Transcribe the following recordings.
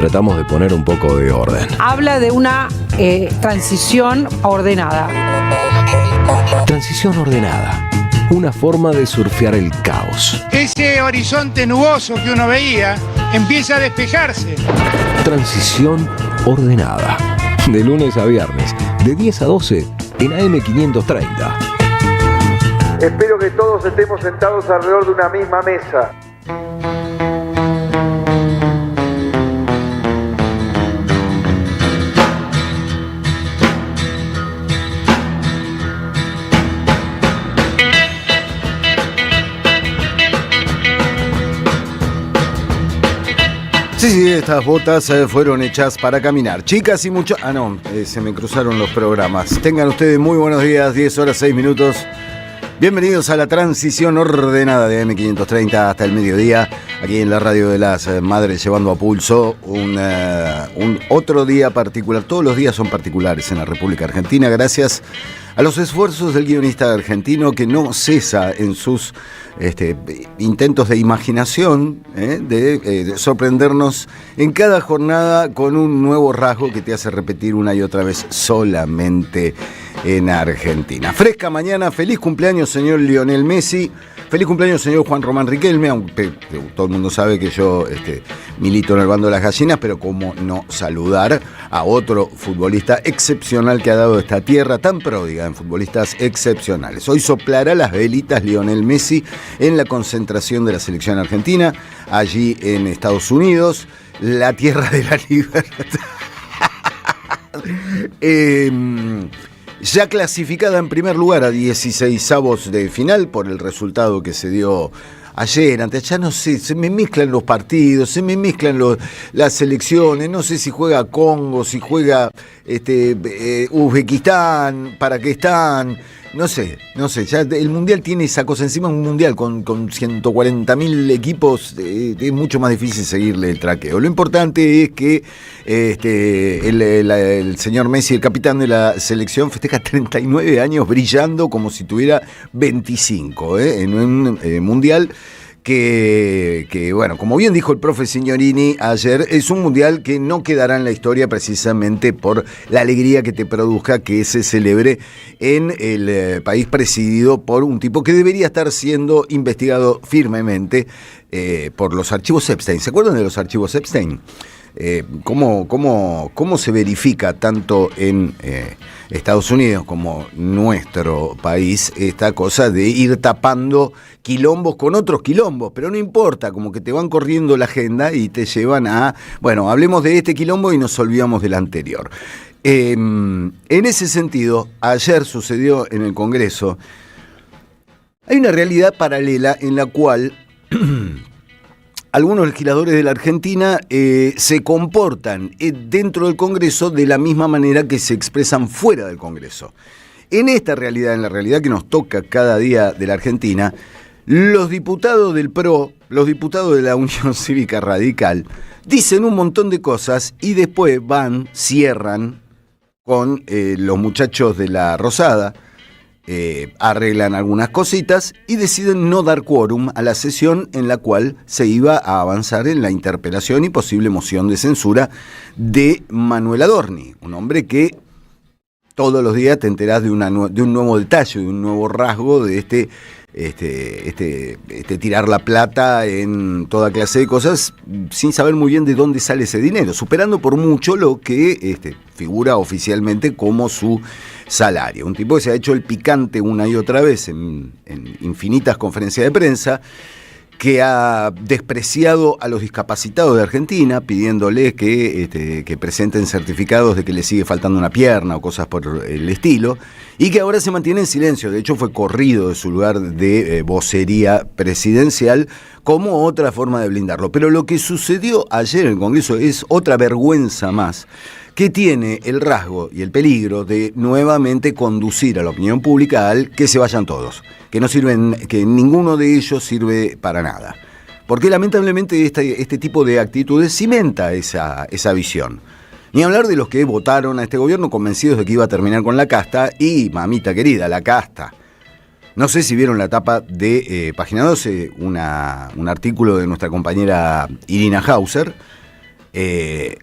Tratamos de poner un poco de orden. Habla de una transición ordenada. Transición ordenada. Una forma de surfear el caos. Ese horizonte nuboso que uno veía empieza a despejarse. Transición ordenada. De lunes a viernes, de 10 a 12, en AM530. Espero que todos estemos sentados alrededor de una misma mesa. Sí, estas botas fueron hechas para caminar. Chicas y muchachos... se me cruzaron los programas. Tengan ustedes muy buenos días, 10 horas 6 minutos. Bienvenidos a la transición ordenada de AM530 hasta el mediodía, aquí en la radio de las madres, llevando a pulso un otro día particular. Todos los días son particulares en la República Argentina, gracias a los esfuerzos del guionista argentino que no cesa en sus intentos de imaginación, de sorprendernos en cada jornada con un nuevo rasgo que te hace repetir una y otra vez solamente en Argentina. Fresca mañana, feliz cumpleaños señor Lionel Messi, feliz cumpleaños señor Juan Román Riquelme, aunque todo el mundo sabe que yo milito en el bando de las gallinas, pero cómo no saludar a otro futbolista excepcional que ha dado esta tierra tan pródiga en futbolistas excepcionales. Hoy soplará las velitas Lionel Messi en la concentración de la selección argentina, allí en Estados Unidos, la tierra de la libertad. Ya clasificada en primer lugar a 16avos de final por el resultado que se dio ayer, antes, ya no sé, se me mezclan los partidos, se me mezclan las selecciones, no sé si juega Congo, si juega Uzbekistán, Pakistán, no sé, ya el Mundial tiene esa cosa, encima un Mundial con 140.000 equipos, es mucho más difícil seguirle el traqueo. Lo importante es que el señor Messi, el capitán de la selección, festeja 39 años brillando como si tuviera 25 en un Mundial que, bueno, como bien dijo el profe Signorini ayer, es un mundial que no quedará en la historia precisamente por la alegría que te produzca que se celebre en el país presidido por un tipo que debería estar siendo investigado firmemente por los archivos Epstein. ¿Se acuerdan de los archivos Epstein? ¿Cómo se verifica tanto en Estados Unidos como nuestro país esta cosa de ir tapando quilombos con otros quilombos? Pero no importa, como que te van corriendo la agenda y te llevan a, bueno, hablemos de este quilombo y nos olvidamos del anterior. En ese sentido, ayer sucedió en el Congreso, hay una realidad paralela en la cual algunos legisladores de la Argentina se comportan dentro del Congreso de la misma manera que se expresan fuera del Congreso. En esta realidad, en la realidad que nos toca cada día de la Argentina, los diputados del PRO, los diputados de la Unión Cívica Radical, dicen un montón de cosas y después cierran con los muchachos de la Rosada, arreglan algunas cositas y deciden no dar quórum a la sesión en la cual se iba a avanzar en la interpelación y posible moción de censura de Manuel Adorni, un hombre que todos los días te enterás de un nuevo detalle, de un nuevo rasgo de tirar la plata en toda clase de cosas sin saber muy bien de dónde sale ese dinero, superando por mucho lo que figura oficialmente como su salario. Un tipo que se ha hecho el picante una y otra vez en infinitas conferencias de prensa, que ha despreciado a los discapacitados de Argentina, pidiéndoles que presenten certificados de que les sigue faltando una pierna o cosas por el estilo, y que ahora se mantiene en silencio. De hecho, fue corrido de su lugar de vocería presidencial como otra forma de blindarlo. Pero lo que sucedió ayer en el Congreso es otra vergüenza más, que tiene el rasgo y el peligro de nuevamente conducir a la opinión pública al que se vayan todos, que no sirven, que ninguno de ellos sirve para nada. Porque lamentablemente este tipo de actitudes cimenta esa visión. Ni hablar de los que votaron a este gobierno convencidos de que iba a terminar con la casta, y mamita querida, la casta. No sé si vieron la tapa de Página 12, un artículo de nuestra compañera Irina Hauser,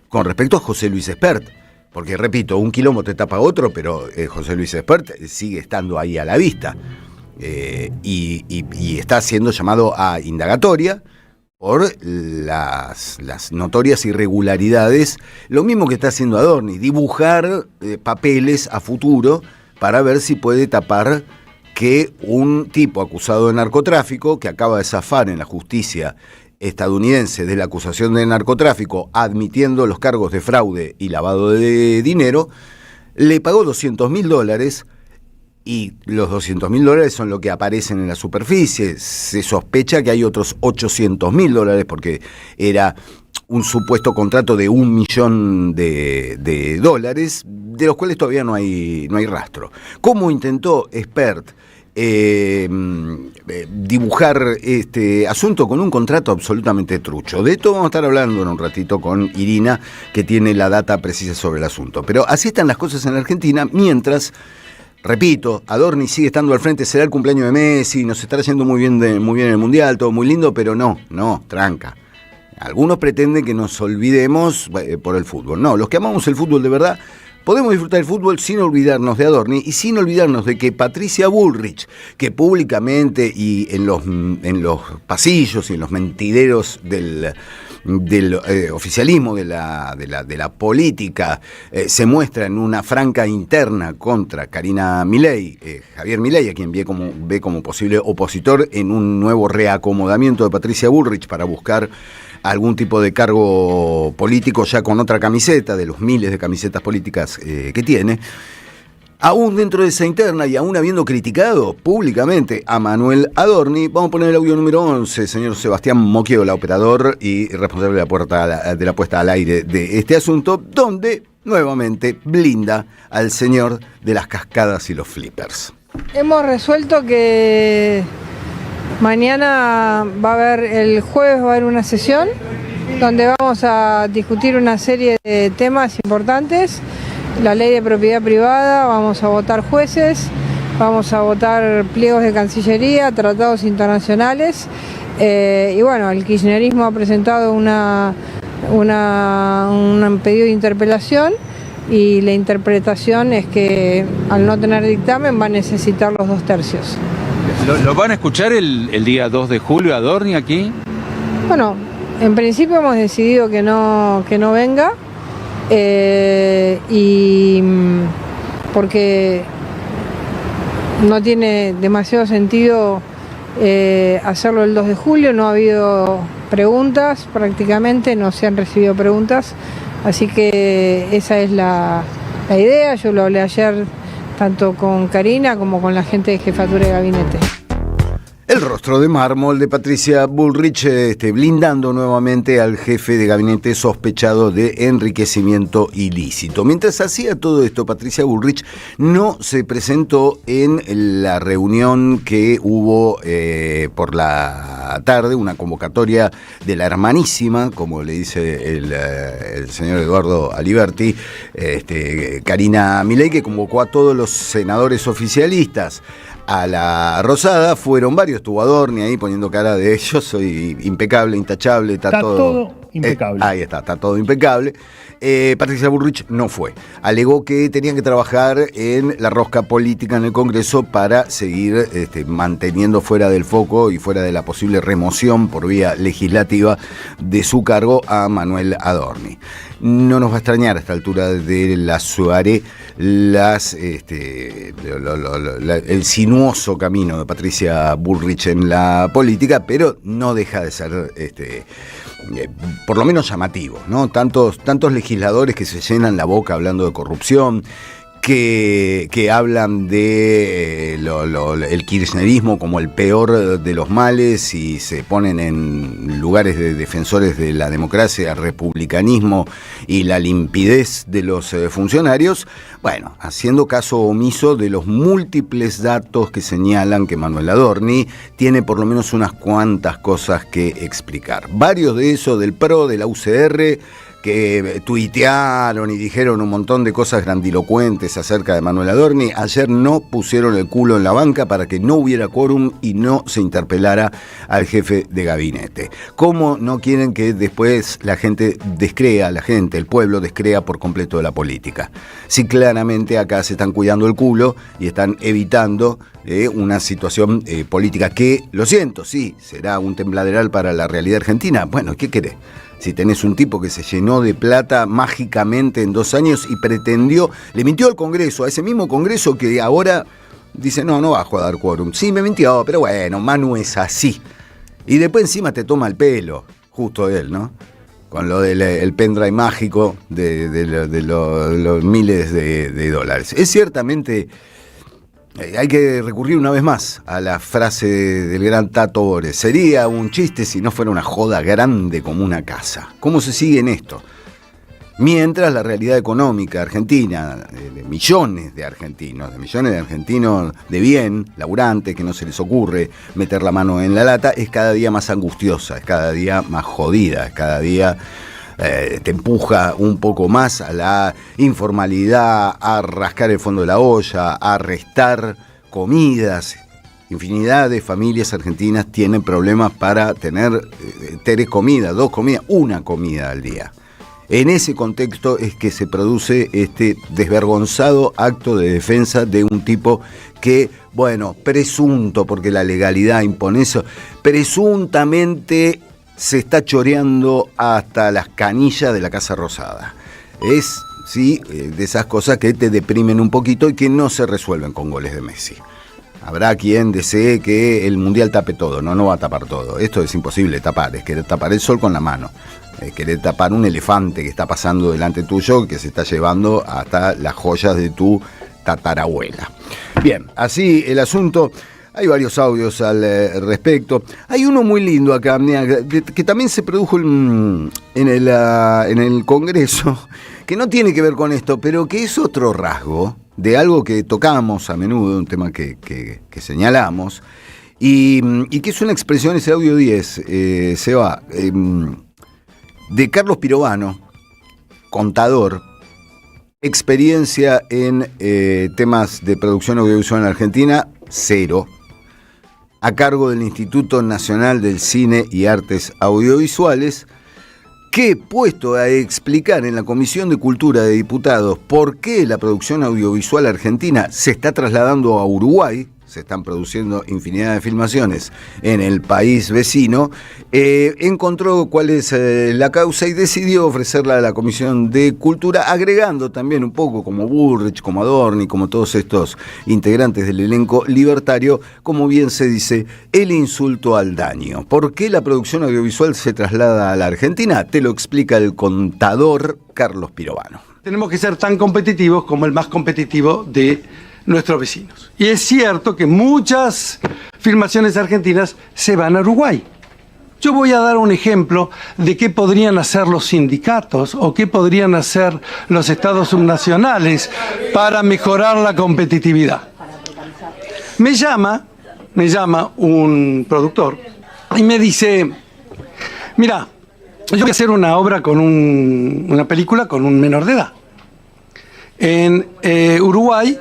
con respecto a José Luis Espert. Porque, repito, un quilombo te tapa otro, pero José Luis Espert sigue estando ahí a la vista. Y está siendo llamado a indagatoria por las notorias irregularidades, lo mismo que está haciendo Adorni, dibujar papeles a futuro para ver si puede tapar que un tipo acusado de narcotráfico, que acaba de zafar en la justicia estadounidense de la acusación de narcotráfico, admitiendo los cargos de fraude y lavado de dinero, le pagó $200.000, y los $200.000 son lo que aparecen en la superficie. Se sospecha que hay otros $800.000 porque era un supuesto contrato de $1 millón de dólares, de los cuales todavía no hay rastro. ¿Cómo intentó Espert dibujar este asunto con un contrato absolutamente trucho? De esto vamos a estar hablando en un ratito con Irina, que tiene la data precisa sobre el asunto. Pero así están las cosas en la Argentina, mientras, repito, Adorni sigue estando al frente. Será el cumpleaños de Messi, nos estará yendo muy bien en el Mundial, todo muy lindo, pero no, tranca. Algunos pretenden que nos olvidemos por el fútbol. No, los que amamos el fútbol de verdad podemos disfrutar del fútbol sin olvidarnos de Adorni y sin olvidarnos de que Patricia Bullrich, que públicamente y en los pasillos y en los mentideros del oficialismo de la política se muestra en una franca interna contra Karina Milei, Javier Milei, a quien ve como posible opositor en un nuevo reacomodamiento de Patricia Bullrich para buscar algún tipo de cargo político ya con otra camiseta, de los miles de camisetas políticas que tiene. Aún dentro de esa interna y aún habiendo criticado públicamente a Manuel Adorni, vamos a poner el audio número 11, señor Sebastián Moquiola, operador y responsable de la puesta al aire de este asunto, donde nuevamente blinda al señor de las cascadas y los flippers. Hemos resuelto que mañana el jueves va a haber una sesión donde vamos a discutir una serie de temas importantes. La ley de propiedad privada, vamos a votar jueces, vamos a votar pliegos de Cancillería, tratados internacionales, y bueno, el kirchnerismo ha presentado un pedido de interpelación y la interpretación es que al no tener dictamen va a necesitar los 2/3. ¿Lo van a escuchar el día 2 de julio Adorni aquí? Bueno, en principio hemos decidido que no venga. Y porque no tiene demasiado sentido hacerlo el 2 de julio, no ha habido preguntas, prácticamente no se han recibido preguntas, así que esa es la idea. Yo lo hablé ayer tanto con Karina como con la gente de jefatura de gabinete. El rostro de mármol de Patricia Bullrich blindando nuevamente al jefe de gabinete sospechado de enriquecimiento ilícito. Mientras hacía todo esto, Patricia Bullrich no se presentó en la reunión que hubo por la tarde, una convocatoria de la hermanísima, como le dice el señor Eduardo Aliberti, Karina Milei, que convocó a todos los senadores oficialistas a la Rosada. Fueron varios, estuvo Adorni ahí poniendo cara de yo soy impecable, intachable, está todo impecable. Ahí está todo impecable. Patricia Bullrich no fue. Alegó que tenían que trabajar en la rosca política en el Congreso para seguir manteniendo fuera del foco y fuera de la posible remoción por vía legislativa de su cargo a Manuel Adorni. No nos va a extrañar a esta altura de la soirée el sinuoso camino de Patricia Bullrich en la política, pero no deja de ser por lo menos llamativo, ¿no? Tantos legisladores que se llenan la boca hablando de corrupción, que hablan de el kirchnerismo como el peor de los males y se ponen en lugares de defensores de la democracia, el republicanismo y la limpidez de los funcionarios, bueno, haciendo caso omiso de los múltiples datos que señalan que Manuel Adorni tiene por lo menos unas cuantas cosas que explicar. Varios de esos del PRO, de la UCR, que tuitearon y dijeron un montón de cosas grandilocuentes acerca de Manuel Adorni, ayer no pusieron el culo en la banca para que no hubiera quórum y no se interpelara al jefe de gabinete. ¿Cómo no quieren que después la gente descrea, el pueblo descrea por completo de la política? Sí, claramente acá se están cuidando el culo y están evitando una situación política que, lo siento, sí, será un tembladeral para la realidad argentina. Bueno, ¿qué querés? Si tenés un tipo que se llenó de plata mágicamente en 2 años y pretendió, le mintió al Congreso, a ese mismo Congreso que ahora dice, no bajo a dar quórum. Sí, me mintió, pero bueno, Manu es así. Y después encima te toma el pelo, justo él, ¿no? Con lo del el pendrive mágico de los miles de dólares. Es ciertamente... hay que recurrir una vez más a la frase del gran Tato Bores. Sería un chiste si no fuera una joda grande como una casa. ¿Cómo se sigue en esto? Mientras la realidad económica argentina, de millones de argentinos de bien, laburantes, que no se les ocurre meter la mano en la lata, es cada día más angustiosa, es cada día más jodida, es cada día... te empuja un poco más a la informalidad, a rascar el fondo de la olla, a restar comidas. Infinidad de familias argentinas tienen problemas para tener 3 comidas, 2 comidas, 1 comida al día. En ese contexto es que se produce este desvergonzado acto de defensa de un tipo que, bueno, presunto, porque la legalidad impone eso, presuntamente... se está choreando hasta las canillas de la Casa Rosada. Es, sí, de esas cosas que te deprimen un poquito y que no se resuelven con goles de Messi. Habrá quien desee que el Mundial tape todo, no va a tapar todo. Esto es imposible tapar, es querer tapar el sol con la mano. Es querer tapar un elefante que está pasando delante tuyo, que se está llevando hasta las joyas de tu tatarabuela. Bien, así el asunto... Hay varios audios al respecto. Hay uno muy lindo acá, que también se produjo en el Congreso, que no tiene que ver con esto, pero que es otro rasgo de algo que tocamos a menudo, un tema que señalamos, y que es una expresión, ese audio 10, Seba, de Carlos Pirovano, contador, experiencia en temas de producción audiovisual en Argentina, 0. A cargo del Instituto Nacional del Cine y Artes Audiovisuales, que puesto a explicar en la Comisión de Cultura de Diputados por qué la producción audiovisual argentina se está trasladando a Uruguay, se están produciendo infinidad de filmaciones en el país vecino, encontró cuál es la causa y decidió ofrecerla a la Comisión de Cultura, agregando también un poco como Bullrich, como Adorni, como todos estos integrantes del elenco libertario, como bien se dice, el insulto al daño. ¿Por qué la producción audiovisual se traslada a la Argentina? Te lo explica el contador Carlos Pirovano. Tenemos que ser tan competitivos como el más competitivo de nuestros vecinos. Y es cierto que muchas filmaciones argentinas se van a Uruguay. Yo voy a dar un ejemplo de qué podrían hacer los sindicatos o qué podrían hacer los estados subnacionales para mejorar la competitividad. Me llama un productor y me dice, mira, yo voy a hacer una obra con una película con un menor de edad. En Uruguay,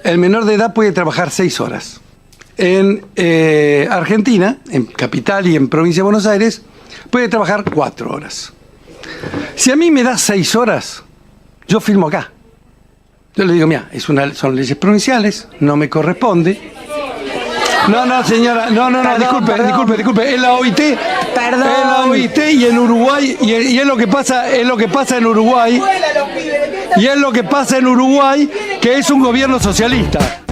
el menor de edad puede trabajar 6 horas. En Argentina, en Capital y en Provincia de Buenos Aires, puede trabajar 4 horas. Si a mí me das 6 horas, yo filmo acá. Yo le digo, mira, son leyes provinciales, no me corresponde. No, señora, no, disculpe, es la OIT. Perdón. Es la OIT y en Uruguay, y es lo que pasa en Uruguay. Y es lo que pasa en Uruguay, que es un gobierno socialista.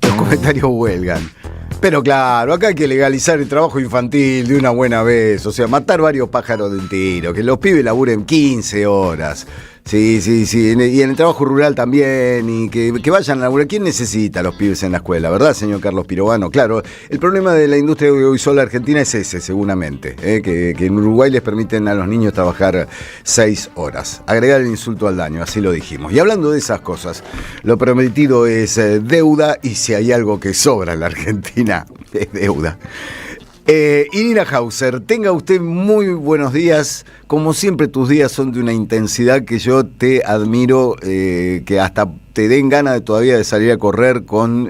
Los comentarios huelgan. Pero claro, acá hay que legalizar el trabajo infantil de una buena vez. O sea, matar varios pájaros de un tiro. Que los pibes laburen 15 horas. Sí, y en el trabajo rural también, y que vayan a laburar. ¿Quién necesita a los pibes en la escuela, verdad, señor Carlos Pirovano? Claro, el problema de la industria audiovisual argentina es ese, seguramente, que en Uruguay les permiten a los niños trabajar 6 horas. Agregar el insulto al daño, así lo dijimos. Y hablando de esas cosas, lo prometido es deuda, y si hay algo que sobra en la Argentina, es deuda. Irina Hauser, tenga usted muy buenos días. Como siempre, tus días son de una intensidad que yo te admiro, que hasta te den ganas todavía de salir a correr con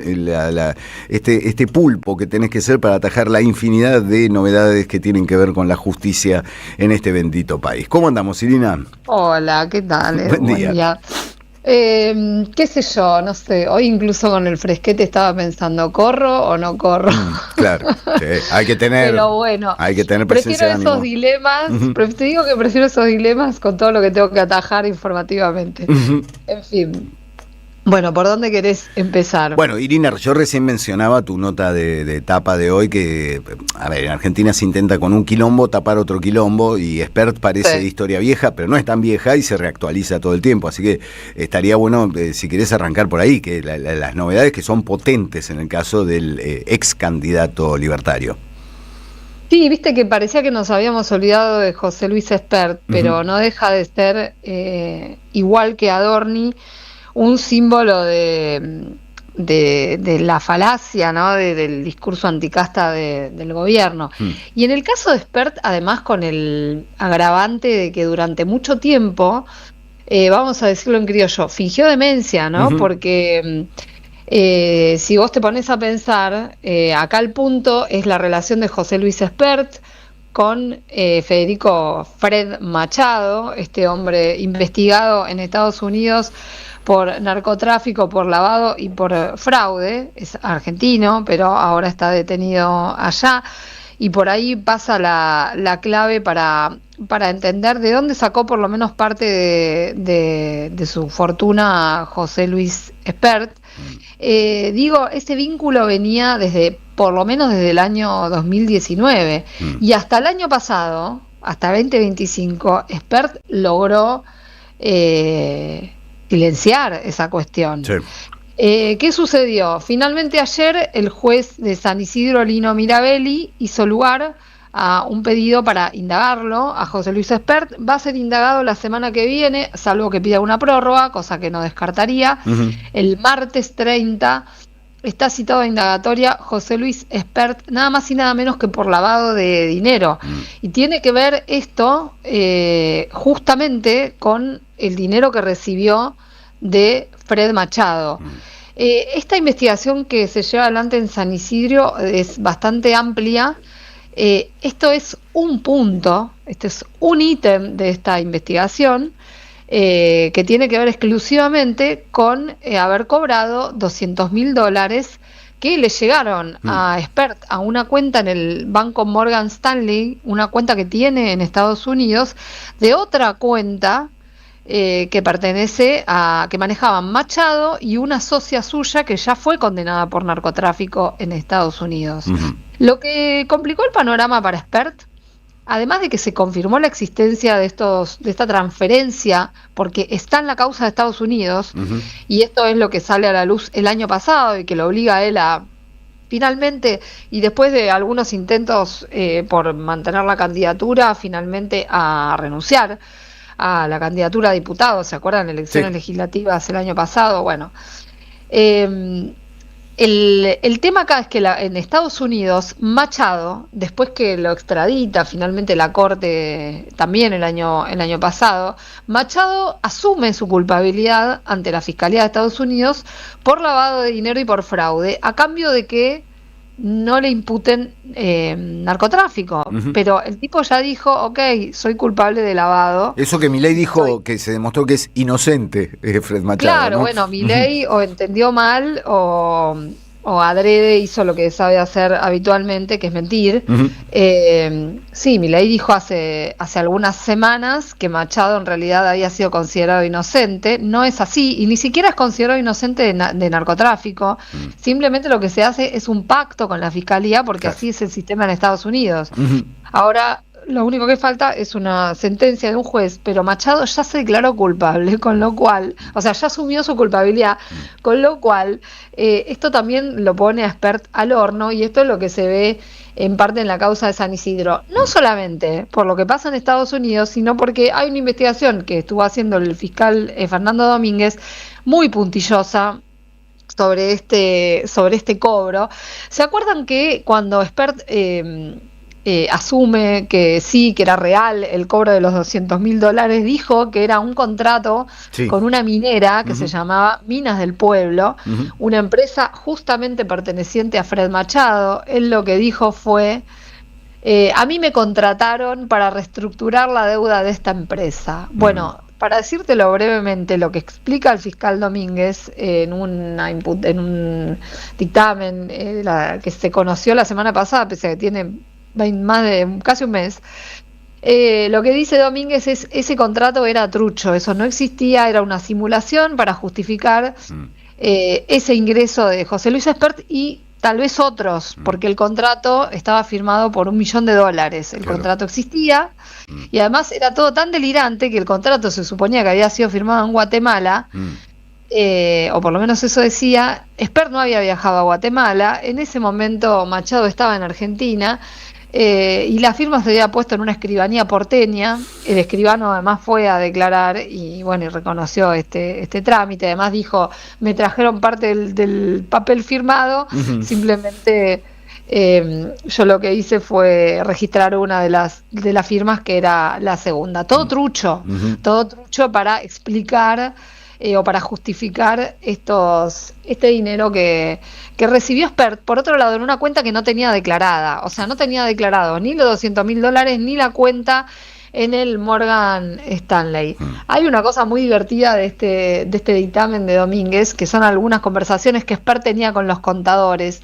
este pulpo que tenés que ser para atajar la infinidad de novedades que tienen que ver con la justicia en este bendito país. ¿Cómo andamos, Irina? Hola, ¿qué tal? Buen día. Qué sé yo, no sé, hoy incluso con el fresquete estaba pensando, ¿corro o no corro? Claro, sí, hay que tener, pero bueno, hay que tener presencia de ánimo. Prefiero esos dilemas, te digo que prefiero esos dilemas con todo lo que tengo que atajar informativamente. En fin. Bueno, ¿por dónde querés empezar? Bueno, Irina, yo recién mencionaba tu nota de tapa de hoy, que, a ver, en Argentina se intenta con un quilombo tapar otro quilombo, y Spert parece de historia vieja, pero no es tan vieja y se reactualiza todo el tiempo, así que estaría bueno, si querés arrancar por ahí, que las novedades que son potentes en el caso del ex candidato libertario. Sí, viste que parecía que nos habíamos olvidado de José Luis Spert, pero no deja de ser, igual que Adorni, un símbolo de la falacia, ¿no? Del discurso anticasta del gobierno. Y en el caso de Spert, además con el agravante de que durante mucho tiempo, vamos a decirlo en criollo, fingió demencia, ¿no? Porque si vos te pones a pensar, acá el punto es la relación de José Luis Spert con Federico Fred Machado, este hombre investigado en Estados Unidos por narcotráfico, por lavado y por fraude. Es argentino, pero ahora está detenido allá, y por ahí pasa la clave para entender de dónde sacó por lo menos parte de su fortuna José Luis Spert. Digo, ese vínculo venía por lo menos desde el año 2019, y hasta el año pasado, hasta 2025, Spert logró silenciar esa cuestión. Sí. ¿Qué sucedió? Finalmente ayer el juez de San Isidro, Lino Mirabelli, hizo lugar a un pedido para indagarlo a José Luis Spert. Va a ser indagado la semana que viene, salvo que pida una prórroga, cosa que no descartaría. El martes 30 está citado a indagatoria José Luis Spert, nada más y nada menos que por lavado de dinero. Y tiene que ver esto justamente con el dinero que recibió de Fred Machado. Esta investigación que se lleva adelante en San Isidro es bastante amplia. Esto es un punto, este es un ítem de esta investigación, que tiene que ver exclusivamente con haber cobrado $200.000 que le llegaron a Spert a una cuenta en el banco Morgan Stanley, una cuenta que tiene en Estados Unidos, de otra cuenta que pertenece que manejaban Machado y una socia suya que ya fue condenada por narcotráfico en Estados Unidos. Lo que complicó el panorama para Spert, además de que se confirmó la existencia de esta transferencia, porque está en la causa de Estados Unidos, y esto es lo que sale a la luz el año pasado y que lo obliga a él a finalmente, y después de algunos intentos por mantener la candidatura, finalmente a renunciar a la candidatura a diputado. ¿Se acuerdan? Elecciones legislativas el año pasado. Bueno, el tema acá es que en Estados Unidos, Machado, después que lo extradita finalmente la Corte también el año pasado, Machado asume su culpabilidad ante la Fiscalía de Estados Unidos por lavado de dinero y por fraude, a cambio de que no le imputen narcotráfico. Pero el tipo ya dijo, ok, soy culpable de lavado. Eso que Milei dijo, que se demostró que es inocente, Fred Machado. Claro, ¿no? Bueno, Milei o entendió mal o adrede hizo lo que sabe hacer habitualmente, que es mentir. Sí, Milei dijo hace algunas semanas que Machado en realidad había sido considerado inocente. No es así, y ni siquiera es considerado inocente de narcotráfico. Simplemente lo que se hace es un pacto con la Fiscalía, porque así es el sistema en Estados Unidos. Ahora, lo único que falta es una sentencia de un juez, pero Machado ya se declaró culpable, con lo cual, o sea, ya asumió su culpabilidad, con lo cual esto también lo pone a Espert al horno, y esto es lo que se ve en parte en la causa de San Isidro, no solamente por lo que pasa en Estados Unidos, sino porque hay una investigación que estuvo haciendo el fiscal Fernando Domínguez, muy puntillosa, sobre este cobro. ¿Se acuerdan que cuando Espert asume que sí, que era real el cobro de los $200.000, dijo que era un contrato con una minera que se llamaba Minas del Pueblo, una empresa justamente perteneciente a Fred Machado? Él lo que dijo fue: a mí me contrataron para reestructurar la deuda de esta empresa. Bueno, para decírtelo brevemente, lo que explica el fiscal Domínguez en un dictamen que se conoció la semana pasada, pese a que tiene más de casi un mes, lo que dice Domínguez es: ese contrato era trucho, eso no existía, era una simulación para justificar ese ingreso de José Luis Espert y tal vez otros, porque el contrato estaba firmado por $1 millón. El contrato existía, y además era todo tan delirante que el contrato se suponía que había sido firmado en Guatemala, o por lo menos eso decía. Espert no había viajado a Guatemala, en ese momento Machado estaba en Argentina, y la firma se había puesto en una escribanía porteña. El escribano además fue a declarar y bueno, y reconoció este trámite. Además dijo: me trajeron parte del papel firmado, simplemente yo lo que hice fue registrar una de las firmas, que era la segunda. Todo trucho, todo trucho para explicar o para justificar este dinero que recibió Espert, por otro lado, en una cuenta que no tenía declarada. O sea, no tenía declarado ni los $200.000 ni la cuenta en el Morgan Stanley. Hay una cosa muy divertida de este dictamen de Domínguez, que son algunas conversaciones que Espert tenía con los contadores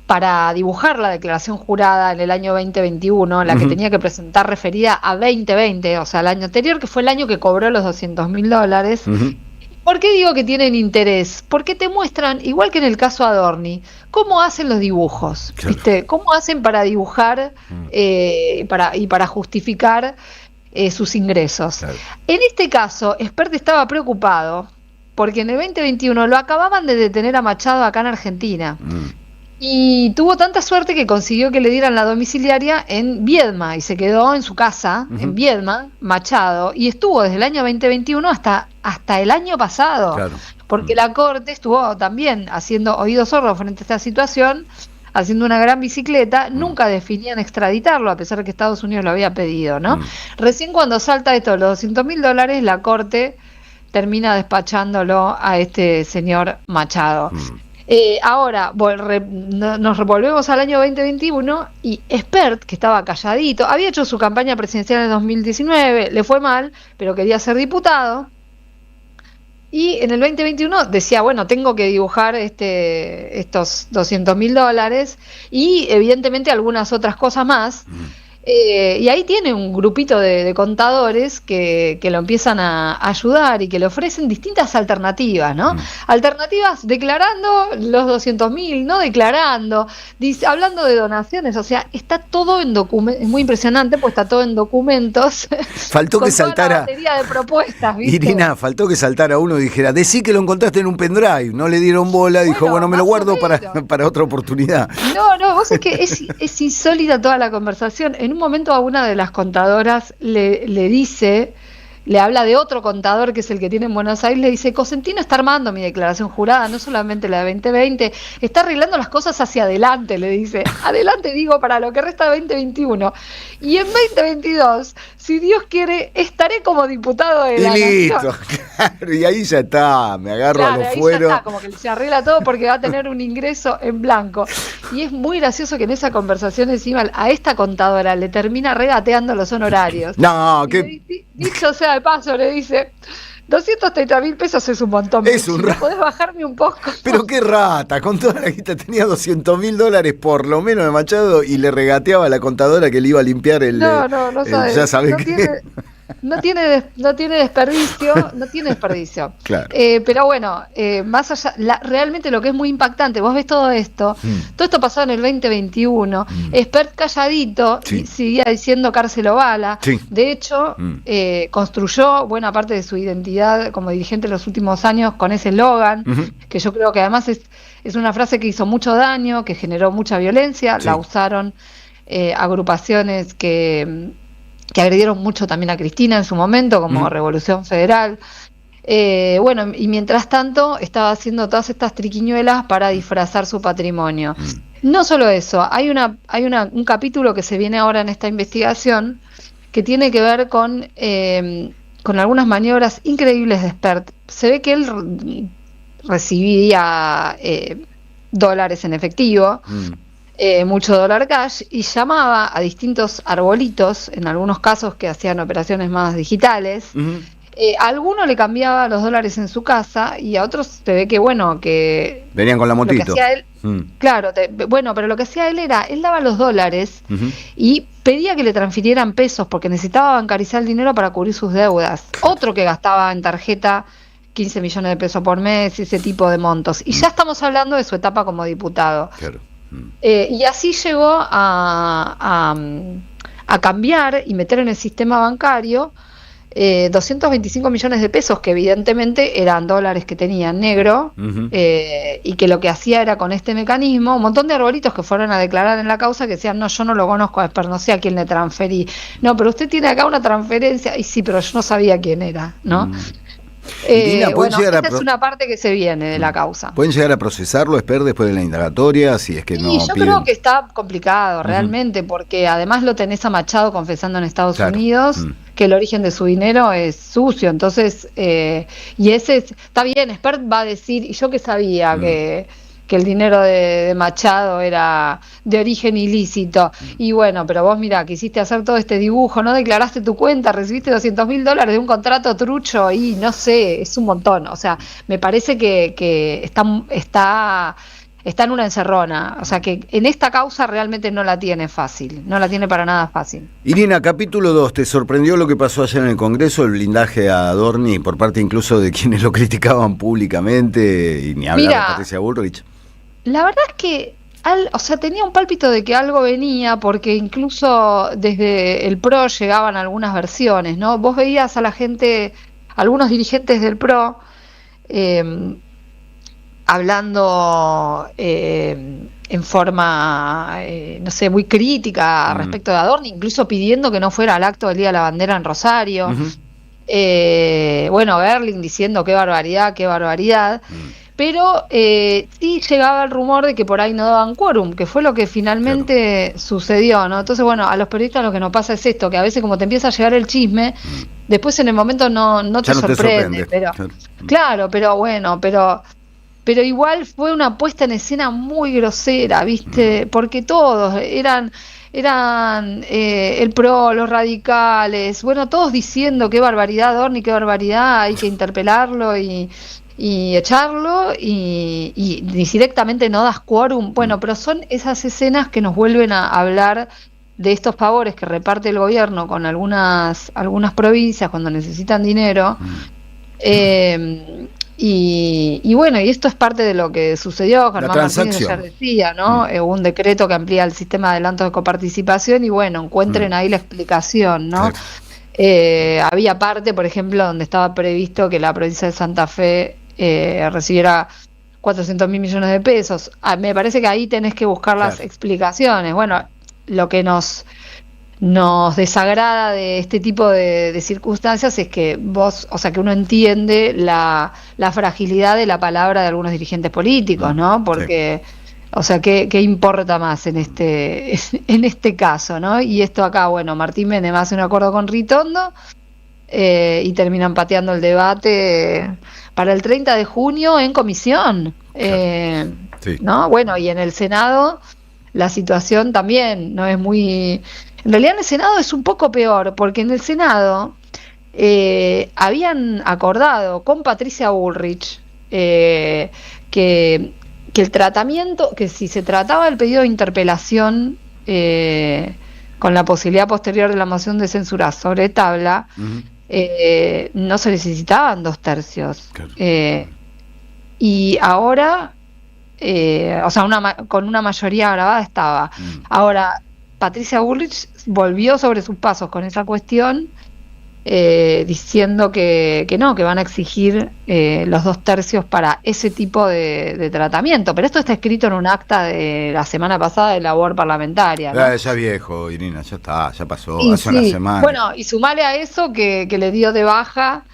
para dibujar la declaración jurada en el año 2021, la que tenía que presentar referida a 2020, o sea, el año anterior, que fue el año que cobró los $200.000. ¿Por qué digo que tienen interés? Porque te muestran, igual que en el caso Adorni, cómo hacen los dibujos, ¿viste? Cómo hacen para dibujar y para justificar sus ingresos. En este caso, Espert estaba preocupado porque en el 2021 lo acababan de detener a Machado acá en Argentina. Y tuvo tanta suerte que consiguió que le dieran la domiciliaria en Viedma, y se quedó en su casa, en Viedma, Machado, y estuvo desde el año 2021 hasta el año pasado, porque la Corte estuvo también haciendo oídos sordos frente a esta situación, haciendo una gran bicicleta. Nunca definían extraditarlo, a pesar de que Estados Unidos lo había pedido, ¿no? Recién cuando salta esto de los $200.000, la Corte termina despachándolo a este señor Machado. Ahora nos revolvemos al año 2021 y Espert, que estaba calladito, había hecho su campaña presidencial en 2019, le fue mal, pero quería ser diputado, y en el 2021 decía: bueno, tengo que dibujar estos $200.000 y evidentemente algunas otras cosas más. Y ahí tiene un grupito de contadores que lo empiezan a ayudar y que le ofrecen distintas alternativas, ¿no? Alternativas declarando los 200.000, no declarando, hablando de donaciones. O sea, está todo en documentos. Es muy impresionante, pues está todo en documentos. Faltó que saltara una batería de propuestas, ¿viste? Irina, faltó que saltara uno y dijera: decí que lo encontraste en un pendrive. No le dieron bola, dijo: bueno, me lo guardo para otra oportunidad. No, vos es que es insólita toda la conversación. En un momento a una de las contadoras le habla de otro contador, que es el que tiene en Buenos Aires, le dice: Cosentino está armando mi declaración jurada, no solamente la de 2020, está arreglando las cosas hacia adelante, le dice. Adelante, digo, para lo que resta de 2021. Y en 2022, si Dios quiere, estaré como diputado de la Nación. Claro, y ahí ya está, me agarro a los fueros. Ya está, como que se arregla todo porque va a tener un ingreso en blanco. Y es muy gracioso que en esa conversación encima a esta contadora le termina regateando los honorarios. No, que... Dicho sea de paso, le dice: 230.000 pesos es un montón. Es un rata. ¿Podés bajarme un poco? Pero qué rata, con toda la guita tenía $200.000 por lo menos de Machado y le regateaba a la contadora que le iba a limpiar el... No sabes. Ya sabés no qué. tiene, no tiene desperdicio, no tiene desperdicio. Claro. Pero bueno, más allá, realmente lo que es muy impactante, vos ves todo esto pasó en el 2021, Espert calladito, Sí. y seguía diciendo cárcel o bala. Sí. De hecho, construyó buena parte de su identidad como dirigente en los últimos años con ese eslogan, que yo creo que además es una frase que hizo mucho daño, que generó mucha violencia, Sí. la usaron agrupaciones que agredieron mucho también a Cristina en su momento, como Revolución Federal. Bueno, y mientras tanto estaba haciendo todas estas triquiñuelas para disfrazar su patrimonio. No solo eso, hay un capítulo que se viene ahora en esta investigación que tiene que ver con algunas maniobras increíbles de Espert. Se ve que él recibía dólares en efectivo, mucho dólar cash, y llamaba a distintos arbolitos, en algunos casos que hacían operaciones más digitales. A alguno le cambiaba los dólares en su casa y a otros se ve que, bueno, que Venían con la lo que motito. hacía él, claro, bueno, pero lo que hacía él daba los dólares y pedía que le transfirieran pesos porque necesitaba bancarizar el dinero para cubrir sus deudas. Otro que gastaba en tarjeta 15 millones de pesos por mes, ese tipo de montos. Y ya estamos hablando de su etapa como diputado. Claro. Y así llegó a cambiar y meter en el sistema bancario 225 millones de pesos, que evidentemente eran dólares que tenía en negro, y que lo que hacía era con este mecanismo, un montón de arbolitos que fueron a declarar en la causa que decían, no, yo no lo conozco a Espert, no sé a quién le transferí. No, pero usted tiene acá una transferencia, y sí, pero yo no sabía quién era, ¿no? Irina, Bueno, llegar esta es una parte que se viene de la causa. ¿Pueden llegar a procesarlo, Espert, después de la indagatoria? Si es que Sí, no yo piden... creo que está complicado realmente, porque además lo tenés a Machado confesando en Estados Claro. Unidos que el origen de su dinero es sucio, entonces, y ese está bien, Espert va a decir, y yo que sabía que el dinero de Machado era de origen ilícito, y bueno, pero vos mirá, quisiste hacer todo este dibujo, no declaraste tu cuenta, recibiste $200.000 de un contrato trucho, y no sé, es un montón, o sea, me parece que está en una encerrona, o sea que en esta causa realmente no la tiene fácil, no la tiene para nada fácil. Irina, capítulo 2, ¿te sorprendió lo que pasó ayer en el Congreso, el blindaje a Adorni, por parte incluso de quienes lo criticaban públicamente, y ni hablar de Patricia Bullrich? La verdad es que, tenía un pálpito de que algo venía, porque incluso desde el PRO llegaban algunas versiones, ¿no? Vos veías a la gente, algunos dirigentes del PRO, hablando en forma, no sé, muy crítica respecto de Adorni, incluso pidiendo que no fuera al acto del Día de la Bandera en Rosario. Bueno, Berling diciendo qué barbaridad. Pero sí llegaba el rumor de que por ahí no daban quórum, que fue lo que finalmente sucedió, ¿no? Entonces, bueno, a los periodistas lo que nos pasa es esto, que a veces como te empieza a llegar el chisme, después en el momento no te sorprende. Pero, claro, pero bueno, pero igual fue una puesta en escena muy grosera, ¿viste? Porque todos eran el PRO, los radicales, bueno, todos diciendo qué barbaridad, Adorni, qué barbaridad, hay que interpelarlo y echarlo, y directamente no das quórum. Bueno, pero son esas escenas que nos vuelven a hablar de estos favores que reparte el gobierno con algunas provincias cuando necesitan dinero. Y bueno, y esto es parte de lo que sucedió. Germán Martínez ayer decía, ¿no? Hubo un decreto que amplía el sistema de adelantos de coparticipación, y bueno, encuentren ahí la explicación, ¿no? Había parte, por ejemplo, donde estaba previsto que la provincia de Santa Fe recibiera 400.000 millones de pesos. Me parece que ahí tenés que buscar las explicaciones. Bueno, lo que nos desagrada de este tipo de circunstancias es que que uno entiende la fragilidad de la palabra de algunos dirigentes políticos, ¿no? Porque, o sea, ¿qué importa más en este caso, ¿no? Y esto acá, bueno, Martín Menem hace un acuerdo con Ritondo, y terminan pateando el debate para el 30 de junio en comisión, ¿no? Bueno, y en el Senado la situación también no es muy... En realidad en el Senado es un poco peor, porque en el Senado habían acordado con Patricia Bullrich que el tratamiento, que si se trataba del pedido de interpelación con la posibilidad posterior de la moción de censura sobre tabla, no se necesitaban 2/3. Claro. Y ahora, o sea, con una mayoría grabada estaba. Ahora, Patricia Bullrich volvió sobre sus pasos con esa cuestión, diciendo que no, que van a exigir los 2/3 para ese tipo de tratamiento. Pero esto está escrito en un acta de la semana pasada de labor parlamentaria, ¿no? Ya viejo, Irina, ya está, ya pasó, Y hace una semana. Bueno, y sumale a eso que le dio de baja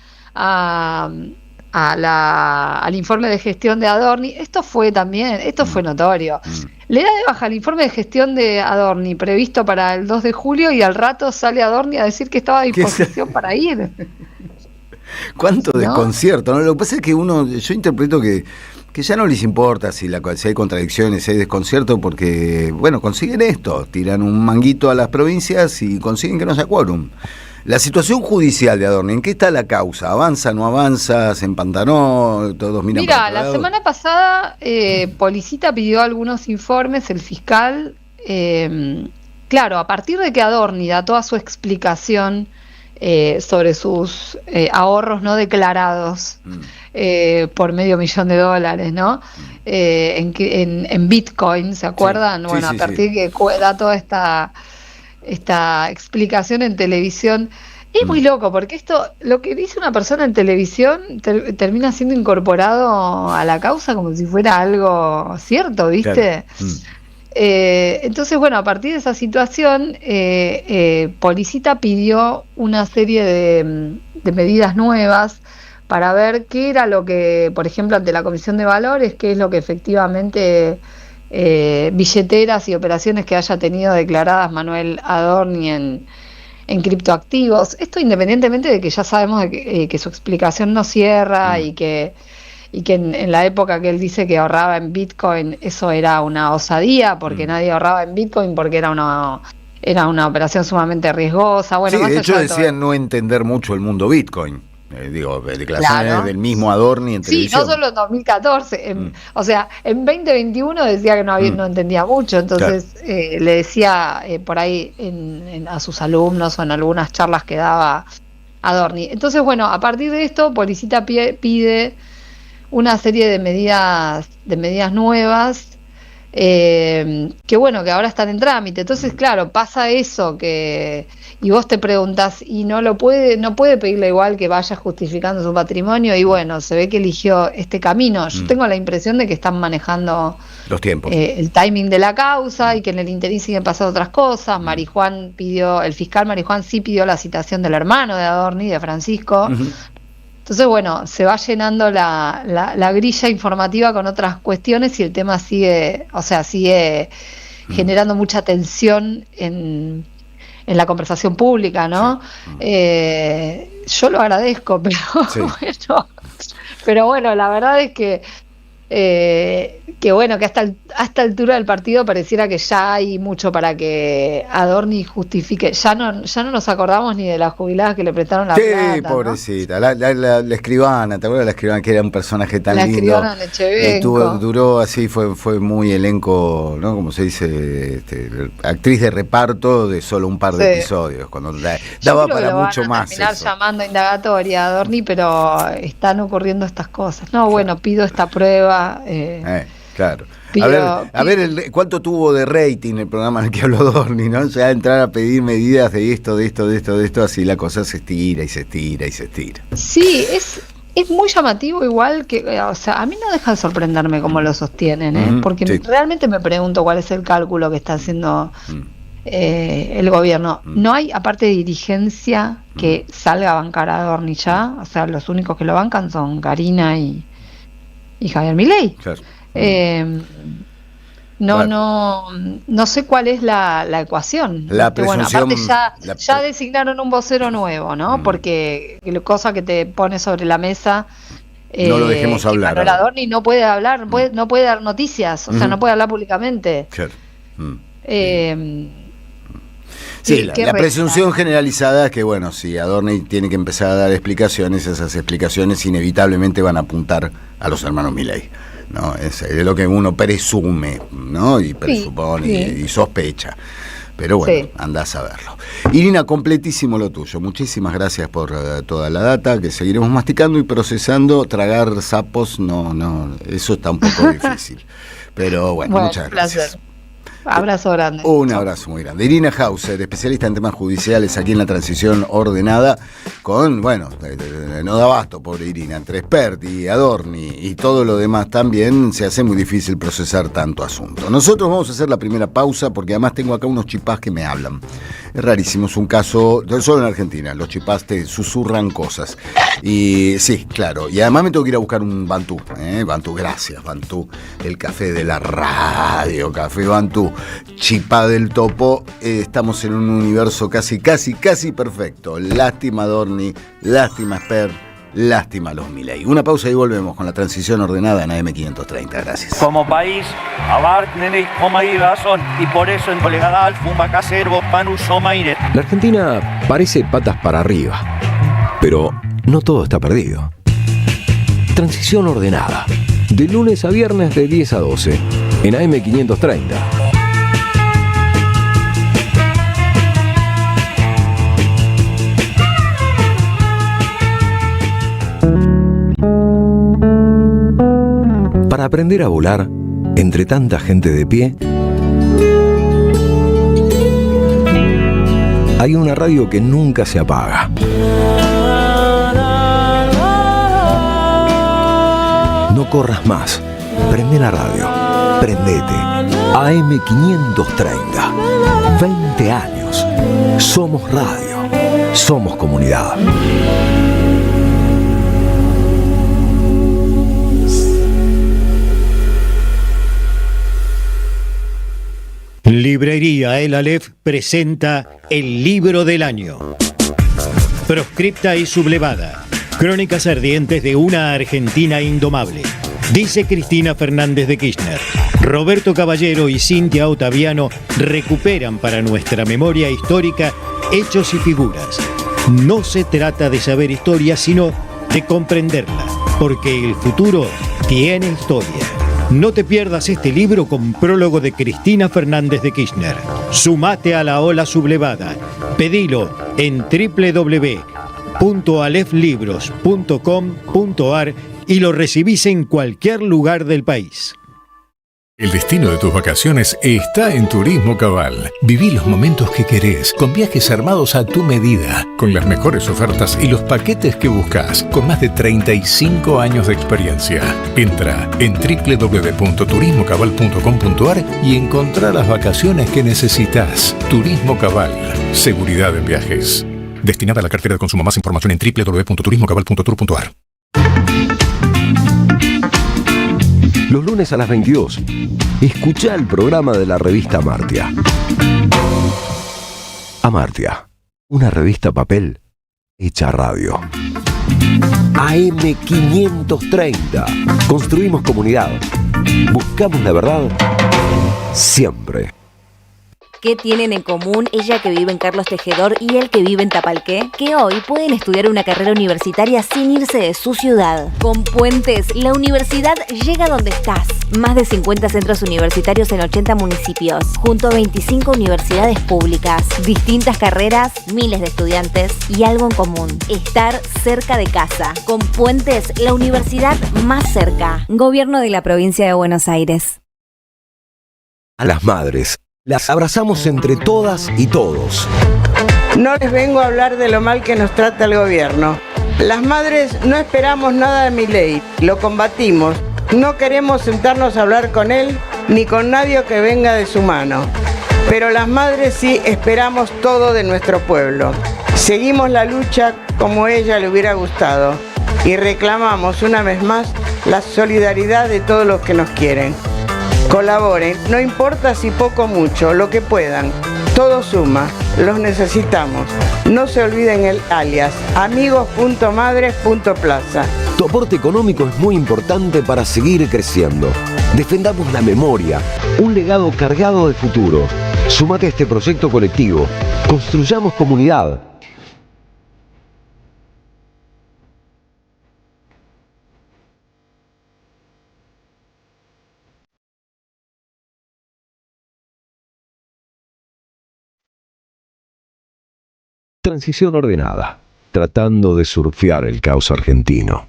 al informe de gestión de Adorni. Esto fue notorio. Le da de baja el informe de gestión de Adorni previsto para el 2 de julio y al rato sale Adorni a decir que estaba a disposición para ir. ¿Cuánto ¿No? desconcierto? ¿No? Lo que pasa es que yo interpreto que ya no les importa si hay contradicciones, si hay desconcierto, porque, bueno, consiguen esto, tiran un manguito a las provincias y consiguen que no sea quórum. La situación judicial de Adorni, ¿en qué está la causa? ¿Avanza, no avanza? ¿Se empantanó? ¿Todos miran para Mira, otro la lado? semana pasada Policita pidió algunos informes, el fiscal, claro, a partir de que Adorni da toda su explicación sobre sus ahorros no declarados por $500,000, ¿no? En Bitcoin, ¿se acuerdan? Sí, Bueno, sí, a partir de que da toda esta explicación en televisión. Es muy loco, porque lo que dice una persona en televisión termina siendo incorporado a la causa como si fuera algo cierto, ¿viste? Claro. Entonces, bueno, a partir de esa situación, Policita pidió una serie de medidas nuevas para ver qué era lo que, por ejemplo, ante la Comisión de Valores, qué es lo que efectivamente billeteras y operaciones que haya tenido declaradas Manuel Adorni en criptoactivos. Esto independientemente de que ya sabemos que su explicación no cierra y que en la época que él dice que ahorraba en Bitcoin, eso era una osadía, porque nadie ahorraba en Bitcoin, porque era una operación sumamente riesgosa. Bueno, Sí, más de hecho allá de todo. decían no entender mucho el mundo Bitcoin. Declaraciones Claro. del mismo Adorni en Sí, televisión. no solo en 2014, o sea, en 2021 decía que no entendía mucho, entonces le decía por ahí a sus alumnos o en algunas charlas que daba Adorni. Entonces, bueno, a partir de esto, Policita pide una serie de medidas nuevas que bueno, que ahora están en trámite. Entonces, claro, pasa eso y vos te preguntás, y no puede pedirle igual que vaya justificando su patrimonio, y bueno, se ve que eligió este camino. Yo tengo la impresión de que están manejando Los tiempos. el timing de la causa y que en el interín siguen pasando otras cosas. El fiscal Marijuán sí pidió la citación del hermano de Adorni, de Francisco. Entonces, bueno, se va llenando la grilla informativa con otras cuestiones y el tema sigue generando mucha tensión en la conversación pública, ¿no? Yo lo agradezco, pero bueno, la verdad es que bueno, que hasta esta altura del partido pareciera que ya hay mucho para que Adorni justifique. Ya no nos acordamos ni de las jubiladas que le prestaron la plata, Sí, ¿no? pobrecita. La escribana, ¿te acuerdas de la escribana que era un personaje tan La lindo? escribana de Echevenco. Duró así, fue muy elenco, ¿no? Como se dice, actriz de reparto de solo un par de episodios, cuando daba para mucho más. Terminar eso. llamando indagatoria a Adorni, pero están ocurriendo estas cosas. No, bueno, pido esta prueba. Claro. Pido- A ver cuánto tuvo de rating el programa en el que habló Adorni, ¿no? O sea, entrar a pedir medidas de esto, así la cosa se estira y se estira y se estira. Sí, es muy llamativo igual que, o sea, a mí no deja de sorprenderme cómo lo sostienen, porque sí. realmente me pregunto cuál es el cálculo que está haciendo el gobierno. No hay, aparte de dirigencia, que salga a bancar a Adorni ya, o sea, los únicos que lo bancan son Karina y Javier Milei. Claro. No sé cuál es la ecuación. La Bueno, presunción- aparte ya designaron un vocero nuevo, ¿no? Porque cosa que te pone sobre la mesa. No lo dejemos que hablar Manuel ahora. Adorni no puede hablar, no puede dar noticias, o sea, no puede hablar públicamente. Claro. ¿Y Sí, qué la resta? presunción generalizada es que, bueno, si Adorni tiene que empezar a dar explicaciones, esas explicaciones inevitablemente van a apuntar a los hermanos Milei, ¿no? Es lo que uno presume, ¿no? Y presupone sí. y sospecha. Pero bueno, Sí. andás a verlo. Irina, completísimo lo tuyo. Muchísimas gracias por toda la data, que seguiremos masticando y procesando. Tragar sapos, no, eso está un poco difícil. Pero bueno, muchas gracias. Placer. Abrazo grande. Un Chau. abrazo muy grande. Irina Hauser, especialista en temas judiciales aquí en la Transición Ordenada, con, bueno, no da abasto, pobre Irina, entre Spert y Adorni y todo lo demás también, se hace muy difícil procesar tanto asunto. Nosotros vamos a hacer la primera pausa porque además tengo acá unos chipás que me hablan. Es rarísimo, es un caso, solo en Argentina, los chipás te susurran cosas. Y sí, claro, y además me tengo que ir a buscar un Bantú, Bantú, gracias, Bantú, el café de la radio, Café Bantú. Chipá del topo, estamos en un universo casi perfecto. Lástima Dorni, lástima Sper, lástima los Milei. Una pausa y volvemos con la Transición Ordenada en AM530. Gracias. Como país, abartnene como razón y por eso en Colegadal, Fumba Caservo, Panu Somaire. La Argentina parece patas para arriba, pero no todo está perdido. Transición Ordenada, de lunes a viernes de 10 a 12, en AM530. Para aprender a volar entre tanta gente de pie, hay una radio que nunca se apaga. No corras más. Prende la radio. Prendete. AM530. 20 años. Somos radio. Somos comunidad. Librería El Aleph presenta El Libro del Año. Proscripta y sublevada. Crónicas ardientes de una Argentina indomable. Dice Cristina Fernández de Kirchner. Roberto Caballero y Cintia Ottaviano recuperan para nuestra memoria histórica hechos y figuras. No se trata de saber historia, sino de comprenderla, porque el futuro tiene historia. No te pierdas este libro con prólogo de Cristina Fernández de Kirchner. Sumate a la ola sublevada. Pedilo en www.aleflibros.com.ar y lo recibís en cualquier lugar del país. El destino de tus vacaciones está en Turismo Cabal. Viví los momentos que querés, con viajes armados a tu medida, con las mejores ofertas y los paquetes que buscas, con más de 35 años de experiencia. Entra en www.turismocabal.com.ar y encontrá las vacaciones que necesitas. Turismo Cabal. Seguridad en viajes. Destinada a la cartera de consumo. Más información en www.turismocabal.tour.ar. Los lunes a las 22, escuchá el programa de la revista Amartya. Amartya, una revista papel hecha radio. AM530. Construimos comunidad. Buscamos la verdad siempre. ¿Qué tienen en común ella que vive en Carlos Tejedor y él que vive en Tapalqué? Que hoy pueden estudiar una carrera universitaria sin irse de su ciudad. Con Puentes, la universidad llega donde estás. Más de 50 centros universitarios en 80 municipios, junto a 25 universidades públicas. Distintas carreras, miles de estudiantes y algo en común: estar cerca de casa. Con Puentes, la universidad más cerca. Gobierno de la Provincia de Buenos Aires. A las madres, las abrazamos entre todas y todos. No les vengo a hablar de lo mal que nos trata el gobierno. Las madres no esperamos nada de Milei, lo combatimos. No queremos sentarnos a hablar con él ni con nadie que venga de su mano. Pero las madres sí esperamos todo de nuestro pueblo. Seguimos la lucha como ella le hubiera gustado y reclamamos una vez más la solidaridad de todos los que nos quieren. Colaboren, no importa si poco o mucho, lo que puedan. Todo suma, los necesitamos. No se olviden el alias, amigos.madres.plaza. Tu aporte económico es muy importante para seguir creciendo. Defendamos la memoria, un legado cargado de futuro. Súmate a este proyecto colectivo. Construyamos comunidad. Transición ordenada, tratando de surfear el caos argentino.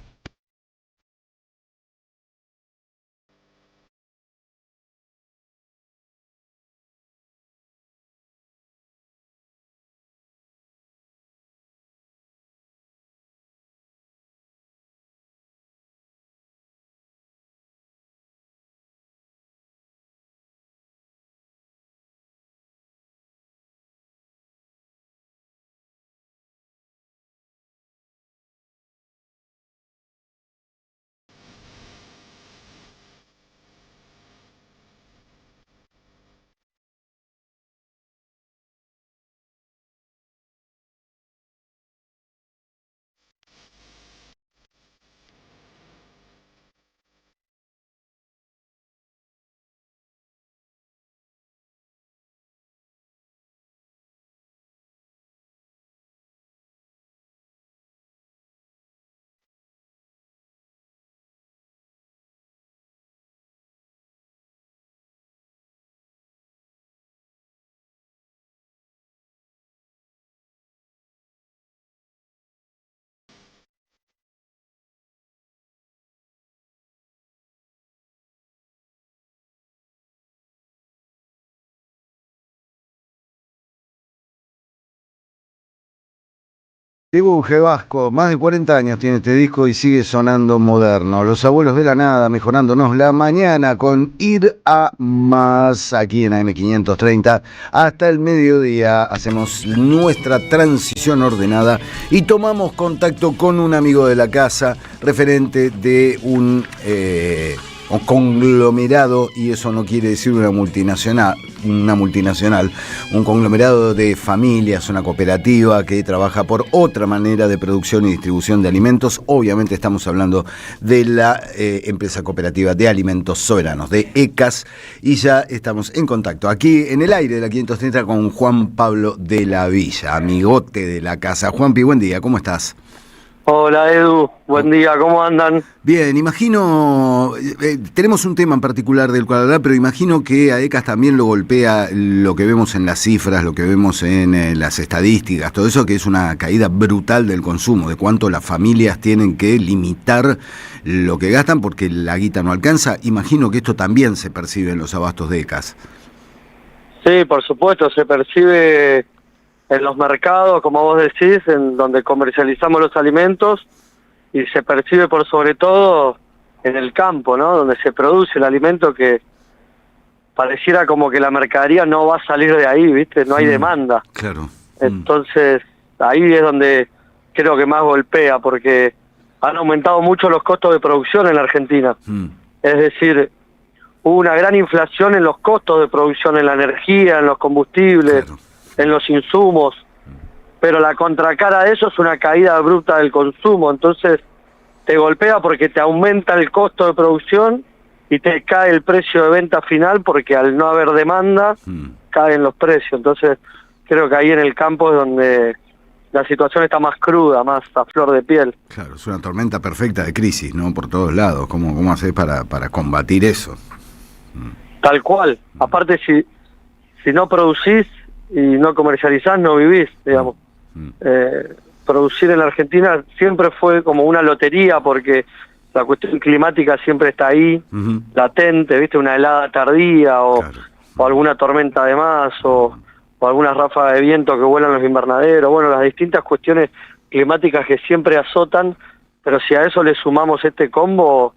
Dibuje Vasco, más de 40 años tiene este disco y sigue sonando moderno. Los abuelos de la nada, mejorándonos la mañana con Ir a Más, aquí en AM530. Hasta el mediodía hacemos nuestra transición ordenada y tomamos contacto con un amigo de la casa, referente de un conglomerado, y eso no quiere decir una multinacional, un conglomerado de familias, una cooperativa que trabaja por otra manera de producción y distribución de alimentos. Obviamente estamos hablando de la empresa cooperativa de alimentos soberanos, de ECAS, y ya estamos en contacto aquí en el aire de la 530 con Juan Pablo de la Villa, amigote de la casa. Juanpi, buen día, ¿cómo estás? Hola Edu, buen día, ¿cómo andan? Bien, imagino, tenemos un tema en particular del cual hablar, pero imagino que a ECAS también lo golpea lo que vemos en las cifras, lo que vemos en las estadísticas, todo eso, que es una caída brutal del consumo, de cuánto las familias tienen que limitar lo que gastan porque la guita no alcanza. Imagino que esto también se percibe en los abastos de ECAS. Sí, por supuesto, se percibe en los mercados, como vos decís, en donde comercializamos los alimentos, y se percibe por sobre todo en el campo, ¿no? Donde se produce el alimento, que pareciera como que la mercadería no va a salir de ahí, ¿viste? No hay demanda. Claro. Entonces, ahí es donde creo que más golpea, porque han aumentado mucho los costos de producción en la Argentina. Es decir, hubo una gran inflación en los costos de producción, en la energía, en los combustibles, en los insumos, pero la contracara de eso es una caída abrupta del consumo. Entonces te golpea porque te aumenta el costo de producción y te cae el precio de venta final, porque al no haber demanda caen los precios. Entonces creo que ahí en el campo es donde la situación está más cruda, más a flor de piel. Claro, es una tormenta perfecta de crisis, ¿no? Por todos lados. ¿Cómo haces para combatir eso? Tal cual. Aparte, si no producís y no comercializás, no vivís, digamos. Producir en la Argentina siempre fue como una lotería, porque la cuestión climática siempre está ahí, latente, ¿viste? Una helada tardía o alguna tormenta de más, o algunas ráfagas de viento que vuelan los invernaderos. Bueno, las distintas cuestiones climáticas que siempre azotan, pero si a eso le sumamos este combo,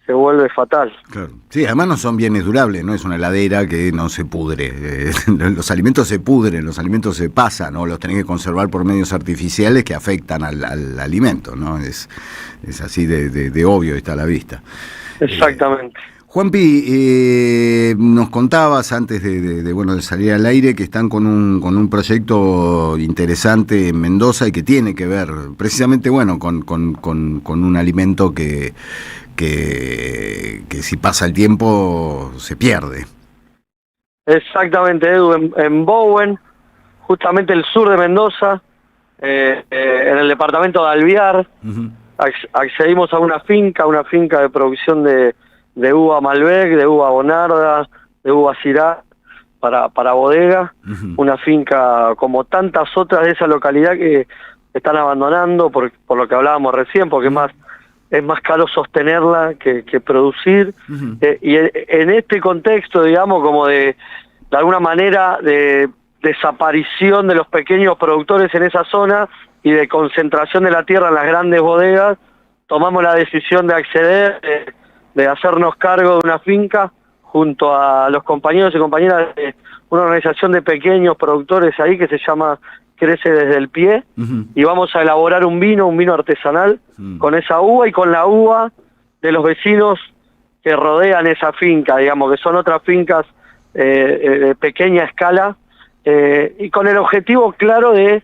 se vuelve fatal. Claro. Sí, además no son bienes durables, no es una heladera que no se pudre. Los alimentos se pudren, los alimentos se pasan, o los tenés que conservar por medios artificiales que afectan al alimento, ¿no? Es así de obvio, está a la vista. Exactamente. Juanpi, nos contabas antes de salir al aire que están con un proyecto interesante en Mendoza y que tiene que ver precisamente, bueno, con un alimento que si pasa el tiempo se pierde. Exactamente, Edu, en Bowen, justamente el sur de Mendoza, en el departamento de Alvear, accedimos a una finca de producción de uva Malbec, de uva Bonarda, de uva Syrah, para bodega, una finca como tantas otras de esa localidad que están abandonando por lo que hablábamos recién, porque es más caro sostenerla que producir. Y en este contexto, digamos, como de alguna manera de desaparición de los pequeños productores en esa zona y de concentración de la tierra en las grandes bodegas, tomamos la decisión de acceder, de hacernos cargo de una finca junto a los compañeros y compañeras de una organización de pequeños productores ahí que se llama Crece desde el Pie, y vamos a elaborar un vino artesanal con esa uva y con la uva de los vecinos que rodean esa finca, digamos, que son otras fincas de pequeña escala, y con el objetivo claro de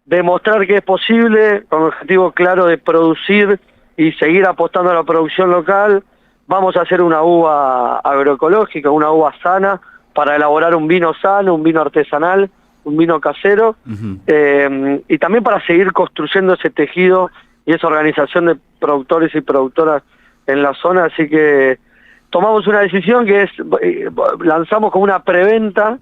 demostrar que es posible, con el objetivo claro de producir y seguir apostando a la producción local. Vamos a hacer una uva agroecológica, una uva sana, para elaborar un vino sano, un vino artesanal, un vino casero, y también para seguir construyendo ese tejido y esa organización de productores y productoras en la zona. Así que tomamos una decisión que es, lanzamos como una preventa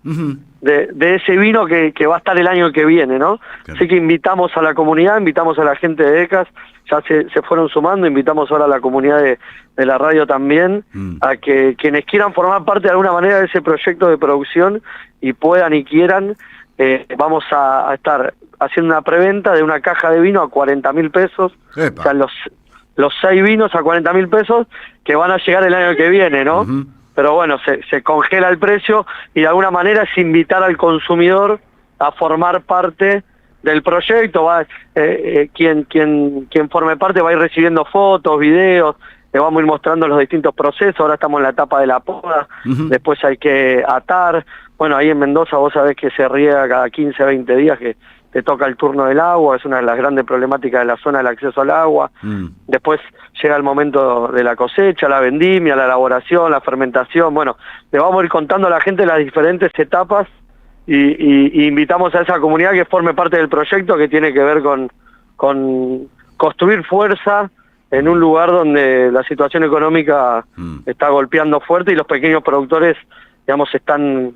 de ese vino que va a estar el año que viene, ¿no? Claro. Así que invitamos a la comunidad, invitamos a la gente de ECAS, ya se fueron sumando, invitamos ahora a la comunidad de la radio también, a que quienes quieran formar parte de alguna manera de ese proyecto de producción y puedan y quieran, vamos a estar haciendo una preventa de una caja de vino a 40.000 pesos, o sea, los 6 vinos a 40.000 pesos que van a llegar el año que viene, ¿no? Pero bueno, se congela el precio y de alguna manera es invitar al consumidor a formar parte del proyecto. Quien forme parte va a ir recibiendo fotos, videos, le vamos a ir mostrando los distintos procesos. Ahora estamos en la etapa de la poda, después hay que atar. Bueno, ahí en Mendoza vos sabés que se riega cada 15, 20 días, que te toca el turno del agua, es una de las grandes problemáticas de la zona, el acceso al agua. Después llega el momento de la cosecha, la vendimia, la elaboración, la fermentación. Bueno, le vamos a ir contando a la gente las diferentes etapas y invitamos a esa comunidad que forme parte del proyecto, que tiene que ver con construir fuerza en un lugar donde la situación económica está golpeando fuerte y los pequeños productores, digamos, están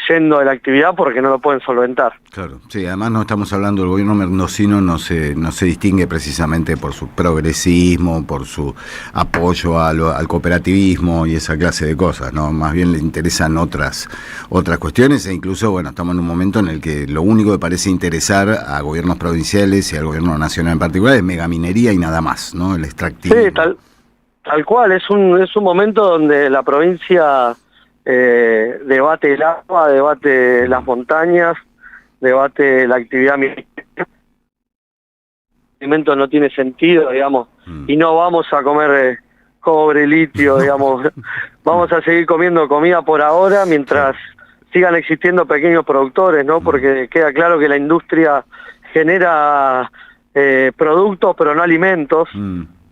yendo de la actividad porque no lo pueden solventar. Claro, sí, además no estamos hablando del gobierno mendocino, no se distingue precisamente por su progresismo, por su apoyo al cooperativismo y esa clase de cosas, ¿no? Más bien le interesan otras cuestiones, e incluso, bueno, estamos en un momento en el que lo único que parece interesar a gobiernos provinciales y al gobierno nacional en particular es megaminería y nada más, ¿no? El extractivismo. Sí, tal cual, es un momento donde la provincia debate el agua, debate las montañas, debate la actividad minera. El alimento no tiene sentido, digamos, y no vamos a comer cobre, litio, digamos, vamos a seguir comiendo comida por ahora mientras sigan existiendo pequeños productores, ¿no? Porque queda claro que la industria genera productos pero no alimentos,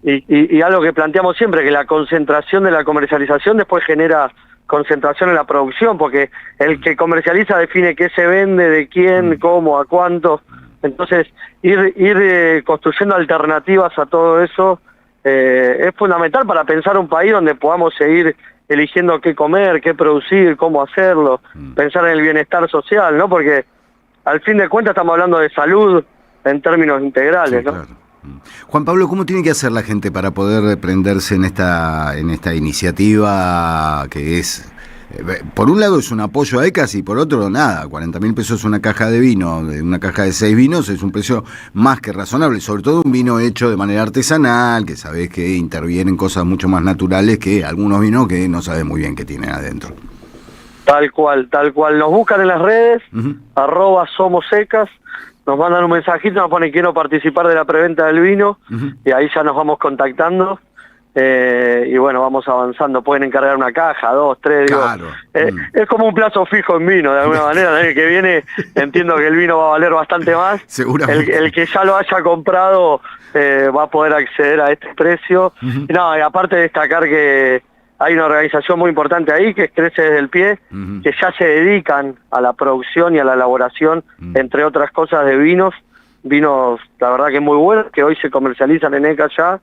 y algo que planteamos siempre, que la concentración de la comercialización después genera concentración en la producción, porque el que comercializa define qué se vende, de quién, cómo, a cuánto. Entonces, ir construyendo alternativas a todo eso es fundamental para pensar un país donde podamos seguir eligiendo qué comer, qué producir, cómo hacerlo, pensar en el bienestar social, ¿no? Porque al fin de cuentas estamos hablando de salud en términos integrales, ¿no? Claro. Juan Pablo, ¿cómo tiene que hacer la gente para poder prenderse en esta iniciativa que es, por un lado es un apoyo a ECAS y por otro nada, 40.000 pesos una caja de vino, una caja de 6 vinos es un precio más que razonable, sobre todo un vino hecho de manera artesanal, que sabés que intervienen cosas mucho más naturales que algunos vinos que no sabés muy bien qué tienen adentro? Tal cual. Nos buscan en las redes, @somosecas, nos mandan un mensajito, nos ponen quiero participar de la preventa del vino, y ahí ya nos vamos contactando, y bueno, vamos avanzando. Pueden encargar una caja, 2, 3, claro. Es como un plazo fijo en vino, de alguna manera. El año que viene entiendo que el vino va a valer bastante más. Seguramente. El que ya lo haya comprado va a poder acceder a este precio. Y no, y aparte de destacar que hay una organización muy importante ahí, que es Crece desde el Pie, que ya se dedican a la producción y a la elaboración, entre otras cosas, de vinos, la verdad que muy buenos, que hoy se comercializan en ECA ya,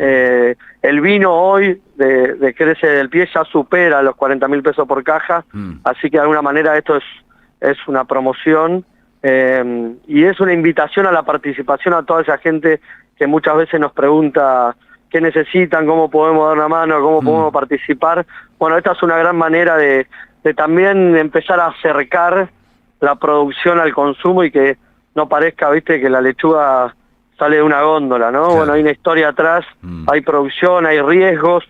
El vino hoy de Crece del Pie ya supera los 40.000 pesos por caja, así que de alguna manera esto es una promoción y es una invitación a la participación a toda esa gente que muchas veces nos pregunta qué necesitan, cómo podemos dar una mano, cómo podemos participar. Bueno, esta es una gran manera de también empezar a acercar la producción al consumo y que no parezca, viste, que la lechuga sale de una góndola, ¿no? Claro. Bueno, hay una historia atrás, hay producción, hay riesgos,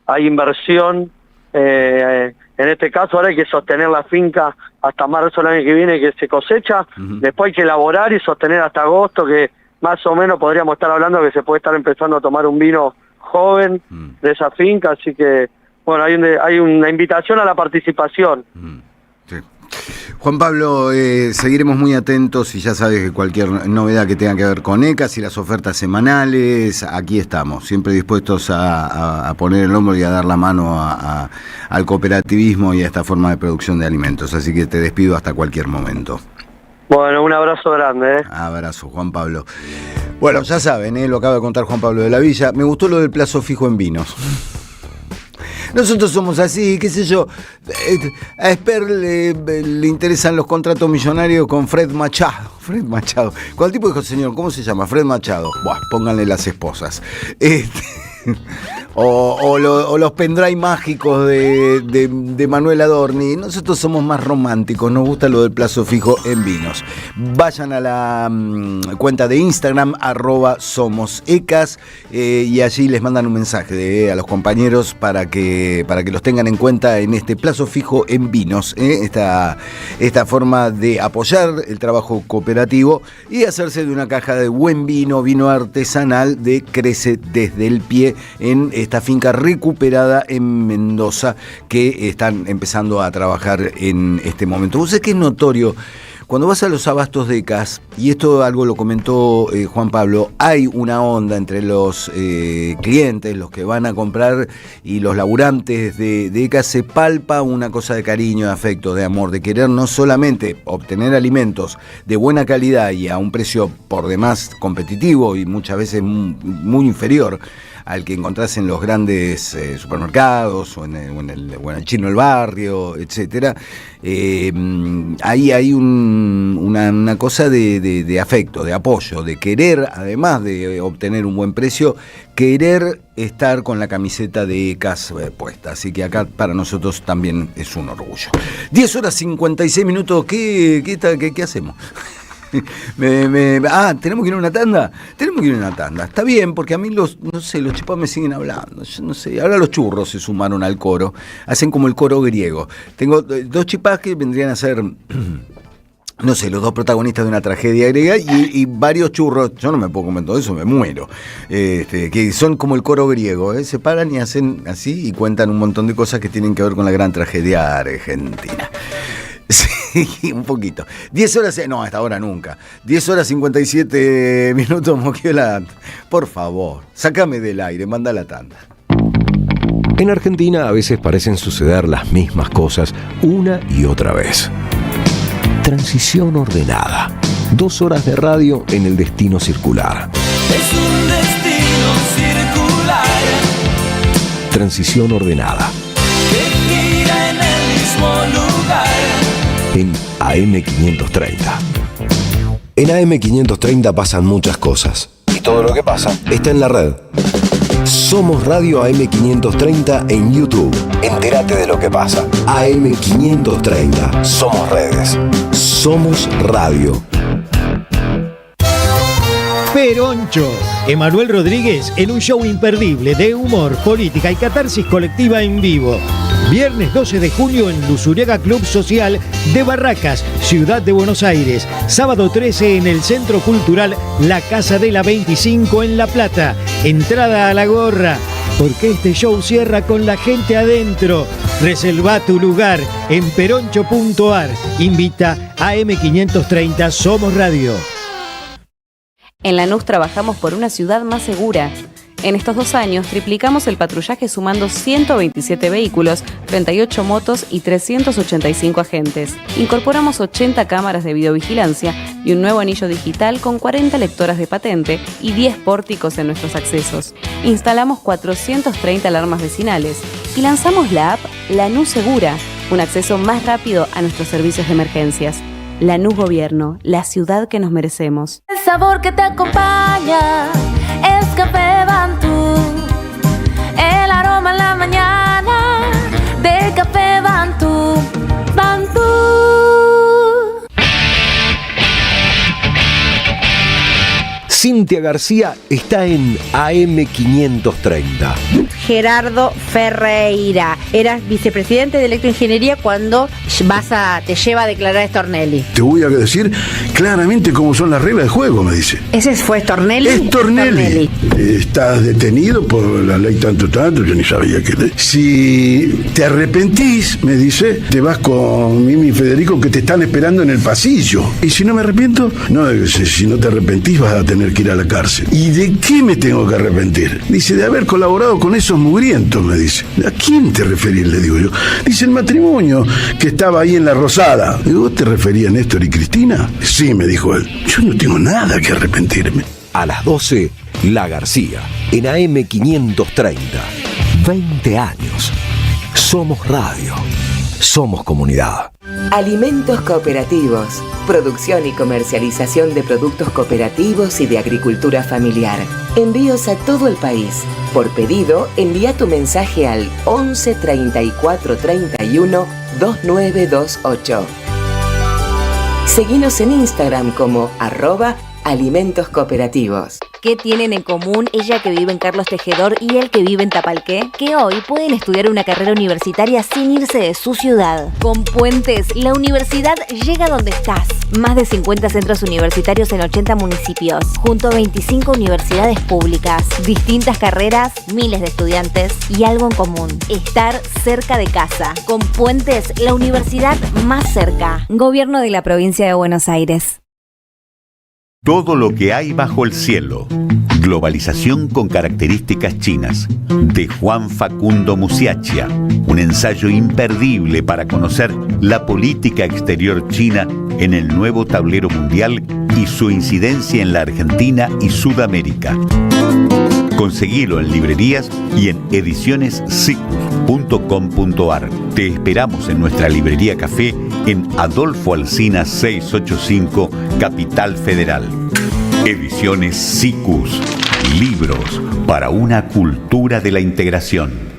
hay inversión. En este caso ahora hay que sostener la finca hasta marzo del año que viene que se cosecha, después hay que elaborar y sostener hasta agosto, que más o menos podríamos estar hablando que se puede estar empezando a tomar un vino joven de esa finca, así que bueno, hay una invitación a la participación. Sí. Juan Pablo, seguiremos muy atentos y ya sabes que cualquier novedad que tenga que ver con ECAS y las ofertas semanales, aquí estamos, siempre dispuestos a poner el hombro y a dar la mano al cooperativismo y a esta forma de producción de alimentos, así que te despido hasta cualquier momento. Bueno, un abrazo grande. Abrazo, Juan Pablo. Bueno, ya saben, lo acaba de contar Juan Pablo de la Villa. Me gustó lo del plazo fijo en vinos. Nosotros somos así, qué sé yo. A Esper le interesan los contratos millonarios con Fred Machado. Fred Machado. Cuando el tipo dijo, señor, ¿cómo se llama? Fred Machado. Buah, pónganle las esposas. O los pendrive mágicos de Manuel Adorni. Nosotros somos más románticos, nos gusta lo del plazo fijo en vinos. Vayan a la cuenta de Instagram @somosecas y allí les mandan un mensaje a los compañeros para que los tengan en cuenta en este plazo fijo en vinos, esta forma de apoyar el trabajo cooperativo y hacerse de una caja de buen vino artesanal de Crece desde el Pie en esta finca recuperada en Mendoza que están empezando a trabajar en este momento. Vos sabés que es notorio, cuando vas a los abastos de ECAS, y esto algo lo comentó Juan Pablo, hay una onda entre los clientes, los que van a comprar y los laburantes de ECAS, se palpa una cosa de cariño, de afecto, de amor, de querer no solamente obtener alimentos de buena calidad y a un precio por demás competitivo y muchas veces muy inferior al que encontrás en los grandes supermercados o en el chino del barrio, etcétera. Ahí hay una cosa de afecto, de apoyo, de querer, además de obtener un buen precio, querer estar con la camiseta de ECAS puesta. Así que acá para nosotros también es un orgullo. 10:56. ¿Qué hacemos? ¿Tenemos que ir a una tanda? Tenemos que ir a una tanda. Está bien, porque a mí los chipás me siguen hablando. Yo no sé. Ahora los churros se sumaron al coro. Hacen como el coro griego. Tengo 2 chipás que vendrían a ser, no sé, los 2 protagonistas de una tragedia griega y varios churros. Yo no me puedo comer todo eso, me muero. Que son como el coro griego. Se paran y hacen así y cuentan un montón de cosas que tienen que ver con la gran tragedia argentina. Sí, un poquito. 10 horas, no, hasta ahora nunca. 10:57, Moquiola. Por favor, sácame del aire, manda la tanda. En Argentina a veces parecen suceder las mismas cosas una y otra vez. Transición ordenada. 2 horas de radio en el destino circular. Es un destino circular. Transición ordenada. Que gira en el mismo lugar. En AM530. En AM530 pasan muchas cosas. Y todo lo que pasa está en la red. Somos Radio AM530 en YouTube. Entérate de lo que pasa. AM530. Somos redes. Somos radio. Peroncho. Emanuel Rodríguez en un show imperdible de humor, política y catarsis colectiva en vivo. Viernes 12 de junio en Luzuriaga Club Social de Barracas, Ciudad de Buenos Aires. Sábado 13 en el Centro Cultural La Casa de la 25 en La Plata. Entrada a la gorra, porque este show cierra con la gente adentro. Reserva tu lugar en peroncho.ar. Invita a AM530 Somos Radio. En Lanús trabajamos por una ciudad más segura. En estos 2 años triplicamos el patrullaje sumando 127 vehículos, 38 motos y 385 agentes. Incorporamos 80 cámaras de videovigilancia y un nuevo anillo digital con 40 lectoras de patente y 10 pórticos en nuestros accesos. Instalamos 430 alarmas vecinales y lanzamos la app Lanús Segura, un acceso más rápido a nuestros servicios de emergencias. Lanús Gobierno, la ciudad que nos merecemos. El sabor que te acompaña es Café Bantú. El aroma en la mañana de Café Bantú. Bantú. Cintia García está en AM530. Gerardo Ferreira. Eras vicepresidente de Electroingeniería cuando te lleva a declarar Stornelli. Te voy a decir claramente cómo son las reglas del juego, me dice. ¿Ese fue Stornelli? Es Stornelli. Estás detenido por la ley tanto, yo ni sabía que... Si te arrepentís, me dice, te vas con Mimi y Federico que te están esperando en el pasillo. Y si no me arrepiento, no, si no te arrepentís vas a tener que ir a la cárcel. ¿Y de qué me tengo que arrepentir? Dice, de haber colaborado con esos mugrientos, me dice. ¿A quién te referís? Le digo yo. Dice, el matrimonio que estaba ahí en la Rosada. Digo, ¿vos te referías a Néstor y Cristina? Sí, me dijo él. Yo no tengo nada que arrepentirme. A las 12, La García, en AM530. 20 años. Somos radio. Somos comunidad. Alimentos cooperativos. Producción y comercialización de productos cooperativos y de agricultura familiar. Envíos a todo el país. Por pedido, envía tu mensaje al 11 34 31 2928. Seguinos en Instagram como @alimentos cooperativos. ¿Qué tienen en común ella que vive en Carlos Tejedor y él que vive en Tapalqué? Que hoy pueden estudiar una carrera universitaria sin irse de su ciudad. Con Puentes, la universidad llega donde estás. Más de 50 centros universitarios en 80 municipios, junto a 25 universidades públicas. Distintas carreras, miles de estudiantes y algo en común: estar cerca de casa. Con Puentes, la universidad más cerca. Gobierno de la Provincia de Buenos Aires. Todo lo que hay bajo el cielo. Globalización con características chinas. De Juan Facundo Musiacchia. Un ensayo imperdible para conocer la política exterior china en el nuevo tablero mundial y su incidencia en la Argentina y Sudamérica. Conseguilo en librerías y en edicionessicus.com.ar. Te esperamos en nuestra librería café en Adolfo Alsina 685, Capital Federal. Ediciones Sicus. Libros para una cultura de la integración.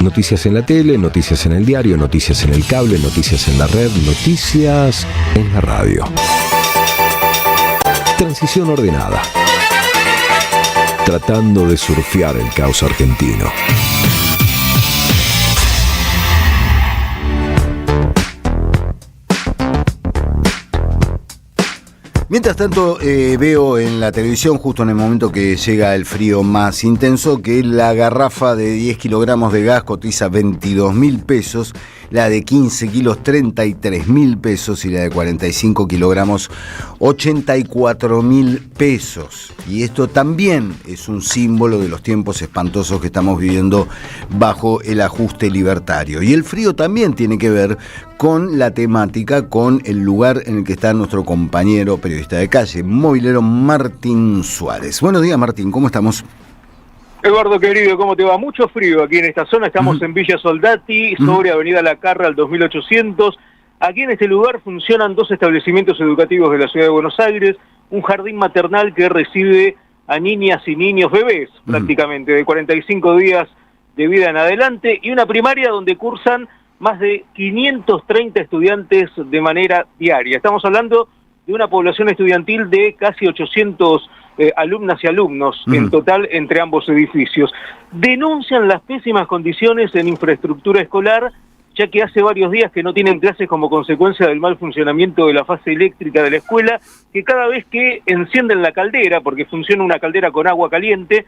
Noticias en la tele, noticias en el diario, noticias en el cable, noticias en la red, noticias en la radio. Transición ordenada. Tratando de surfear el caos argentino. Mientras tanto, veo en la televisión, justo en el momento que llega el frío más intenso, que la garrafa de 10 kilogramos de gas cotiza 22.000 pesos, la de 15 kilos 33.000 pesos y la de 45 kilogramos 84.000 pesos. Y esto también es un símbolo de los tiempos espantosos que estamos viviendo bajo el ajuste libertario. Y el frío también tiene que ver con la temática, con el lugar en el que está nuestro compañero periodista de calle, movilero Martín Suárez. Buenos días, Martín, ¿cómo estamos? Eduardo, querido, ¿cómo te va? Mucho frío aquí en esta zona, estamos en Villa Soldati, sobre Avenida La Carra al 2800. Aquí en este lugar funcionan 2 establecimientos educativos de la ciudad de Buenos Aires, un jardín maternal que recibe a niñas y niños bebés, prácticamente, de 45 días de vida en adelante, y una primaria donde cursan más de 530 estudiantes de manera diaria. Estamos hablando de una población estudiantil de casi 800 alumnas y alumnos en total entre ambos edificios. Denuncian las pésimas condiciones en infraestructura escolar, ya que hace varios días que no tienen clases como consecuencia del mal funcionamiento de la fase eléctrica de la escuela, que cada vez que encienden la caldera, porque funciona una caldera con agua caliente,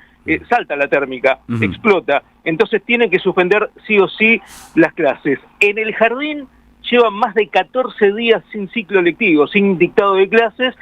salta la térmica, explota. Entonces tienen que suspender sí o sí las clases. En el jardín llevan más de 14 días sin ciclo lectivo, sin dictado de clases,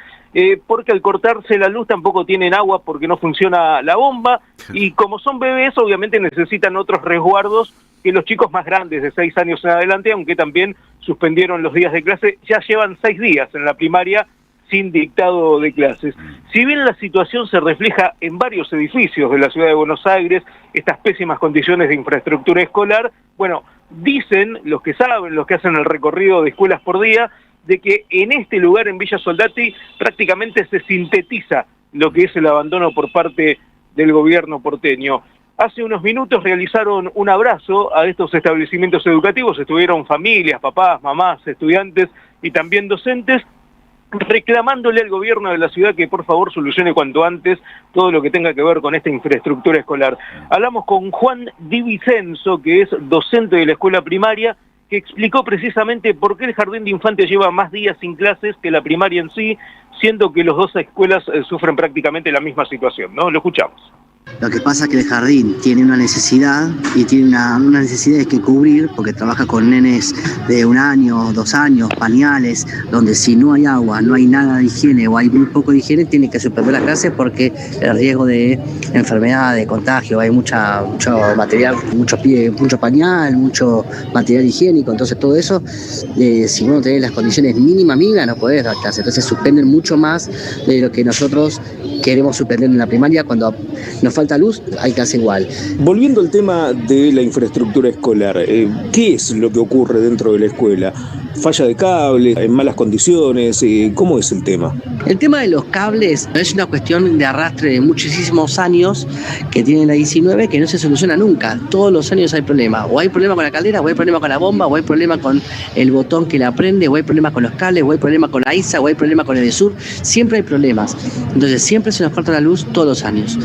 porque al cortarse la luz tampoco tienen agua porque no funciona la bomba, y como son bebés obviamente necesitan otros resguardos que los chicos más grandes de 6 años en adelante, aunque también suspendieron los días de clase, ya llevan 6 días en la primaria sin dictado de clases. Si bien la situación se refleja en varios edificios de la ciudad de Buenos Aires, estas pésimas condiciones de infraestructura escolar, bueno, dicen los que saben, los que hacen el recorrido de escuelas por día, de que en este lugar, en Villa Soldati, prácticamente se sintetiza lo que es el abandono por parte del gobierno porteño. Hace unos minutos realizaron un abrazo a estos establecimientos educativos, estuvieron familias, papás, mamás, estudiantes y también docentes, reclamándole al gobierno de la ciudad que por favor solucione cuanto antes todo lo que tenga que ver con esta infraestructura escolar. Hablamos con Juan Di Vicenzo, que es docente de la escuela primaria, que explicó precisamente por qué el jardín de infantes lleva más días sin clases que la primaria en sí, siendo que las dos escuelas sufren prácticamente la misma situación, ¿no? Lo escuchamos. Lo que pasa es que el jardín tiene una necesidad y tiene una necesidad que cubrir porque trabaja con nenes de 1 año, 2 años, pañales, donde si no hay agua, no hay nada de higiene o hay muy poco de higiene, tiene que suspender las clases porque el riesgo de enfermedad, de contagio, hay mucho material, mucho pañal, mucho material higiénico, entonces todo eso, si uno tiene las condiciones mínimas, no podés dar clases, entonces suspenden mucho más de lo que nosotros queremos suspender en la primaria. Cuando nos falta luz, hay clase igual. Volviendo al tema de la infraestructura escolar, ¿qué es lo que ocurre dentro de la escuela? ¿Falla de cables? ¿En malas condiciones? ¿Cómo es el tema? El tema de los cables es una cuestión de arrastre de muchísimos años que tiene la 19 que no se soluciona nunca. Todos los años hay problema. O hay problema con la caldera, o hay problema con la bomba, o hay problema con el botón que la prende, o hay problema con los cables, o hay problema con la ISA, o hay problema con el EDESUR. Siempre hay problemas. Entonces siempre se nos corta la luz todos los años.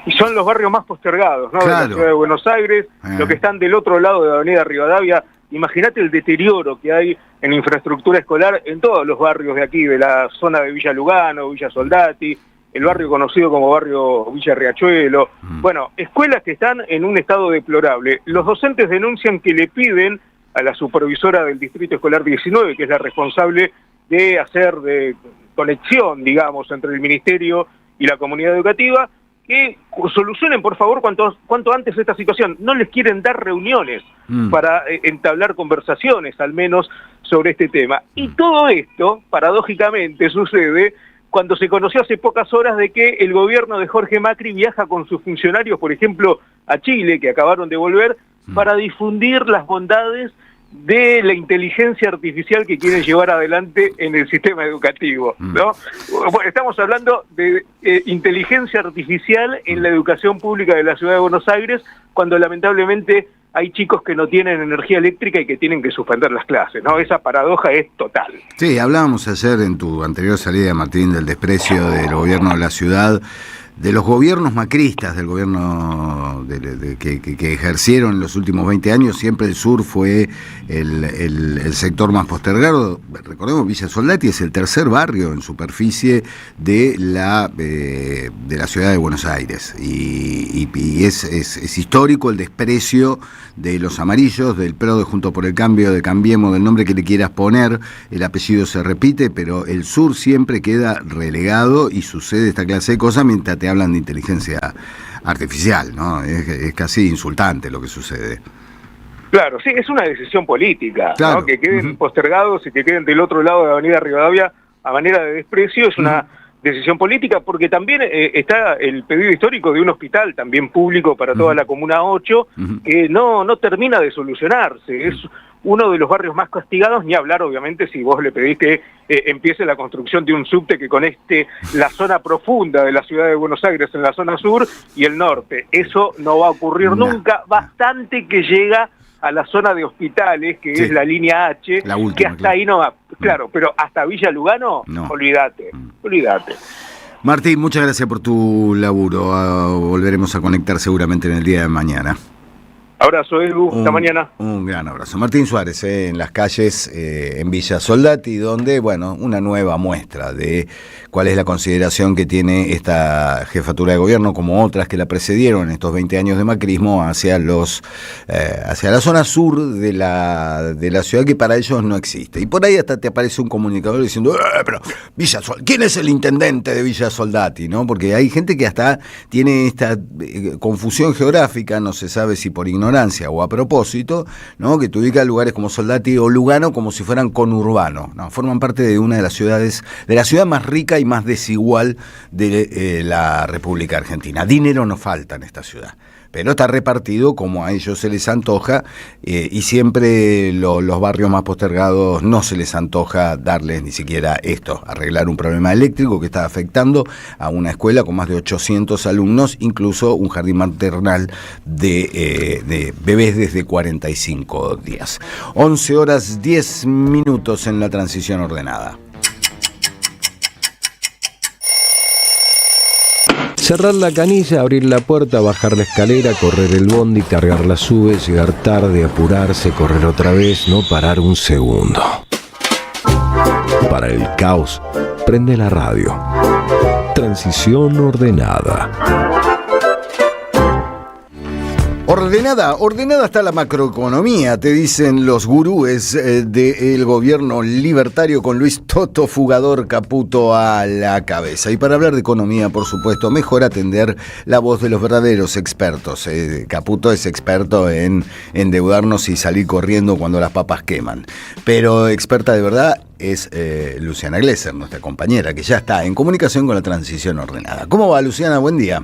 Y son los barrios más postergados, ¿no? Claro. De la ciudad de Buenos Aires, los que están del otro lado de la avenida Rivadavia. Imagínate el deterioro que hay en infraestructura escolar en todos los barrios de aquí, de la zona de Villa Lugano, Villa Soldati, el barrio conocido como barrio Villa Riachuelo. Bueno, escuelas que están en un estado deplorable. Los docentes denuncian que le piden a la supervisora del Distrito Escolar 19, que es la responsable de hacer de conexión, digamos, entre el ministerio y la comunidad educativa, que solucionen por favor cuanto antes esta situación. No les quieren dar reuniones para entablar conversaciones al menos sobre este tema. Y todo esto, paradójicamente, sucede cuando se conoció hace pocas horas de que el gobierno de Jorge Macri viaja con sus funcionarios, por ejemplo, a Chile, que acabaron de volver, para difundir las bondades de la inteligencia artificial que quieren llevar adelante en el sistema educativo, ¿no? Bueno, estamos hablando de inteligencia artificial en la educación pública de la ciudad de Buenos Aires, cuando lamentablemente hay chicos que no tienen energía eléctrica y que tienen que suspender las clases, ¿no? Esa paradoja es total. Sí, hablábamos ayer en tu anterior salida, Martín, del desprecio del gobierno de la ciudad, de los gobiernos macristas, del gobierno que ejercieron en los últimos 20 años. Siempre el sur fue el sector más postergado. Recordemos, Villa Soldati es el tercer barrio en superficie de la ciudad de Buenos Aires, y es histórico el desprecio de los amarillos, del PRO, de Juntos por el Cambio, de Cambiemos, del nombre que le quieras poner. El apellido se repite, pero el sur siempre queda relegado y sucede esta clase de cosas mientras te hablan de inteligencia artificial, ¿no? Es casi insultante lo que sucede. Claro, sí, es una decisión política, claro, ¿no? Que queden postergados y que queden del otro lado de la avenida Rivadavia a manera de desprecio es una decisión política, porque también está el pedido histórico de un hospital también público para toda la Comuna 8, que no termina de solucionarse. Es uno de los barrios más castigados, ni hablar obviamente si vos le pedís que empiece la construcción de un subte que conecte la zona profunda de la ciudad de Buenos Aires en la zona sur y el norte. Eso no va a ocurrir nunca, bastante que llega a la zona de hospitales, que es la línea H, la última, que hasta ahí no va. Claro, pero hasta Villa Lugano, olvídate. Martín, muchas gracias por tu laburo. Volveremos a conectar seguramente en el día de mañana. Abrazo, Edu, hasta mañana. Un gran abrazo. Martín Suárez, en las calles en Villa Soldati, donde, bueno, una nueva muestra de cuál es la consideración que tiene esta jefatura de gobierno, como otras que la precedieron en estos 20 años de macrismo, hacia hacia la zona sur de la ciudad, que para ellos no existe. Y por ahí hasta te aparece un comunicador diciendo, pero ¿quién es el intendente de Villa Soldati? ¿No? Porque hay gente que hasta tiene esta confusión geográfica, no se sabe si por ignorancia o a propósito, ¿no? Que te ubica lugares como Soldati o Lugano como si fueran conurbano, ¿no? Forman parte de una de las ciudades, de la ciudad más rica y más desigual de la República Argentina. Dinero no falta en esta ciudad, pero está repartido como a ellos se les antoja, y siempre los barrios más postergados no se les antoja darles ni siquiera esto, arreglar un problema eléctrico que está afectando a una escuela con más de 800 alumnos, incluso un jardín maternal de bebés desde 45 días. 11:10 en la transición ordenada. Cerrar la canilla, abrir la puerta, bajar la escalera, correr el bondi, cargar la sube, llegar tarde, apurarse, correr otra vez, no parar un segundo. Para el caos, prende la radio. Transición ordenada. Ordenada está la macroeconomía, te dicen los gurúes del gobierno libertario, con Luis Toto Fugador Caputo a la cabeza. Y para hablar de economía, por supuesto, mejor atender la voz de los verdaderos expertos. Caputo es experto en endeudarnos y salir corriendo cuando las papas queman. Pero experta de verdad es Luciana Glesser, nuestra compañera, que ya está en comunicación con la transición ordenada. ¿Cómo va, Luciana? Buen día.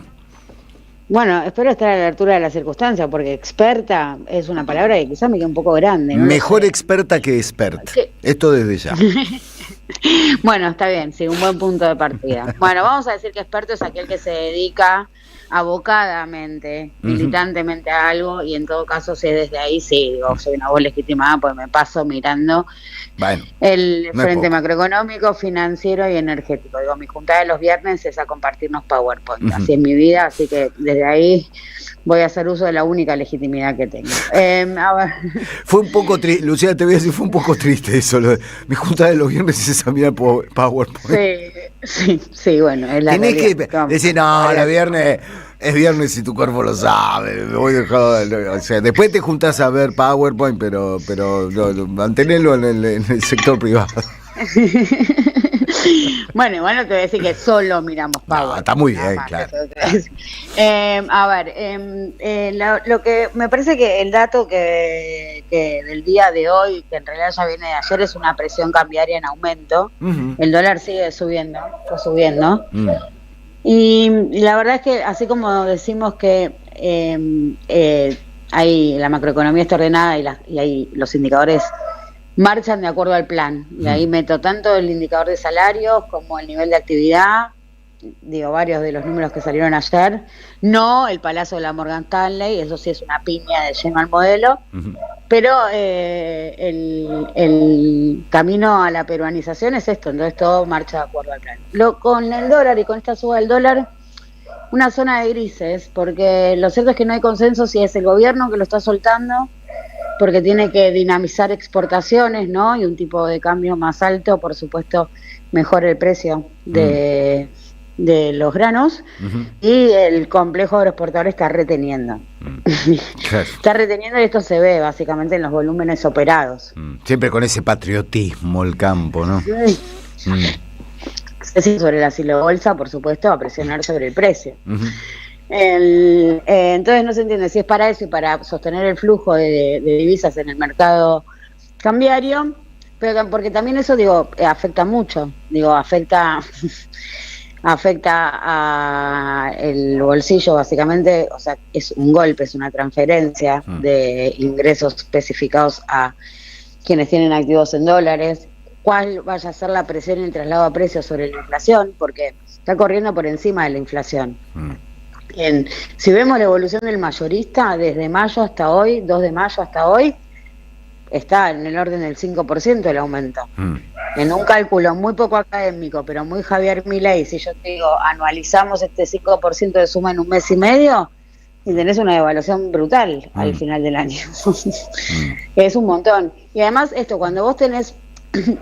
Bueno, espero estar a la altura de la circunstancia, porque experta es una palabra que quizás me queda un poco grande, ¿no? Mejor experta que experta. Sí. Esto desde ya. Bueno, está bien, sí, un buen punto de partida. Bueno, vamos a decir que experto es aquel que se dedica abocadamente, militantemente a algo, y en todo caso, si desde ahí, sí, digo, soy una voz legitimada, pues me paso mirando el frente macroeconómico, financiero y energético. Digo, mi juntada de los viernes es a compartirnos PowerPoint, así es mi vida, así que desde ahí voy a hacer uso de la única legitimidad que tengo. A ver. Fue un poco triste, Luciana, te voy a decir, fue un poco triste eso, mi juntada de los viernes es a mirar PowerPoint. Sí, bueno, es la tenés realidad. Que decir, no, la viernes es viernes y tu cuerpo lo sabe, me voy dejando, o sea, después te juntás a ver PowerPoint, pero no, mantenerlo en el sector privado. Bueno, te voy a decir que solo miramos PowerPoint. Está muy bien, claro. A ver, lo que me parece que el dato que del día de hoy, que en realidad ya viene de ayer, es una presión cambiaria en aumento. El dólar sigue subiendo, está subiendo. Y la verdad es que así como decimos que la macroeconomía está ordenada y ahí los indicadores marchan de acuerdo al plan, y ahí meto tanto el indicador de salarios como el nivel de actividad, digo, varios de los números que salieron ayer, no el palazo de la Morgan Stanley, eso sí es una piña de lleno al modelo, pero el camino a la peruanización es esto, entonces todo marcha de acuerdo al plan. Con el dólar y con esta suba del dólar, una zona de grises, porque lo cierto es que no hay consenso si es el gobierno que lo está soltando, porque tiene que dinamizar exportaciones, ¿no? Y un tipo de cambio más alto, por supuesto, mejora el precio de los granos, y el complejo agroexportador está reteniendo. Claro. Está reteniendo, y esto se ve básicamente en los volúmenes operados. Siempre con ese patriotismo el campo, ¿no? Sobre la silobolsa, por supuesto, a presionar sobre el precio. Entonces no se entiende si es para eso y para sostener el flujo de divisas en el mercado cambiario, pero porque también eso, digo, afecta mucho, digo, afecta a el bolsillo básicamente, o sea, es un golpe, es una transferencia de ingresos especificados a quienes tienen activos en dólares. ¿Cuál vaya a ser la presión y el traslado a precios sobre la inflación? Porque está corriendo por encima de la inflación. Si vemos la evolución del mayorista desde mayo hasta hoy, 2 de mayo hasta hoy, está en el orden del 5% el aumento. En un cálculo muy poco académico, pero muy Javier Milei, si yo te digo, anualizamos este 5% de suma en un mes y medio, y tenés una devaluación brutal al final del año. Es un montón. Y además esto, cuando vos tenés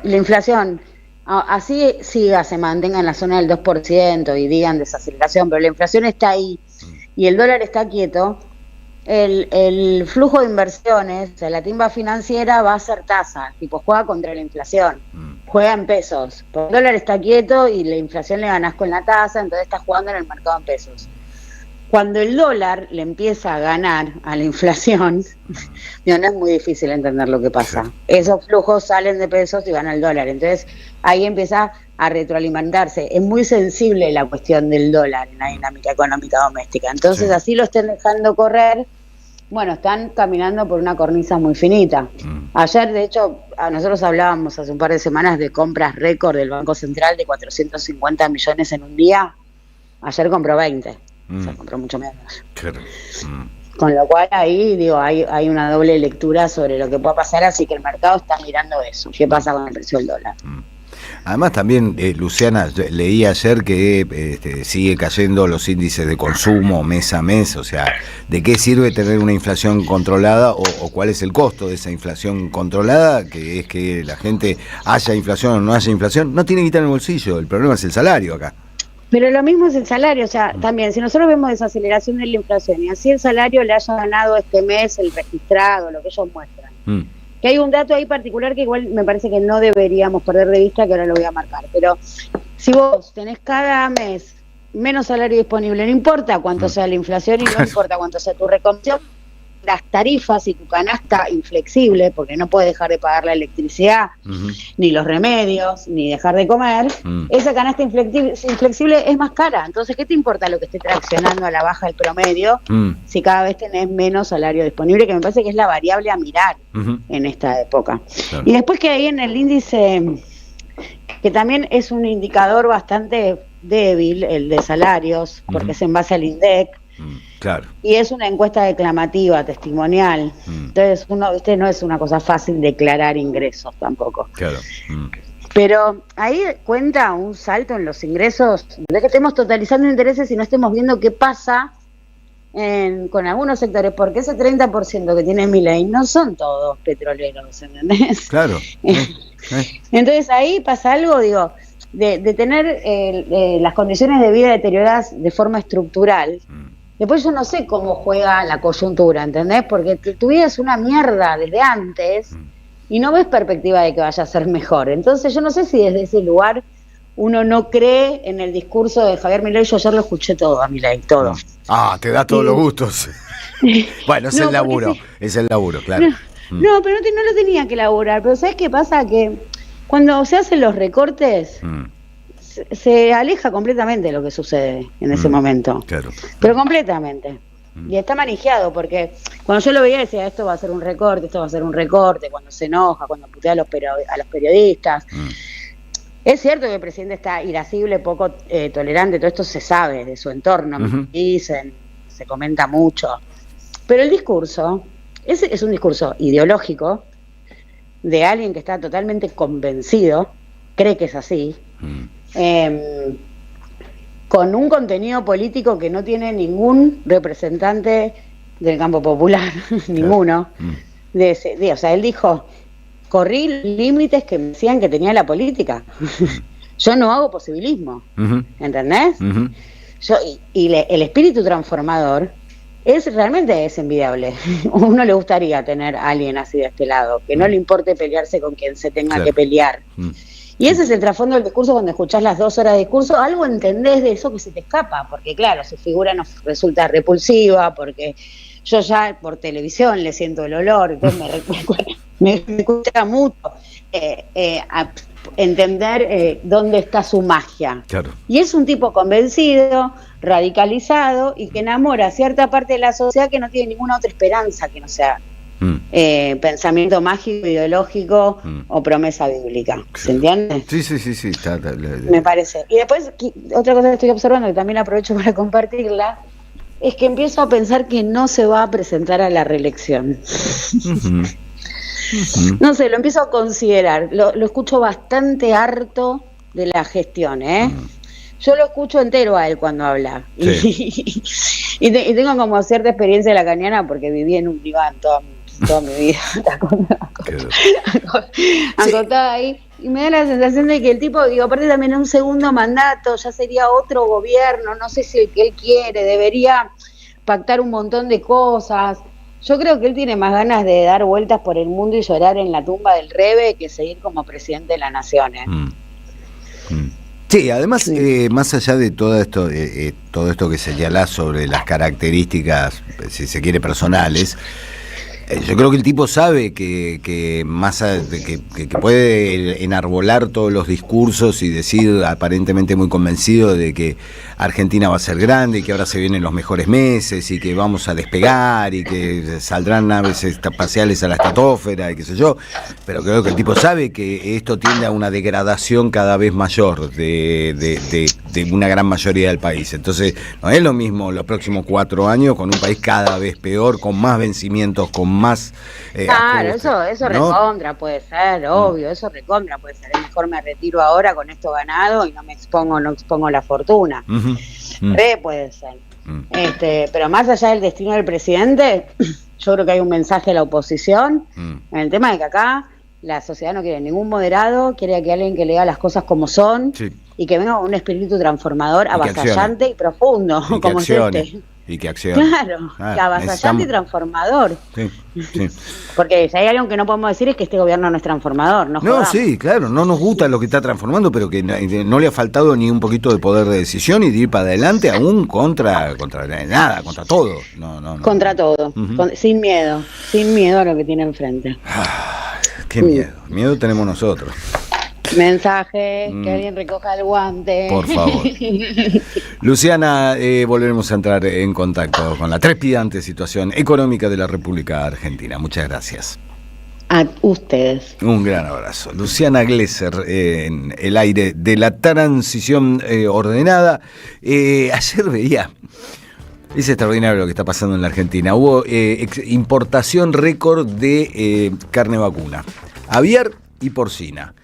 la inflación, así siga, se mantenga en la zona del 2% y digan desaceleración, pero la inflación está ahí y el dólar está quieto, el flujo de inversiones, o sea, la timba financiera va a ser tasa, tipo juega contra la inflación, juega en pesos, porque el dólar está quieto y la inflación le ganás con la tasa, entonces estás jugando en el mercado en pesos. Cuando el dólar le empieza a ganar a la inflación, no es muy difícil entender lo que pasa. Esos flujos salen de pesos y van al dólar, entonces ahí empieza a retroalimentarse. Es muy sensible la cuestión del dólar en la dinámica económica doméstica. Entonces así lo estén dejando correr, bueno, están caminando por una cornisa muy finita. Ayer, de hecho, nosotros hablábamos hace un par de semanas de compras récord del Banco Central de 450 millones en un día. Ayer compró 20. O sea, compró mucho menos. Claro. Con lo cual ahí, digo, hay una doble lectura sobre lo que pueda pasar, así que el mercado está mirando eso. ¿Qué pasa con el precio del dólar? Además también, Luciana, leí ayer que sigue cayendo los índices de consumo mes a mes, o sea, ¿de qué sirve tener una inflación controlada o cuál es el costo de esa inflación controlada? Que es que la gente, haya inflación o no haya inflación, no tiene guita en el bolsillo, el problema es el salario acá. Pero lo mismo es el salario, o sea, también, si nosotros vemos desaceleración de la inflación y así el salario le haya ganado este mes el registrado, lo que ellos muestran. Que hay un dato ahí particular que igual me parece que no deberíamos perder de vista, que ahora lo voy a marcar, pero si vos tenés cada mes menos salario disponible, no importa cuánto sea la inflación y no importa cuánto sea tu recompensa, las tarifas y tu canasta inflexible, porque no puedes dejar de pagar la electricidad, ni los remedios, ni dejar de comer, esa canasta inflexible es más cara. Entonces, ¿qué te importa lo que esté traccionando a la baja el promedio si cada vez tenés menos salario disponible? Que me parece que es la variable a mirar en esta época. Claro. Y después que ahí en el índice, que también es un indicador bastante débil, el de salarios, porque es en base al INDEC, claro. Y es una encuesta declamativa, testimonial. Entonces, no es una cosa fácil declarar ingresos tampoco. Claro. Pero ahí cuenta un salto en los ingresos, de que estemos totalizando intereses y no estemos viendo qué pasa con algunos sectores, porque ese 30% que tiene Milei no son todos petroleros, ¿entendés? Claro. Entonces ahí pasa algo, digo, de tener las condiciones de vida deterioradas de forma estructural. Después yo no sé cómo juega la coyuntura, ¿entendés? Porque tu vida es una mierda desde antes y no ves perspectiva de que vaya a ser mejor. Entonces yo no sé si desde ese lugar uno no cree en el discurso de Javier Milei. Yo ayer lo escuché todo a Milei, todo. Te da todos los gustos. Bueno, es el laburo, es el laburo, claro. No, pero no lo tenía que elaborar. Pero ¿sabes qué pasa? Que cuando se hacen los recortes, se aleja completamente de lo que sucede en ese momento. Claro. Pero completamente. Y está manejado, porque cuando yo lo veía decía, esto va a ser un recorte, cuando se enoja, cuando putea a los periodistas. Es cierto que el presidente está irascible, poco tolerante, todo esto se sabe de su entorno, dicen, se comenta mucho. Pero el discurso, es un discurso ideológico de alguien que está totalmente convencido, cree que es así, con un contenido político que no tiene ningún representante del campo popular, ninguno. O sea, él dijo, corrí límites que me decían que tenía la política. Yo no hago posibilismo, ¿entendés? El espíritu transformador realmente es envidiable. Uno le gustaría tener a alguien así de este lado, que no le importe pelearse con quien se tenga que pelear. Y ese es el trasfondo del discurso. Cuando escuchás las 2 horas de discurso, algo entendés de eso que se te escapa, porque claro, su figura nos resulta repulsiva, porque yo ya por televisión le siento el olor, entonces me cuesta mucho entender dónde está su magia. Claro. Y es un tipo convencido, radicalizado y que enamora a cierta parte de la sociedad que no tiene ninguna otra esperanza que no sea pensamiento mágico, ideológico o promesa bíblica. ¿Se entiende? Sí. Me parece. Y después, otra cosa que estoy observando, que también aprovecho para compartirla, es que empiezo a pensar que no se va a presentar a la reelección. No sé, lo empiezo a considerar. Lo escucho bastante harto de la gestión, yo lo escucho entero a él cuando habla. Sí. Y tengo como cierta experiencia lacaniana porque viví en un diván toda mi vida. Acotada ahí. Y me da la sensación de que el tipo, digo, aparte también un segundo mandato, ya sería otro gobierno, no sé si el que él quiere, debería pactar un montón de cosas. Yo creo que él tiene más ganas de dar vueltas por el mundo y llorar en la tumba del Rebe que seguir como presidente de la nación. Sí, además, más allá de todo esto que señalás sobre las características, si se quiere, personales, yo creo que el tipo sabe que más que puede enarbolar todos los discursos y decir aparentemente muy convencido de que Argentina va a ser grande y que ahora se vienen los mejores meses y que vamos a despegar y que saldrán naves espaciales a la estratosfera y qué sé yo, pero creo que el tipo sabe que esto tiende a una degradación cada vez mayor de una gran mayoría del país. Entonces no es lo mismo los próximos 4 años con un país cada vez peor, con más vencimientos, con más claro, ajustes, eso ¿no? recontra puede ser, obvio, eso recontra puede ser. Es mejor me retiro ahora con esto ganado y no expongo la fortuna. Puede ser. Pero más allá del destino del presidente, yo creo que hay un mensaje a la oposición en el tema de que acá la sociedad no quiere ningún moderado, quiere que alguien que lea las cosas como son y que venga con un espíritu transformador avasallante y profundo, como es este. Y que accione. Claro, avasallante y transformador. Sí. Porque si hay algo que no podemos decir es que este gobierno no es transformador. No, sí, claro, no nos gusta lo que está transformando, pero que no le ha faltado ni un poquito de poder de decisión y de ir para adelante aún contra nada, contra todo. No. Contra todo, sin miedo a lo que tiene enfrente. Qué miedo tenemos nosotros. Mensaje, que alguien recoja el guante. Por favor. Luciana, volveremos a entrar en contacto con la trepidante situación económica de la República Argentina. Muchas gracias. A ustedes. Un gran abrazo. Luciana Glesser, en el aire de la transición ordenada. Ayer veía... Es extraordinario lo que está pasando en la Argentina. Hubo importación récord de carne vacuna, aviar y porcina.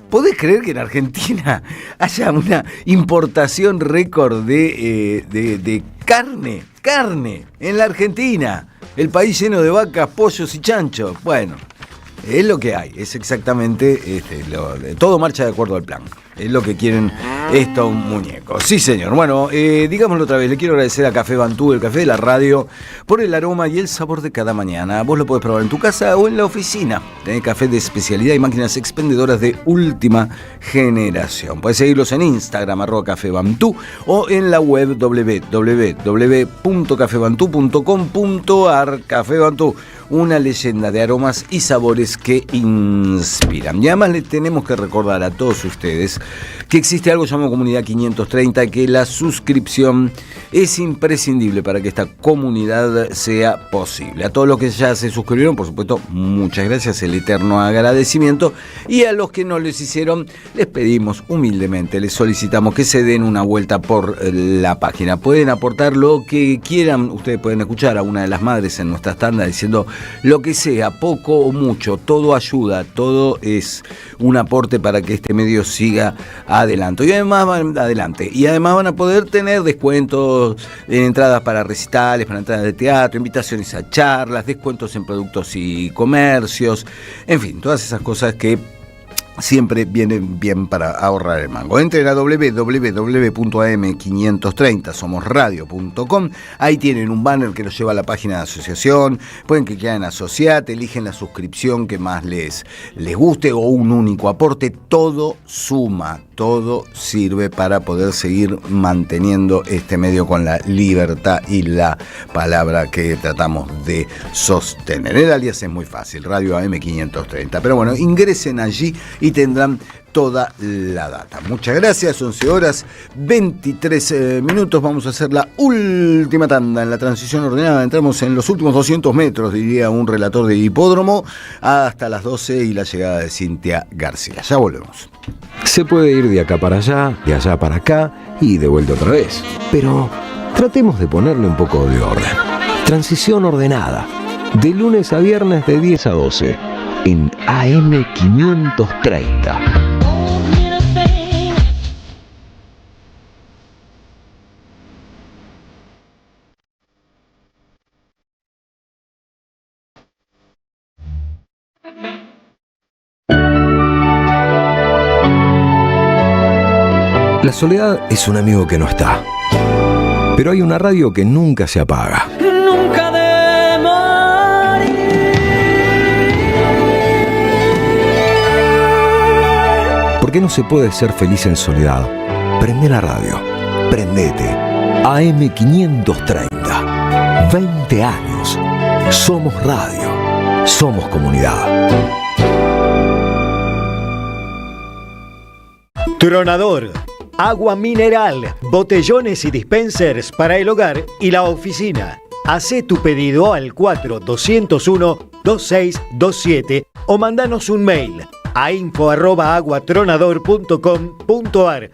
¿Podés creer que en Argentina haya una importación récord de carne? Carne en la Argentina. El país lleno de vacas, pollos y chanchos. Bueno, es lo que hay. Es exactamente todo marcha de acuerdo al plan. Es lo que quieren estos muñecos. Sí, señor. Bueno, digámoslo otra vez. Le quiero agradecer a Café Bantú, el café de la radio, por el aroma y el sabor de cada mañana. Vos lo podés probar en tu casa o en la oficina. Tenés café de especialidad y máquinas expendedoras de última generación. Podés seguirlos en Instagram, @cafebantú, o en la web www.cafebantú.com.ar. Café Bantú, una leyenda de aromas y sabores que inspiran. Y además le tenemos que recordar a todos ustedes que existe algo llamado Comunidad 530, que la suscripción es imprescindible para que esta comunidad sea posible. A todos los que ya se suscribieron, por supuesto, muchas gracias, el eterno agradecimiento. Y a los que no les hicieron, les pedimos humildemente, les solicitamos que se den una vuelta por la página. Pueden aportar lo que quieran, ustedes pueden escuchar a una de las madres en nuestras tandas diciendo lo que sea, poco o mucho, todo ayuda, todo es un aporte para que este medio siga adelante. Y además van a poder tener descuentos en entradas para recitales, para entradas de teatro, invitaciones a charlas, descuentos en productos y comercios, en fin, todas esas cosas que siempre vienen bien para ahorrar el mango. Entren a www.am530somosradio.com. Ahí tienen un banner que los lleva a la página de asociación. Pueden clicar en asociate, eligen la suscripción que más les guste o un único aporte. Todo suma, todo sirve para poder seguir manteniendo este medio con la libertad y la palabra que tratamos de sostener. El alias es muy fácil, Radio AM530. Pero bueno, ingresen allí y tendrán toda la data. Muchas gracias, 11:23. Vamos a hacer la última tanda en la transición ordenada. Entramos en los últimos 200 metros, diría un relator de hipódromo, hasta las 12 y la llegada de Cintia García. Ya volvemos. Se puede ir de acá para allá, de allá para acá y de vuelta otra vez. Pero tratemos de ponerle un poco de orden. Transición ordenada. De lunes a viernes de 10 a 12. En AM530. La soledad es un amigo que no está. Pero hay una radio que nunca se apaga. Nunca de morir. Porque no se puede ser feliz en soledad. Prende la radio. Prendete. AM530. 20 años. Somos radio. Somos comunidad. Tronador. Agua mineral, botellones y dispensers para el hogar y la oficina. Hacé tu pedido al 4201-2627 o mandanos un mail a info@aguatronador.com.ar.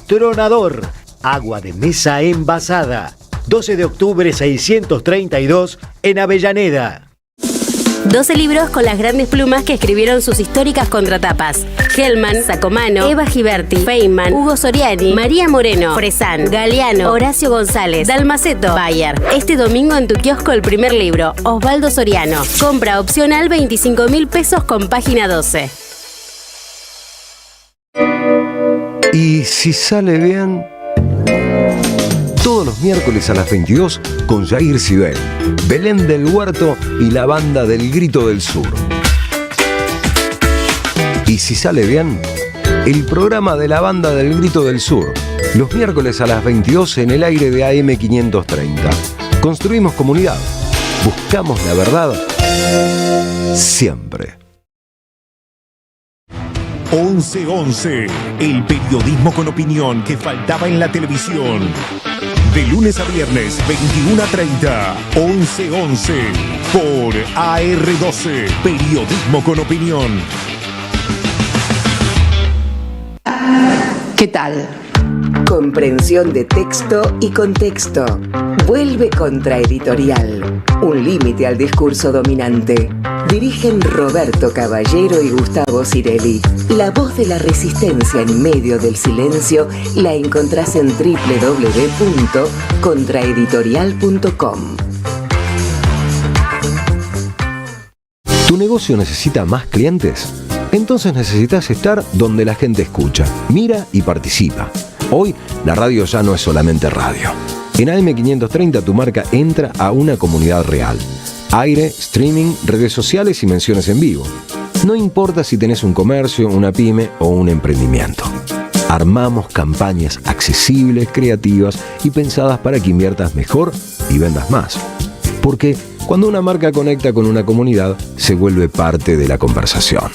Tronador, agua de mesa envasada. 12 de octubre 632 en Avellaneda. 12 libros con las grandes plumas que escribieron sus históricas contratapas. Hellman, Sacomano, Eva Giberti, Feynman, Hugo Soriani, María Moreno, Fresán, Galeano, Horacio González, Dalmaceto, Bayer. Este domingo en tu kiosco el primer libro, Osvaldo Soriano. Compra opcional 25.000 pesos con página 12. Y si sale bien, todos los miércoles a las 22 con Jair Sibel, Belén del Huerto y la banda del Grito del Sur. Y si sale bien, el programa de la banda del Grito del Sur, los miércoles a las 22 en el aire de AM530. Construimos comunidad, buscamos la verdad siempre. 11-11, el periodismo con opinión que faltaba en la televisión. De lunes a viernes, 21:30, 11-11, por AR12, periodismo con opinión. ¿Qué tal? Comprensión de texto y contexto. Vuelve Contraeditorial. Un límite al discurso dominante. Dirigen Roberto Caballero y Gustavo Cirelli. La voz de la resistencia en medio del silencio la encontrás en www.contraeditorial.com. ¿Tu negocio necesita más clientes? Entonces necesitas estar donde la gente escucha, mira y participa. Hoy la radio ya no es solamente radio. En AM530 tu marca entra a una comunidad real. Aire, streaming, redes sociales y menciones en vivo. No importa si tenés un comercio, una pyme o un emprendimiento. Armamos campañas accesibles, creativas y pensadas para que inviertas mejor y vendas más. Porque cuando una marca conecta con una comunidad, se vuelve parte de la conversación.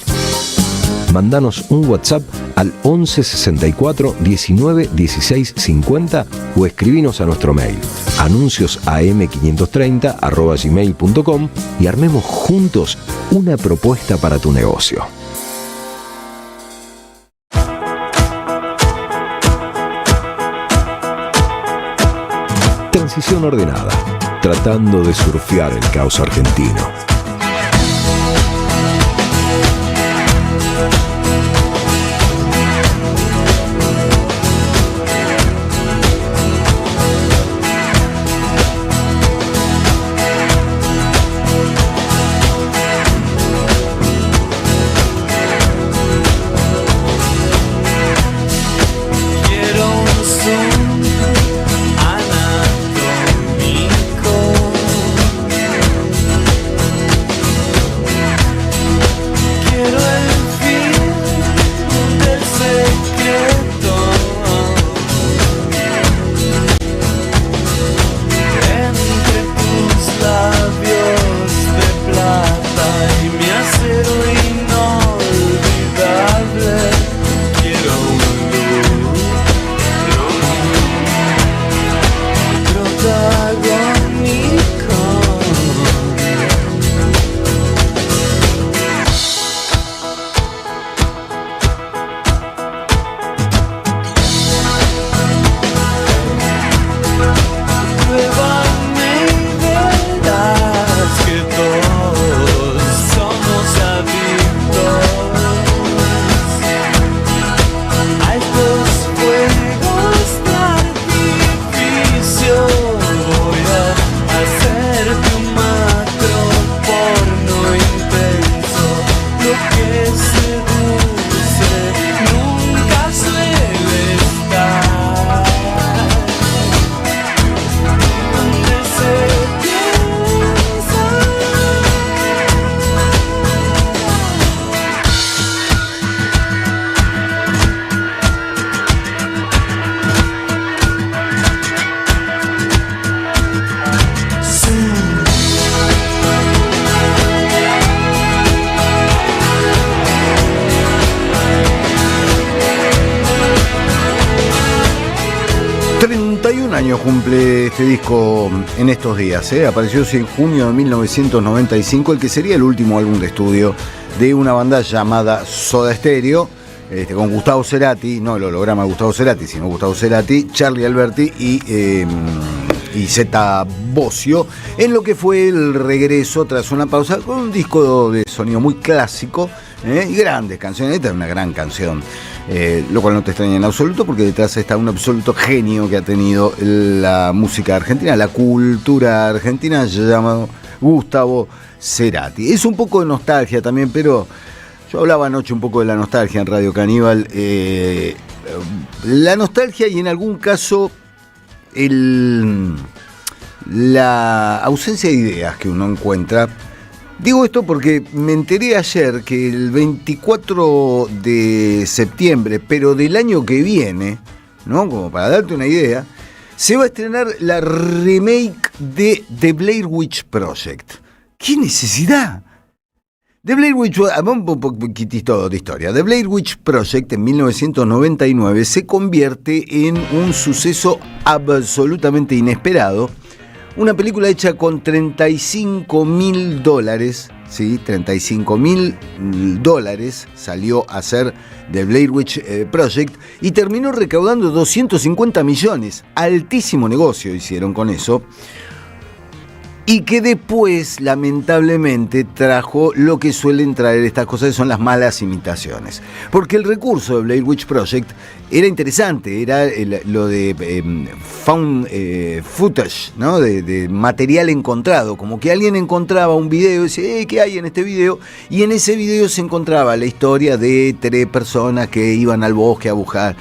Mándanos un WhatsApp al 11 64 19 16 50 o escribinos a nuestro mail anunciosam530@gmail.com y armemos juntos una propuesta para tu negocio. Transición ordenada, tratando de surfear el caos argentino. 31 años cumple este disco en estos días, apareció en junio de 1995, el que sería el último álbum de estudio de una banda llamada Soda Stereo, con Gustavo Cerati, no el holograma de Gustavo Cerati, sino Gustavo Cerati, Charlie Alberti y Zeta Bosio, en lo que fue el regreso tras una pausa con un disco de sonido muy clásico y grandes canciones. Esta es una gran canción, lo cual no te extraña en absoluto, porque detrás está un absoluto genio que ha tenido la música argentina, la cultura argentina, llamado Gustavo Cerati. Es un poco de nostalgia también, pero yo hablaba anoche un poco de la nostalgia en Radio Caníbal, la nostalgia y en algún caso la ausencia de ideas que uno encuentra. Digo esto porque me enteré ayer que el 24 de septiembre, pero del año que viene, ¿no? Como para darte una idea, se va a estrenar la remake de The Blair Witch Project. ¡Qué necesidad! The Blair Witch, un poquitito de historia. The Blair Witch Project en 1999 se convierte en un suceso absolutamente inesperado. Una película hecha con $35.000, ¿sí? $35.000 salió a ser The Blair Witch Project y terminó recaudando 250 millones. Altísimo negocio hicieron con eso. Y que después, lamentablemente, trajo lo que suelen traer estas cosas, que son las malas imitaciones. Porque el recurso de Blair Witch Project era interesante, era lo de found footage, ¿no? De material encontrado, como que alguien encontraba un video y decía, ¿qué hay en este video? Y en ese video se encontraba la historia de 3 personas que iban al bosque a buscar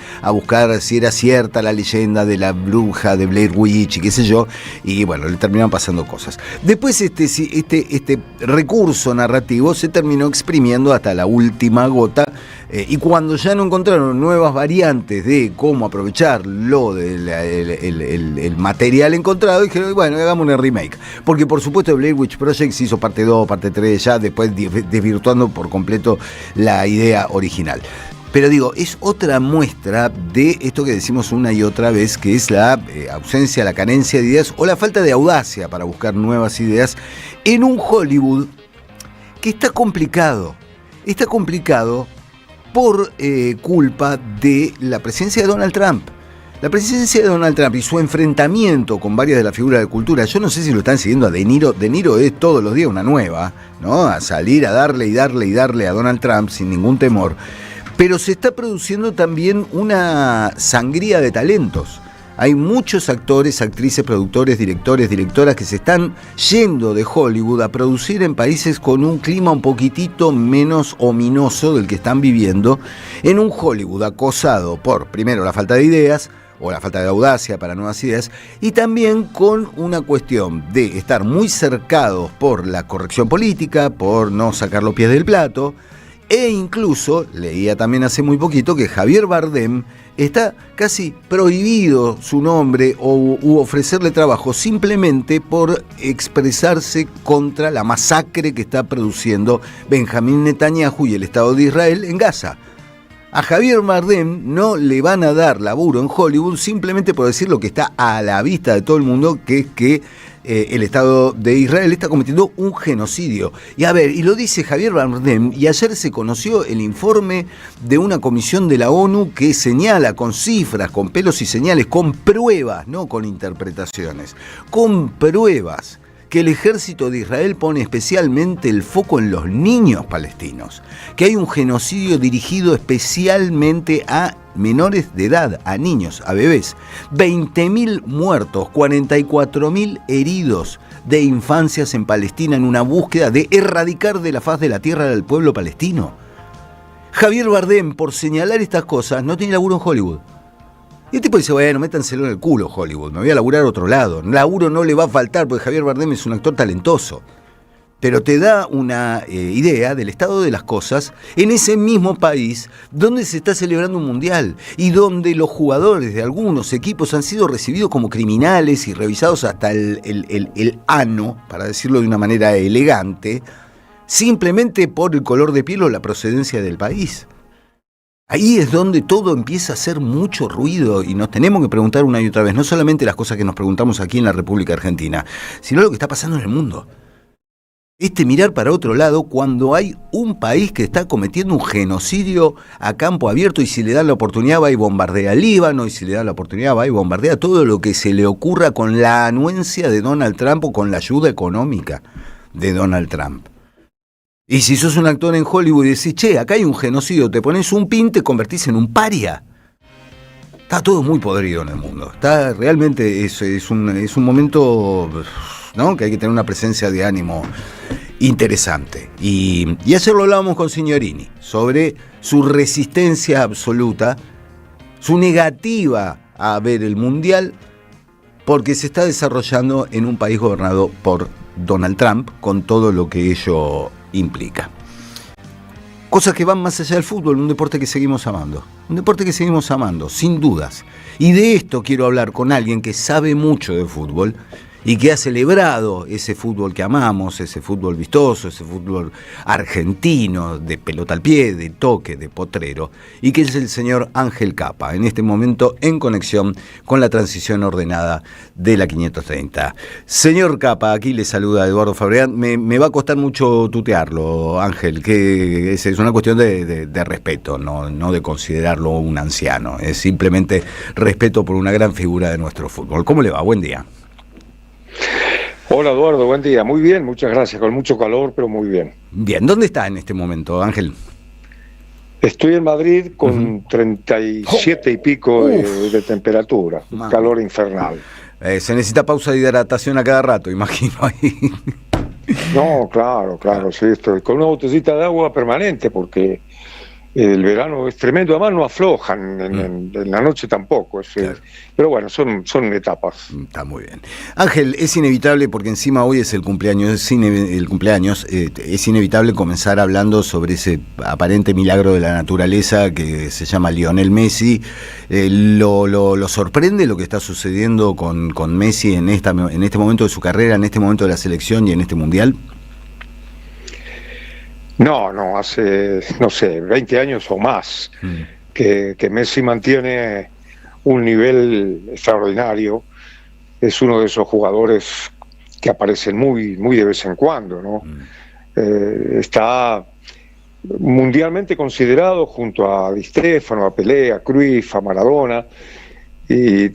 si era cierta la leyenda de la bruja de Blair Witch y qué sé yo, y bueno, le terminaban pasando cosas. Después este recurso narrativo se terminó exprimiendo hasta la última gota, y cuando ya no encontraron nuevas variantes de cómo aprovechar el material encontrado, dijeron, bueno, hagamos una remake. Porque por supuesto Blair Witch Project se hizo parte 2, parte 3, ya después desvirtuando por completo la idea original. Pero digo, es otra muestra de esto que decimos una y otra vez, que es la ausencia, la carencia de ideas o la falta de audacia para buscar nuevas ideas en un Hollywood que está complicado. Está complicado por culpa de la presencia de Donald Trump. La presencia de Donald Trump y su enfrentamiento con varias de las figuras de cultura, yo no sé si lo están siguiendo a De Niro. De Niro es todos los días una nueva, ¿no? A salir a darle a Donald Trump sin ningún temor. Pero se está produciendo también una sangría de talentos. Hay muchos actores, actrices, productores, directores, directoras que se están yendo de Hollywood a producir en países con un clima un poquitito menos ominoso del que están viviendo, en un Hollywood acosado por, primero, la falta de ideas, o la falta de audacia para nuevas ideas, y también con una cuestión de estar muy cercados por la corrección política, por no sacar los pies del plato. E incluso, leía también hace muy poquito, que Javier Bardem está casi prohibido su nombre u ofrecerle trabajo simplemente por expresarse contra la masacre que está produciendo Benjamín Netanyahu y el Estado de Israel en Gaza. A Javier Bardem no le van a dar laburo en Hollywood simplemente por decir lo que está a la vista de todo el mundo, que es que el Estado de Israel está cometiendo un genocidio. Y a ver, y lo dice Javier Bardem, y ayer se conoció el informe de una comisión de la ONU que señala con cifras, con pelos y señales, con pruebas, no con interpretaciones, con pruebas, que el ejército de Israel pone especialmente el foco en los niños palestinos, que hay un genocidio dirigido especialmente a menores de edad, a niños, a bebés. 20.000 muertos, 44.000 heridos de infancias en Palestina en una búsqueda de erradicar de la faz de la tierra al pueblo palestino. Javier Bardem, por señalar estas cosas, no tiene laburo en Hollywood. Y el tipo dice, bueno, métanselo en el culo Hollywood, me voy a laburar a otro lado. Laburo no le va a faltar porque Javier Bardem es un actor talentoso. Pero te da una idea del estado de las cosas en ese mismo país donde se está celebrando un mundial y donde los jugadores de algunos equipos han sido recibidos como criminales y revisados hasta el ano, para decirlo de una manera elegante, simplemente por el color de piel o la procedencia del país. Ahí es donde todo empieza a hacer mucho ruido y nos tenemos que preguntar una y otra vez, no solamente las cosas que nos preguntamos aquí en la República Argentina, sino lo que está pasando en el mundo. Mirar para otro lado cuando hay un país que está cometiendo un genocidio a campo abierto y si le dan la oportunidad va y bombardea Líbano, y si le dan la oportunidad va y bombardea todo lo que se le ocurra con la anuencia de Donald Trump o con la ayuda económica de Donald Trump. Y si sos un actor en Hollywood y decís, che, acá hay un genocidio, te pones un pin, te convertís en un paria. Está todo muy podrido en el mundo. Está realmente, es un momento, ¿no?, que hay que tener una presencia de ánimo interesante. Y ayer lo hablábamos con Signorini sobre su resistencia absoluta, su negativa a ver el Mundial, porque se está desarrollando en un país gobernado por Donald Trump, con todo lo que ello implica. Cosas que van más allá del fútbol, un deporte que seguimos amando. Un deporte que seguimos amando, sin dudas. Y de esto quiero hablar con alguien que sabe mucho de fútbol y que ha celebrado ese fútbol que amamos, ese fútbol vistoso, ese fútbol argentino, de pelota al pie, de toque, de potrero, y que es el señor Ángel Capa, en este momento en conexión con la transición ordenada de la 530. Señor Capa, aquí le saluda Eduardo Fabregat. Me va a costar mucho tutearlo, Ángel, que es una cuestión de respeto, no de considerarlo un anciano, es simplemente respeto por una gran figura de nuestro fútbol. ¿Cómo le va? Buen día. Hola Eduardo, buen día. Muy bien, muchas gracias. Con mucho calor, pero muy bien. Bien, ¿dónde está en este momento, Ángel? Estoy en Madrid con 37 y pico de temperatura. Calor infernal. Se necesita pausa de hidratación a cada rato, imagino ahí. No, claro, sí, estoy con una botellita de agua permanente porque el verano es tremendo, además no aflojan en la noche tampoco, claro. Pero bueno, son etapas. Está muy bien. Ángel, es inevitable, porque encima hoy es el cumpleaños, es inevitable comenzar hablando sobre ese aparente milagro de la naturaleza que se llama Lionel Messi. ¿Lo sorprende lo que está sucediendo con Messi en este momento de su carrera, en este momento de la selección y en este Mundial? No, hace, 20 años o más que Messi mantiene un nivel extraordinario. Es uno de esos jugadores que aparecen muy de vez en cuando, ¿no? Está mundialmente considerado junto a Di Stéfano, a Pelé, a Cruyff, a Maradona. Y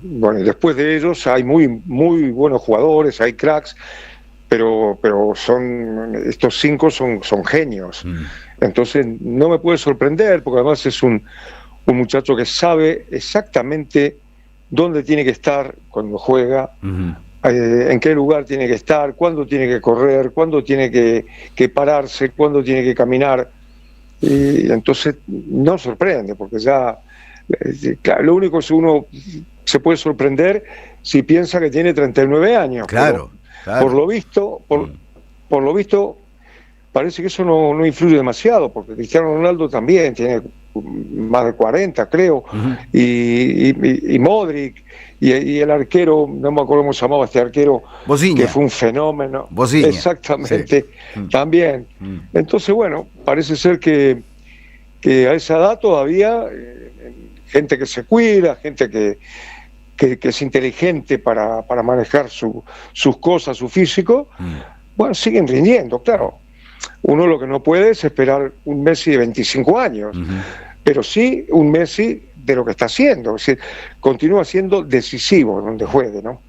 bueno, después de ellos hay muy buenos jugadores, hay cracks. Pero estos 5 son genios. Entonces no me puede sorprender, porque además es un muchacho que sabe exactamente dónde tiene que estar cuando juega, en qué lugar tiene que estar, cuándo tiene que correr, cuándo tiene que pararse, cuándo tiene que caminar. Y entonces no sorprende, porque ya lo único es uno se puede sorprender si piensa que tiene 39 años. Claro. Por lo visto, parece que eso no influye demasiado, porque Cristiano Ronaldo también tiene más de 40, creo, y Modric, y el arquero, no me acuerdo cómo se llamaba este arquero, Boziña, que fue un fenómeno. Boziña. Exactamente, sí. También. Entonces, bueno, parece ser que a esa edad todavía gente que se cuida, gente que es inteligente para manejar sus cosas, su físico, bueno, siguen rindiendo, claro. Uno lo que no puede es esperar un Messi de 25 años, pero sí un Messi de lo que está haciendo, es decir, continúa siendo decisivo donde juegue, ¿no?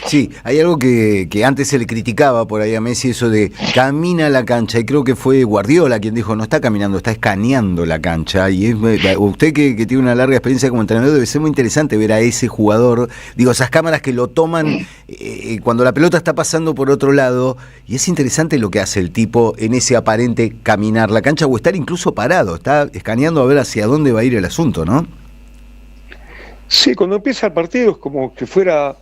Sí, hay algo que antes se le criticaba por ahí a Messi, eso de camina la cancha, y creo que fue Guardiola quien dijo, no está caminando, está escaneando la cancha, y usted que tiene una larga experiencia como entrenador, debe ser muy interesante ver a ese jugador, digo, esas cámaras que lo toman cuando la pelota está pasando por otro lado, y es interesante lo que hace el tipo en ese aparente caminar la cancha, o estar incluso parado, está escaneando a ver hacia dónde va a ir el asunto, ¿no? Sí, cuando empieza el partido es como que fuera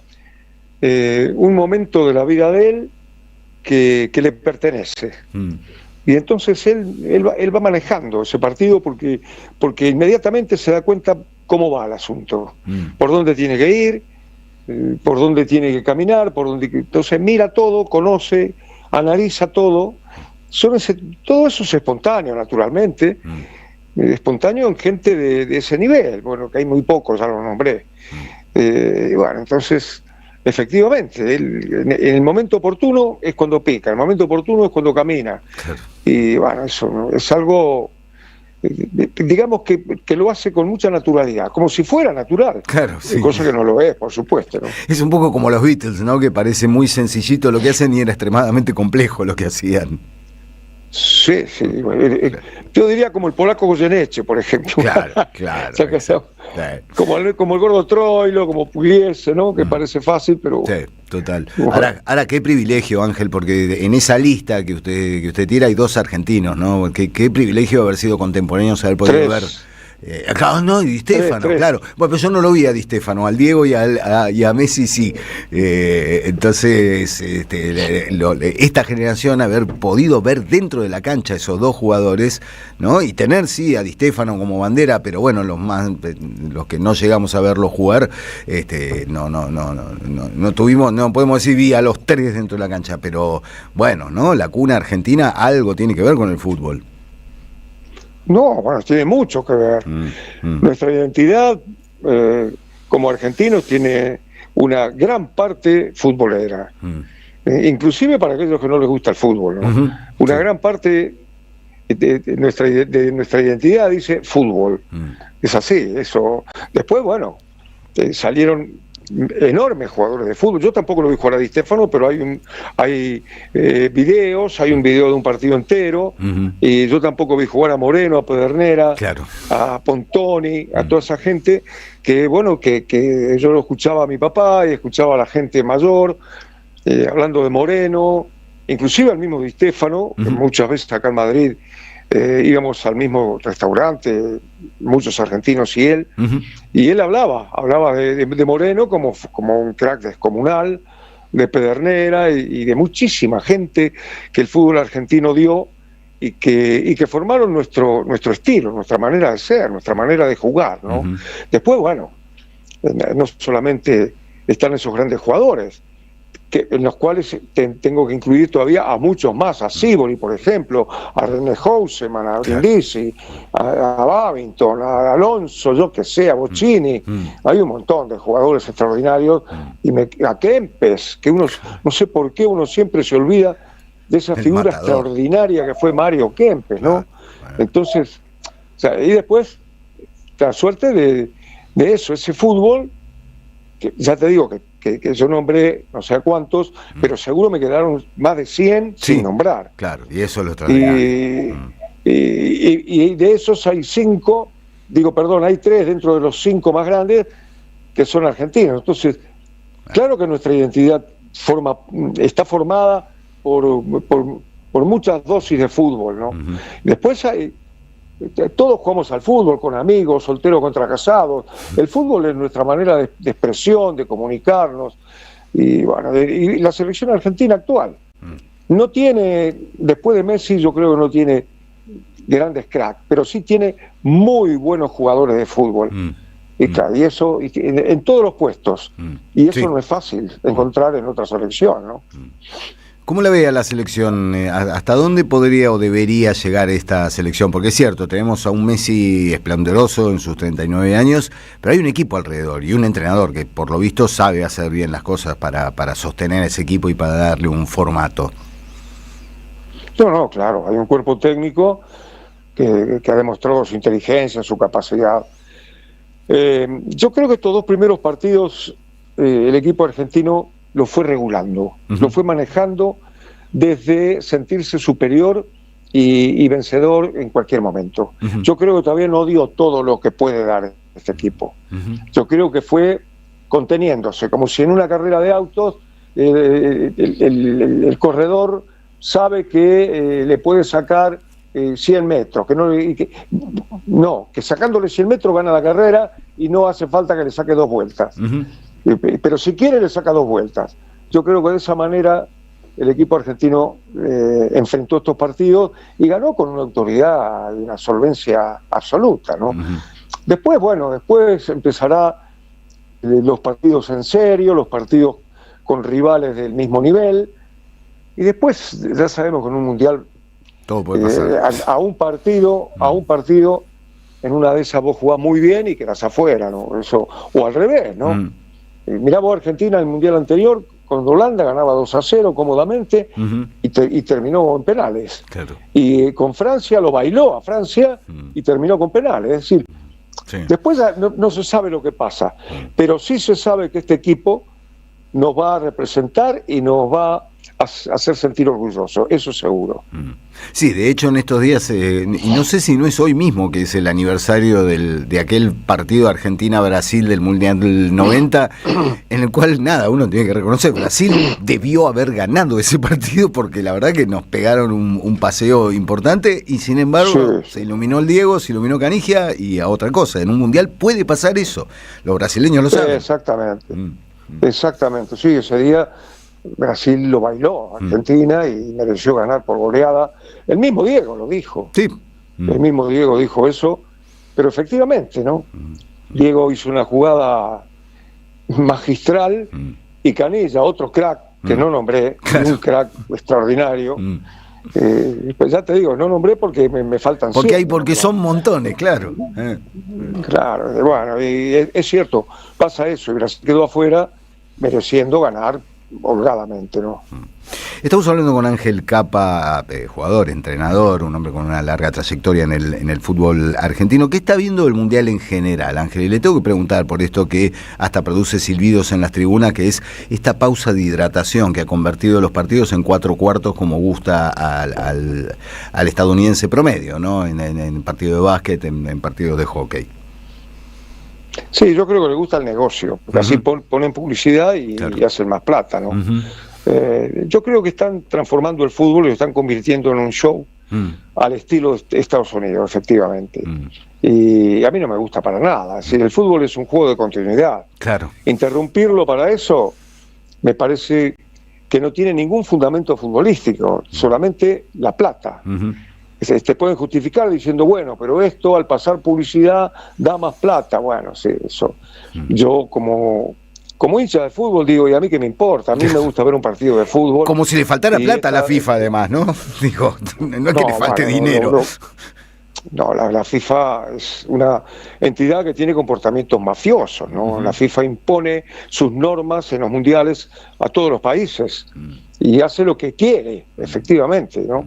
un momento de la vida de él que le pertenece. Y entonces él va manejando ese partido porque inmediatamente se da cuenta cómo va el asunto, por dónde tiene que ir, por dónde tiene que caminar, entonces mira todo, conoce, analiza todo. Todo eso es espontáneo, naturalmente, espontáneo en gente de ese nivel, bueno, que hay muy pocos, ya lo nombré. Y bueno, entonces, efectivamente, en el momento oportuno es cuando pica, en el momento oportuno es cuando camina. Claro. Y bueno, eso, ¿no?, es algo, digamos que lo hace con mucha naturalidad, como si fuera natural. Claro, sí. Cosa que no lo es, por supuesto, ¿no? Es un poco como los Beatles, ¿no? Que parece muy sencillito lo que hacen y era extremadamente complejo lo que hacían. Sí, sí. Yo diría como el polaco Goyeneche, por ejemplo. Claro, claro. O sea, como el gordo Troilo, como Pugliese, ¿no? Que parece fácil, pero... Sí, total. Ahora, qué privilegio, Ángel, porque en esa lista que usted tira hay 2 argentinos, ¿no? Qué privilegio haber sido contemporáneos, haber podido ver... no, y Di Stéfano, claro. Bueno, pero yo no lo vi a Di Stéfano, al Diego y a Messi sí. Entonces, esta generación, haber podido ver dentro de la cancha esos 2 jugadores, ¿no? Y tener, sí, a Di Stéfano como bandera, pero bueno, los que no llegamos a verlo jugar, no tuvimos, no podemos decir vi a los 3 dentro de la cancha, pero bueno, ¿no? La cuna argentina algo tiene que ver con el fútbol. No, bueno, tiene mucho que ver. Nuestra identidad como argentinos tiene una gran parte futbolera. Inclusive para aquellos que no les gusta el fútbol, ¿no? Una gran parte de nuestra identidad dice fútbol. Es así, eso. Después, bueno, salieron enormes jugadores de fútbol. Yo tampoco lo vi jugar a Di Stéfano, pero hay videos, hay un video de un partido entero, y yo tampoco vi jugar a Moreno, a Pedernera, claro, a Pontoni, a toda esa gente que, bueno, que yo lo escuchaba a mi papá y escuchaba a la gente mayor, hablando de Moreno, inclusive al mismo Di Stéfano, que muchas veces acá en Madrid íbamos al mismo restaurante, muchos argentinos y él, y él hablaba de Moreno como un crack descomunal, de Pedernera y de muchísima gente que el fútbol argentino dio y que formaron nuestro estilo, nuestra manera de ser, nuestra manera de jugar, ¿no? Después, bueno, no solamente están esos grandes jugadores, en los cuales tengo que incluir todavía a muchos más, a Sibori, por ejemplo, a René Houseman, a Brindisi, a Babington, a Alonso, yo que sé, a Bocchini. Hay un montón de jugadores extraordinarios, y a Kempes, que uno, no sé por qué uno siempre se olvida de esa figura extraordinaria que fue Mario Kempes, ¿no? Entonces, o sea, y después, la suerte de eso, ese fútbol, que ya te digo que yo nombré no sé a cuántos, pero seguro me quedaron más de 100 sin nombrar. Claro, y eso es lo extraordinario. Y de esos hay 5, hay 3 dentro de los 5 más grandes que son argentinos. Entonces, claro que nuestra identidad está formada por muchas dosis de fútbol, ¿no? Después todos jugamos al fútbol con amigos, solteros contra casados. El fútbol es nuestra manera de expresión, de comunicarnos. Y bueno, y la selección argentina actual no tiene, después de Messi, yo creo que no tiene grandes cracks, pero sí tiene muy buenos jugadores de fútbol. Y claro, y eso en todos los puestos. Y eso no es fácil encontrar en otra selección, ¿no? ¿Cómo la ve a la selección? ¿Hasta dónde podría o debería llegar esta selección? Porque es cierto, tenemos a un Messi esplendoroso en sus 39 años, pero hay un equipo alrededor y un entrenador que por lo visto sabe hacer bien las cosas para sostener ese equipo y para darle un formato. No, claro, hay un cuerpo técnico que ha demostrado su inteligencia, su capacidad. Yo creo que estos 2 primeros partidos el equipo argentino lo fue regulando, lo fue manejando desde sentirse superior y vencedor en cualquier momento. Yo creo que todavía no dio todo lo que puede dar este equipo. Yo creo que fue conteniéndose, como si en una carrera de autos el corredor sabe que le puede sacar 100 metros, que sacándole 100 metros gana la carrera y no hace falta que le saque 2 vueltas. Pero si quiere le saca 2 vueltas. Yo creo que de esa manera el equipo argentino enfrentó estos partidos y ganó con una autoridad y una solvencia absoluta, ¿no? Después empezará los partidos en serio, los partidos con rivales del mismo nivel, y después ya sabemos que en un mundial todo puede pasar. a un partido en una de esas vos jugás muy bien y quedás afuera, ¿no? Eso, o al revés, ¿no? Mirá vos Argentina en el Mundial anterior, con Holanda ganaba 2-0 cómodamente y terminó en penales. Claro. Y con Francia lo bailó a Francia y terminó con penales. Es decir, después no se sabe lo que pasa, pero sí se sabe que este equipo nos va a representar y nos va a hacer sentir orgullosos, eso seguro. Sí, de hecho en estos días, y no sé si no es hoy mismo que es el aniversario de aquel partido Argentina-Brasil del Mundial del 90, en el cual, nada, uno tiene que reconocer, Brasil debió haber ganado ese partido porque la verdad que nos pegaron un paseo importante y sin embargo se iluminó el Diego, se iluminó Canigia y a otra cosa. En un Mundial puede pasar eso, los brasileños lo saben. Exactamente, exactamente, sí, ese día Brasil lo bailó a Argentina y mereció ganar por goleada. El mismo Diego lo dijo. Sí. El mismo Diego dijo eso, pero efectivamente, ¿no? Diego hizo una jugada magistral y Canilla, otro crack que no nombré, un crack extraordinario. Pues ya te digo, no nombré porque me faltan porque son montones, claro. Claro, bueno, y es cierto, pasa eso, y Brasil quedó afuera mereciendo ganar holgadamente, ¿no? Estamos hablando con Ángel Capa, jugador, entrenador, un hombre con una larga trayectoria en el fútbol argentino. ¿Qué está viendo del Mundial en general, Ángel? Y le tengo que preguntar por esto que hasta produce silbidos en las tribunas, que es esta pausa de hidratación que ha convertido los partidos en 4 cuartos como gusta al estadounidense promedio, ¿no? En partido de básquet, en partidos de hockey. Sí, yo creo que le gusta el negocio, porque así ponen publicidad y hacen más plata, ¿no? Yo creo que están transformando el fútbol y lo están convirtiendo en un show al estilo de Estados Unidos, efectivamente. Y a mí no me gusta para nada. Es decir, el fútbol es un juego de continuidad. Claro. Interrumpirlo para eso me parece que no tiene ningún fundamento futbolístico, solamente la plata. Te pueden justificar diciendo, bueno, pero esto al pasar publicidad da más plata. Bueno, sí, eso. Yo como hincha de fútbol digo, ¿y a mí qué me importa? A mí me gusta ver un partido de fútbol. Como si le faltara plata a la FIFA además, ¿no? Digo, no es que le falte dinero. No, la FIFA es una entidad que tiene comportamientos mafiosos, ¿no? La FIFA impone sus normas en los mundiales a todos los países y hace lo que quiere, efectivamente, ¿no?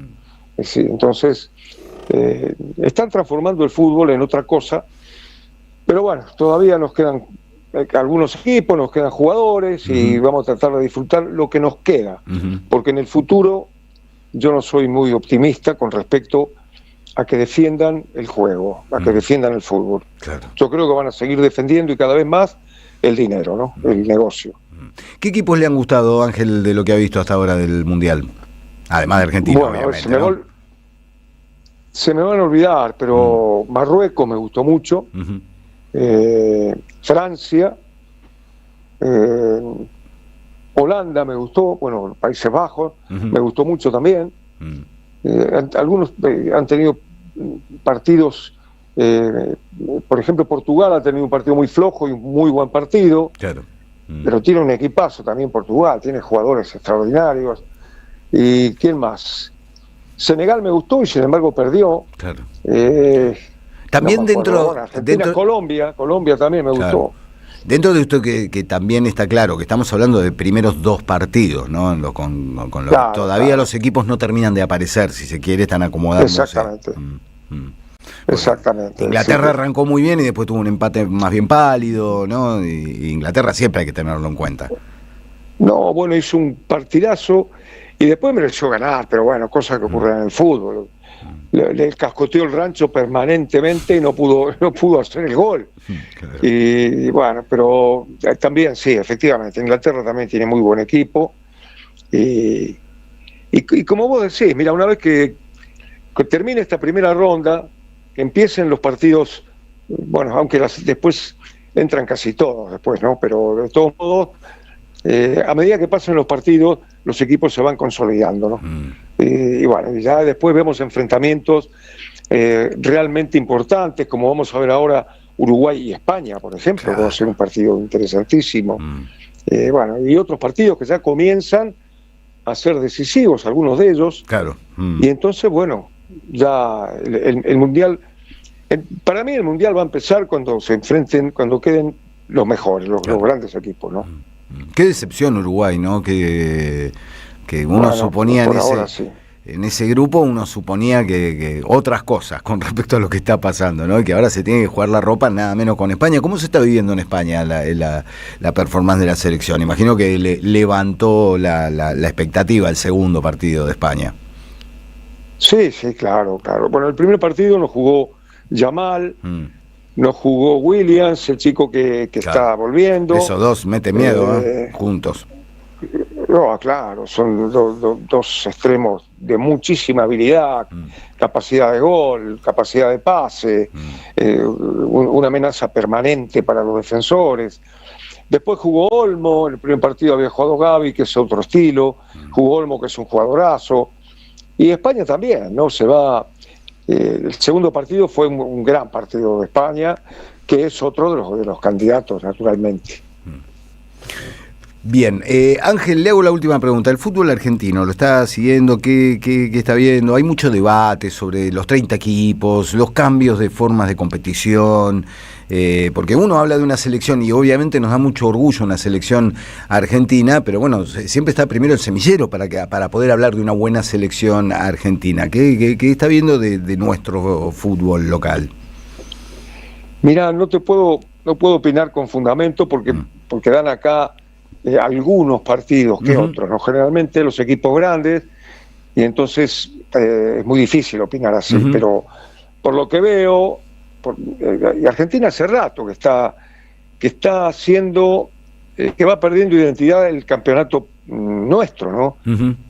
Entonces, están transformando el fútbol en otra cosa, pero bueno, todavía nos quedan algunos equipos, nos quedan jugadores y vamos a tratar de disfrutar lo que nos queda, porque en el futuro yo no soy muy optimista con respecto a que defiendan el juego, a que defiendan el fútbol. Claro. Yo creo que van a seguir defendiendo y cada vez más el dinero, ¿no? El negocio. ¿Qué equipos le han gustado, Ángel, de lo que ha visto hasta ahora del Mundial? Además de Argentina, bueno, obviamente. Se me van a olvidar, pero Marruecos me gustó mucho, Francia, Holanda me gustó, bueno, Países Bajos me gustó mucho también. Algunos han tenido partidos, por ejemplo Portugal ha tenido un partido muy flojo y un muy buen partido, claro. Pero tiene un equipazo también Portugal, tiene jugadores extraordinarios. ¿Y quién más? Senegal me gustó y sin embargo perdió. Claro. También Argentina, Colombia también me gustó. Dentro de esto que también está claro, que estamos hablando de primeros 2 partidos, ¿no? Todavía los equipos no terminan de aparecer, si se quiere, están acomodándose. Exactamente. Exactamente. Inglaterra arrancó muy bien y después tuvo un empate más bien pálido, ¿no? Y Inglaterra siempre hay que tenerlo en cuenta. No, bueno, hizo un partidazo y después mereció ganar, pero bueno, cosas que ocurren en el fútbol. Le cascoteó el rancho permanentemente y no pudo hacer el gol. Claro. Y bueno, pero también sí, efectivamente, Inglaterra también tiene muy buen equipo. Y como vos decís, mira, una vez que termine esta primera ronda, que empiecen los partidos, bueno, aunque después entran casi todos después, ¿no? Pero de todos modos, a medida que pasen los partidos, los equipos se van consolidando, ¿no? Y bueno, ya después vemos enfrentamientos realmente importantes, como vamos a ver ahora Uruguay y España, por ejemplo, claro. Va a ser un partido interesantísimo. Bueno, y otros partidos que ya comienzan a ser decisivos, algunos de ellos. Claro. Y entonces, bueno, ya el Mundial Para mí el Mundial va a empezar cuando se enfrenten, cuando queden los mejores, los grandes equipos, ¿no? Qué decepción Uruguay, ¿no? Que uno suponía en ese grupo, uno suponía que otras cosas con respecto a lo que está pasando, ¿no? Y que ahora se tiene que jugar la ropa nada menos con España. ¿Cómo se está viviendo en España la performance de la selección? Imagino que levantó la expectativa el segundo partido de España. Sí, claro. Bueno, el primer partido lo jugó Yamal, no jugó Williams, el chico que está volviendo. Esos dos mete miedo, juntos. No, claro, son dos extremos de muchísima habilidad, capacidad de gol, capacidad de pase, una amenaza permanente para los defensores. Después jugó Olmo, en el primer partido había jugado Gavi, que es otro estilo, jugó Olmo, que es un jugadorazo, y España también, ¿no? El segundo partido fue un gran partido de España, que es otro de los candidatos, naturalmente. Bien, Ángel, le hago la última pregunta. El fútbol argentino, ¿lo está siguiendo? ¿Qué está viendo? Hay mucho debate sobre los 30 equipos, los cambios de formas de competición, porque uno habla de una selección y obviamente nos da mucho orgullo una selección argentina, pero bueno, siempre está primero el semillero para poder hablar de una buena selección argentina. ¿Qué está viendo de nuestro fútbol local? Mirá, no puedo opinar con fundamento porque dan acá algunos partidos que otros, ¿no? Generalmente los equipos grandes, y entonces es muy difícil opinar así, pero por lo que veo, y Argentina hace rato que está haciendo, que va perdiendo identidad el campeonato nuestro, ¿no?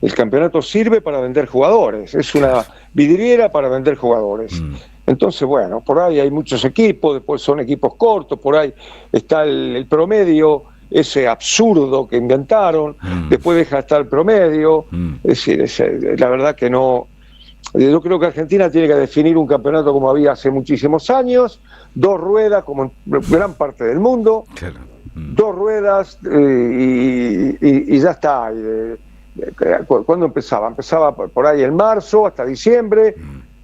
El campeonato sirve para vender jugadores, es una vidriera para vender jugadores. Entonces, bueno, por ahí hay muchos equipos, después son equipos cortos, por ahí está el promedio, ese absurdo que inventaron, después deja de estar el promedio, es decir, la verdad que no. Yo creo que Argentina tiene que definir un campeonato como había hace muchísimos años, 2 ruedas, como en gran parte del mundo, 2 ruedas y ya está. ¿Cuándo empezaba? Empezaba por ahí en marzo hasta diciembre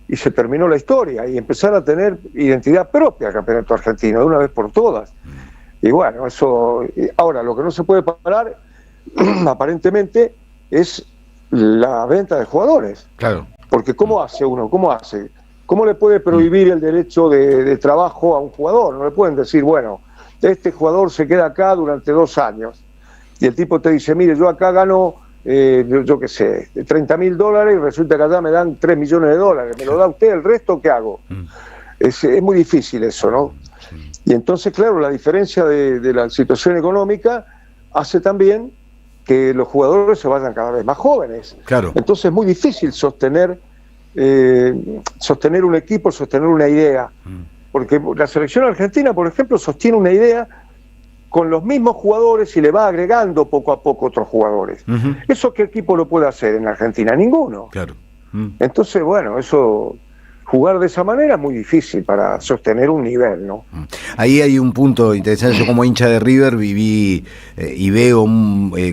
y se terminó la historia y empezar a tener identidad propia el campeonato argentino de una vez por todas. Y bueno, eso. Ahora, lo que no se puede parar, aparentemente, es la venta de jugadores. Claro. Porque ¿cómo hace uno? ¿Cómo le puede prohibir el derecho de trabajo a un jugador? No le pueden decir, bueno, este jugador se queda acá durante 2 años. Y el tipo te dice, mire, yo acá gano, yo qué sé, $30.000 y resulta que allá me dan $3 millones. ¿Me lo da usted? ¿El resto qué hago? Es muy difícil eso, ¿no? Y entonces, claro, la diferencia de la situación económica hace también que los jugadores se vayan cada vez más jóvenes. Claro. Entonces es muy difícil sostener un equipo, sostener una idea. Porque la selección argentina, por ejemplo, sostiene una idea con los mismos jugadores y le va agregando poco a poco otros jugadores. ¿Eso qué equipo lo puede hacer en Argentina? Ninguno. Claro. Entonces, bueno, eso... Jugar de esa manera es muy difícil para sostener un nivel, ¿no? Ahí hay un punto interesante. Yo como hincha de River viví y veo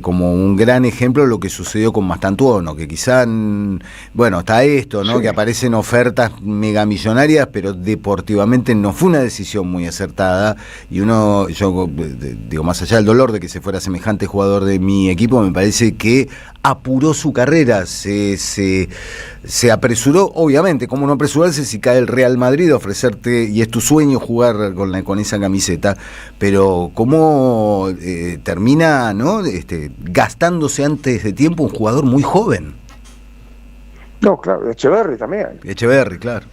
como un gran ejemplo lo que sucedió con Mastantuono, que quizá, bueno, está esto, ¿no? Sí. Que aparecen ofertas megamillonarias, pero deportivamente no fue una decisión muy acertada. Y yo digo, más allá del dolor de que se fuera semejante jugador de mi equipo, me parece que apuró su carrera, se apresuró, obviamente, ¿cómo no apresurarse si cae el Real Madrid a ofrecerte, y es tu sueño jugar con esa camiseta, pero cómo termina, ¿no? Gastándose antes de tiempo un jugador muy joven. No, claro, Echeverri también. Echeverri, claro.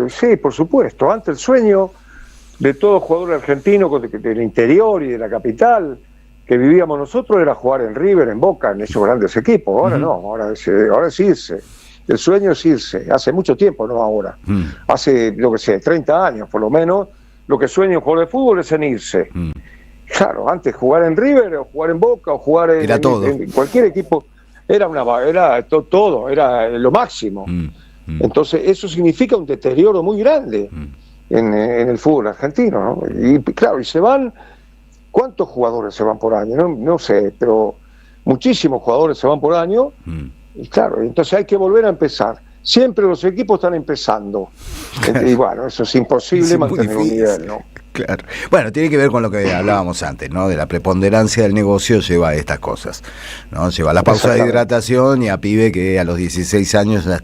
Sí, por supuesto, antes el sueño de todo jugador argentino del interior y de la capital que vivíamos nosotros era jugar en River, en Boca, en esos grandes equipos. Ahora no, ahora es irse. El sueño es irse. Hace mucho tiempo, no ahora. Hace, 30 años por lo menos, lo que sueña un jugador de fútbol es en irse. Claro, antes jugar en River o jugar en Boca o jugar en cualquier equipo era todo, era lo máximo. Entonces eso significa un deterioro muy grande en el fútbol argentino, ¿no? Y claro, y se van... ¿Cuántos jugadores se van por año? No sé, pero muchísimos jugadores se van por año. Y claro, entonces hay que volver a empezar. siempre los equipos están empezando. Y bueno, eso es imposible mantener un nivel, ¿no? Claro. Bueno, tiene que ver con lo que hablábamos antes, ¿no? De la preponderancia del negocio lleva a estas cosas, ¿no? Lleva a la pausa de hidratación y a pibe que a los 16 años ya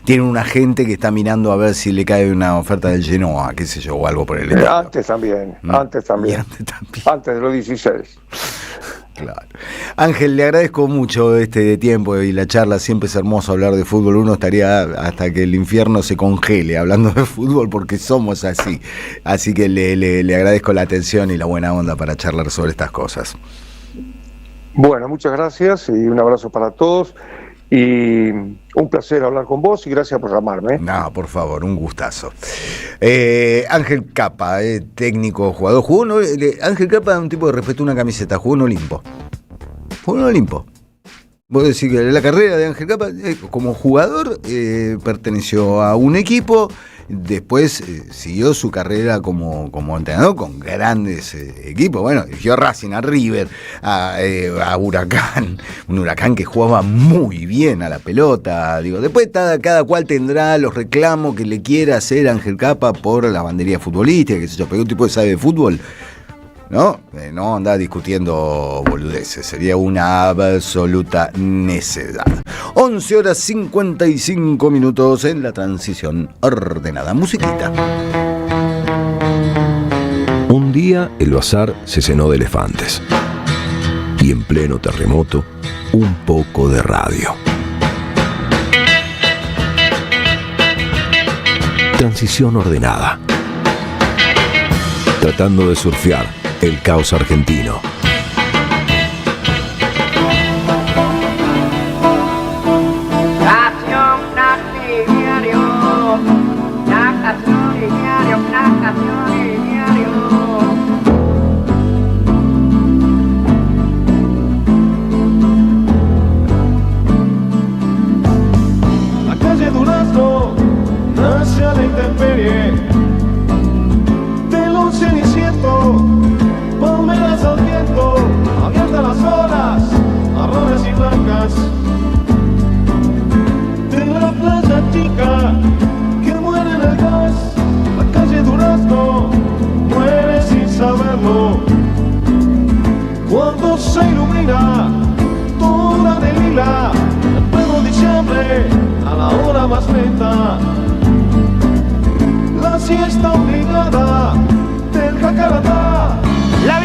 tienen un agente que está mirando a ver si le cae una oferta del Genoa, qué sé yo, o algo por el estilo. Antes también. Antes de los 16. Claro. Ángel, le agradezco mucho este tiempo y la charla. Siempre es hermoso hablar de fútbol. Uno estaría hasta que el infierno se congele hablando de fútbol porque somos así. Así que le agradezco la atención y la buena onda para charlar sobre estas cosas. Bueno, muchas gracias y un abrazo para todos. Y un placer hablar con vos y gracias por llamarme. No, por favor, un gustazo. Ángel Capa, técnico, jugador. Jugó Ángel Capa es un tipo de respeto, una camiseta. Jugó en Olimpo. Vos decís que la carrera de Ángel Capa, como jugador, perteneció a un equipo. Después siguió su carrera como entrenador con grandes equipos. Bueno, dirigió a Racing, a River, a Huracán. Un Huracán que jugaba muy bien a la pelota. Digo, después cada cual tendrá los reclamos que le quiera hacer Ángel Capa por la bandería futbolística, qué sé yo, pero un tipo que sabe de fútbol, ¿no? No andar discutiendo boludeces, sería una absoluta necedad. 11:55 en la transición ordenada. Musiquita. Un día el bazar se llenó de elefantes y en pleno terremoto un poco de radio. Transición ordenada. Tratando de surfear el caos argentino. La calle Durazno nace a la intemperie del 11 Ceniciento, palmeras al viento, abiertas las olas, marrones y blancas. De la playa chica que muere en el gas, la calle Durazno muere sin saberlo. Cuando se ilumina toda de lila, en pleno diciembre, a la hora más lenta, la siesta obligada del Jacaratá. La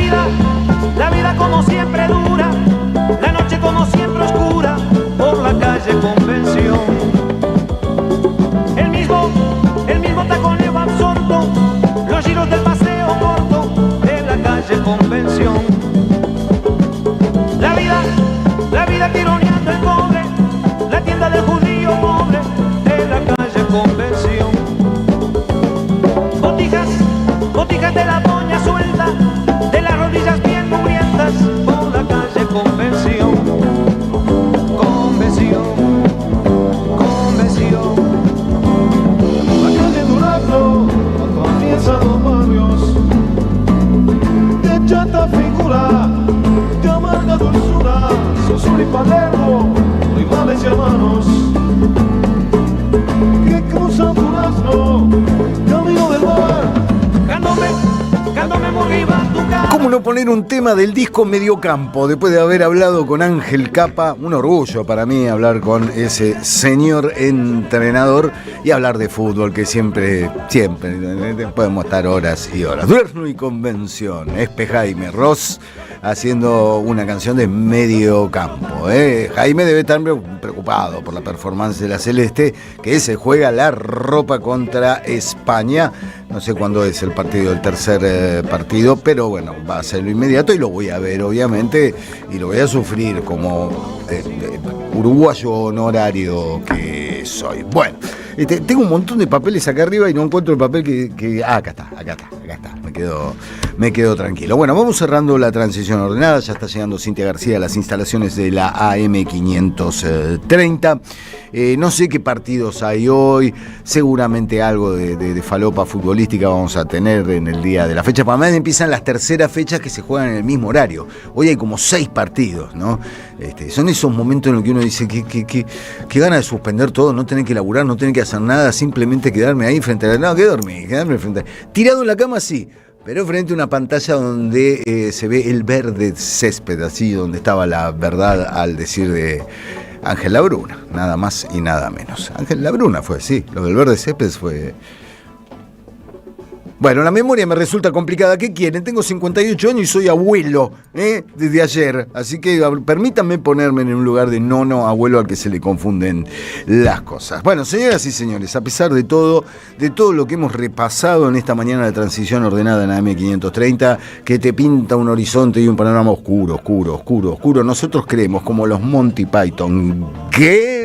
vida como siempre dura, la noche como siempre oscura, por la calle Convención. El mismo taconeo absorto, los giros del paseo corto de la calle Convención. La vida tironeando el cobre, la tienda del judío pobre de la calle Convención. Botijas de la doña suelta, de las rodillas bien mugrientas, por la calle Convención. La calle Durazno atraviesa dos barrios de chata figura, de amarga dulzura, Sur y Palermo, rivales y hermanos que cruzan Durazno, camino del mar. ¿Cómo no poner un tema del disco Mediocampo? Después de haber hablado con Ángel Capa, un orgullo para mí hablar con ese señor entrenador y hablar de fútbol, que siempre podemos estar horas y horas. Durazno y Convención, Espe Jaime Ross haciendo una canción de Mediocampo. Jaime debe estar preocupado por la performance de la Celeste, que se juega la ropa contra España. No sé cuándo es el partido, el tercer partido, pero bueno, va a ser lo inmediato y lo voy a ver, obviamente, y lo voy a sufrir como uruguayo honorario que soy. Bueno, tengo un montón de papeles acá arriba y no encuentro el papel que acá está. está, me quedo tranquilo. Bueno, vamos cerrando la transición ordenada. Ya está llegando Cintia García a las instalaciones de la AM530. No sé qué partidos hay hoy, seguramente algo de falopa futbolística vamos a tener en el día de la fecha. Para mí empiezan las terceras fechas que se juegan en el mismo horario. Hoy hay como 6 partidos, ¿no? Son esos momentos en los que uno dice que gana de suspender todo, no tener que laburar, no tener que hacer nada, simplemente quedarme ahí frente a la... No, quedarme frente a... Tirado en la cama, sí. Pero frente a una pantalla donde se ve el verde césped, así donde estaba la verdad al decir de Ángel Labruna, nada más y nada menos. Ángel Labruna fue, sí, lo del verde césped fue... Bueno, la memoria me resulta complicada. ¿Qué quieren? Tengo 58 años y soy abuelo, desde ayer. Así que permítanme ponerme en un lugar de nono abuelo al que se le confunden las cosas. Bueno, señoras y señores, a pesar de todo lo que hemos repasado en esta mañana de transición ordenada en la M530, que te pinta un horizonte y un panorama oscuro, nosotros creemos, como los Monty Python, que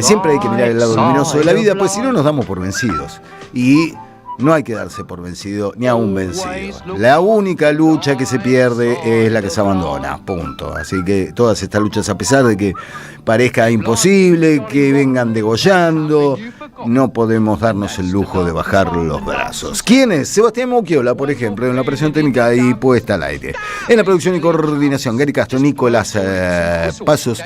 siempre hay que mirar el lado luminoso de la vida, pues si no nos damos por vencidos. Y no hay que darse por vencido ni a un vencido. La única lucha que se pierde es la que se abandona, punto. Así que todas estas luchas, a pesar de que parezca imposible, que vengan degollando, no podemos darnos el lujo de bajar los brazos. ¿Quién es? Sebastián Moquiola, por ejemplo, en la operación técnica ahí puesta al aire. En la producción y coordinación, Gary Castro, Nicolás Pasos.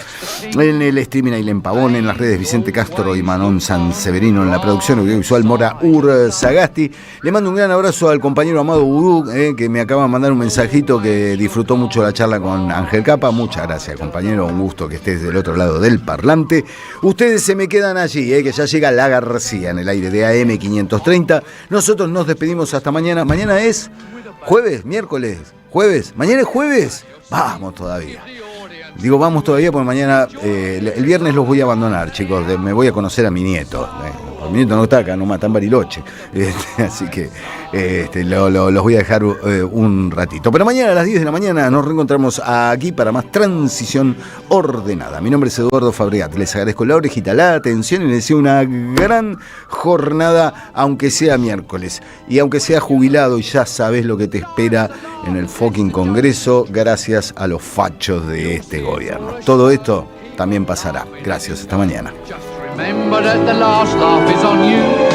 En el streaming, Ailén Pavón. En las redes, Vicente Castro y Manon Sanseverino. En la producción audiovisual, Mora Urzagasti. Le mando un gran abrazo al compañero Amado Vudú, que me acaba de mandar un mensajito que disfrutó mucho la charla con Ángel Capa. Muchas gracias, compañero. Un gusto que estés del otro lado del parlante. Ustedes se me quedan allí, que ya llega la García en el aire de AM530. Nosotros nos despedimos hasta mañana. Mañana es jueves, miércoles, jueves. Mañana es jueves. Vamos todavía. Digo vamos todavía porque mañana, el viernes los voy a abandonar, chicos. Me voy a conocer a mi nieto. Mi nieto no está acá, no mata en Bariloche. Así que los voy a dejar un ratito. Pero mañana a las 10 de la mañana nos reencontramos aquí para más transición ordenada. Mi nombre es Eduardo Fabregat. Les agradezco la orejita, la atención y les deseo una gran jornada, aunque sea miércoles. Y aunque sea jubilado y ya sabes lo que te espera en el fucking Congreso, gracias a los fachos de este gobierno. Todo esto también pasará. Gracias, hasta mañana. Remember that the last laugh is on you.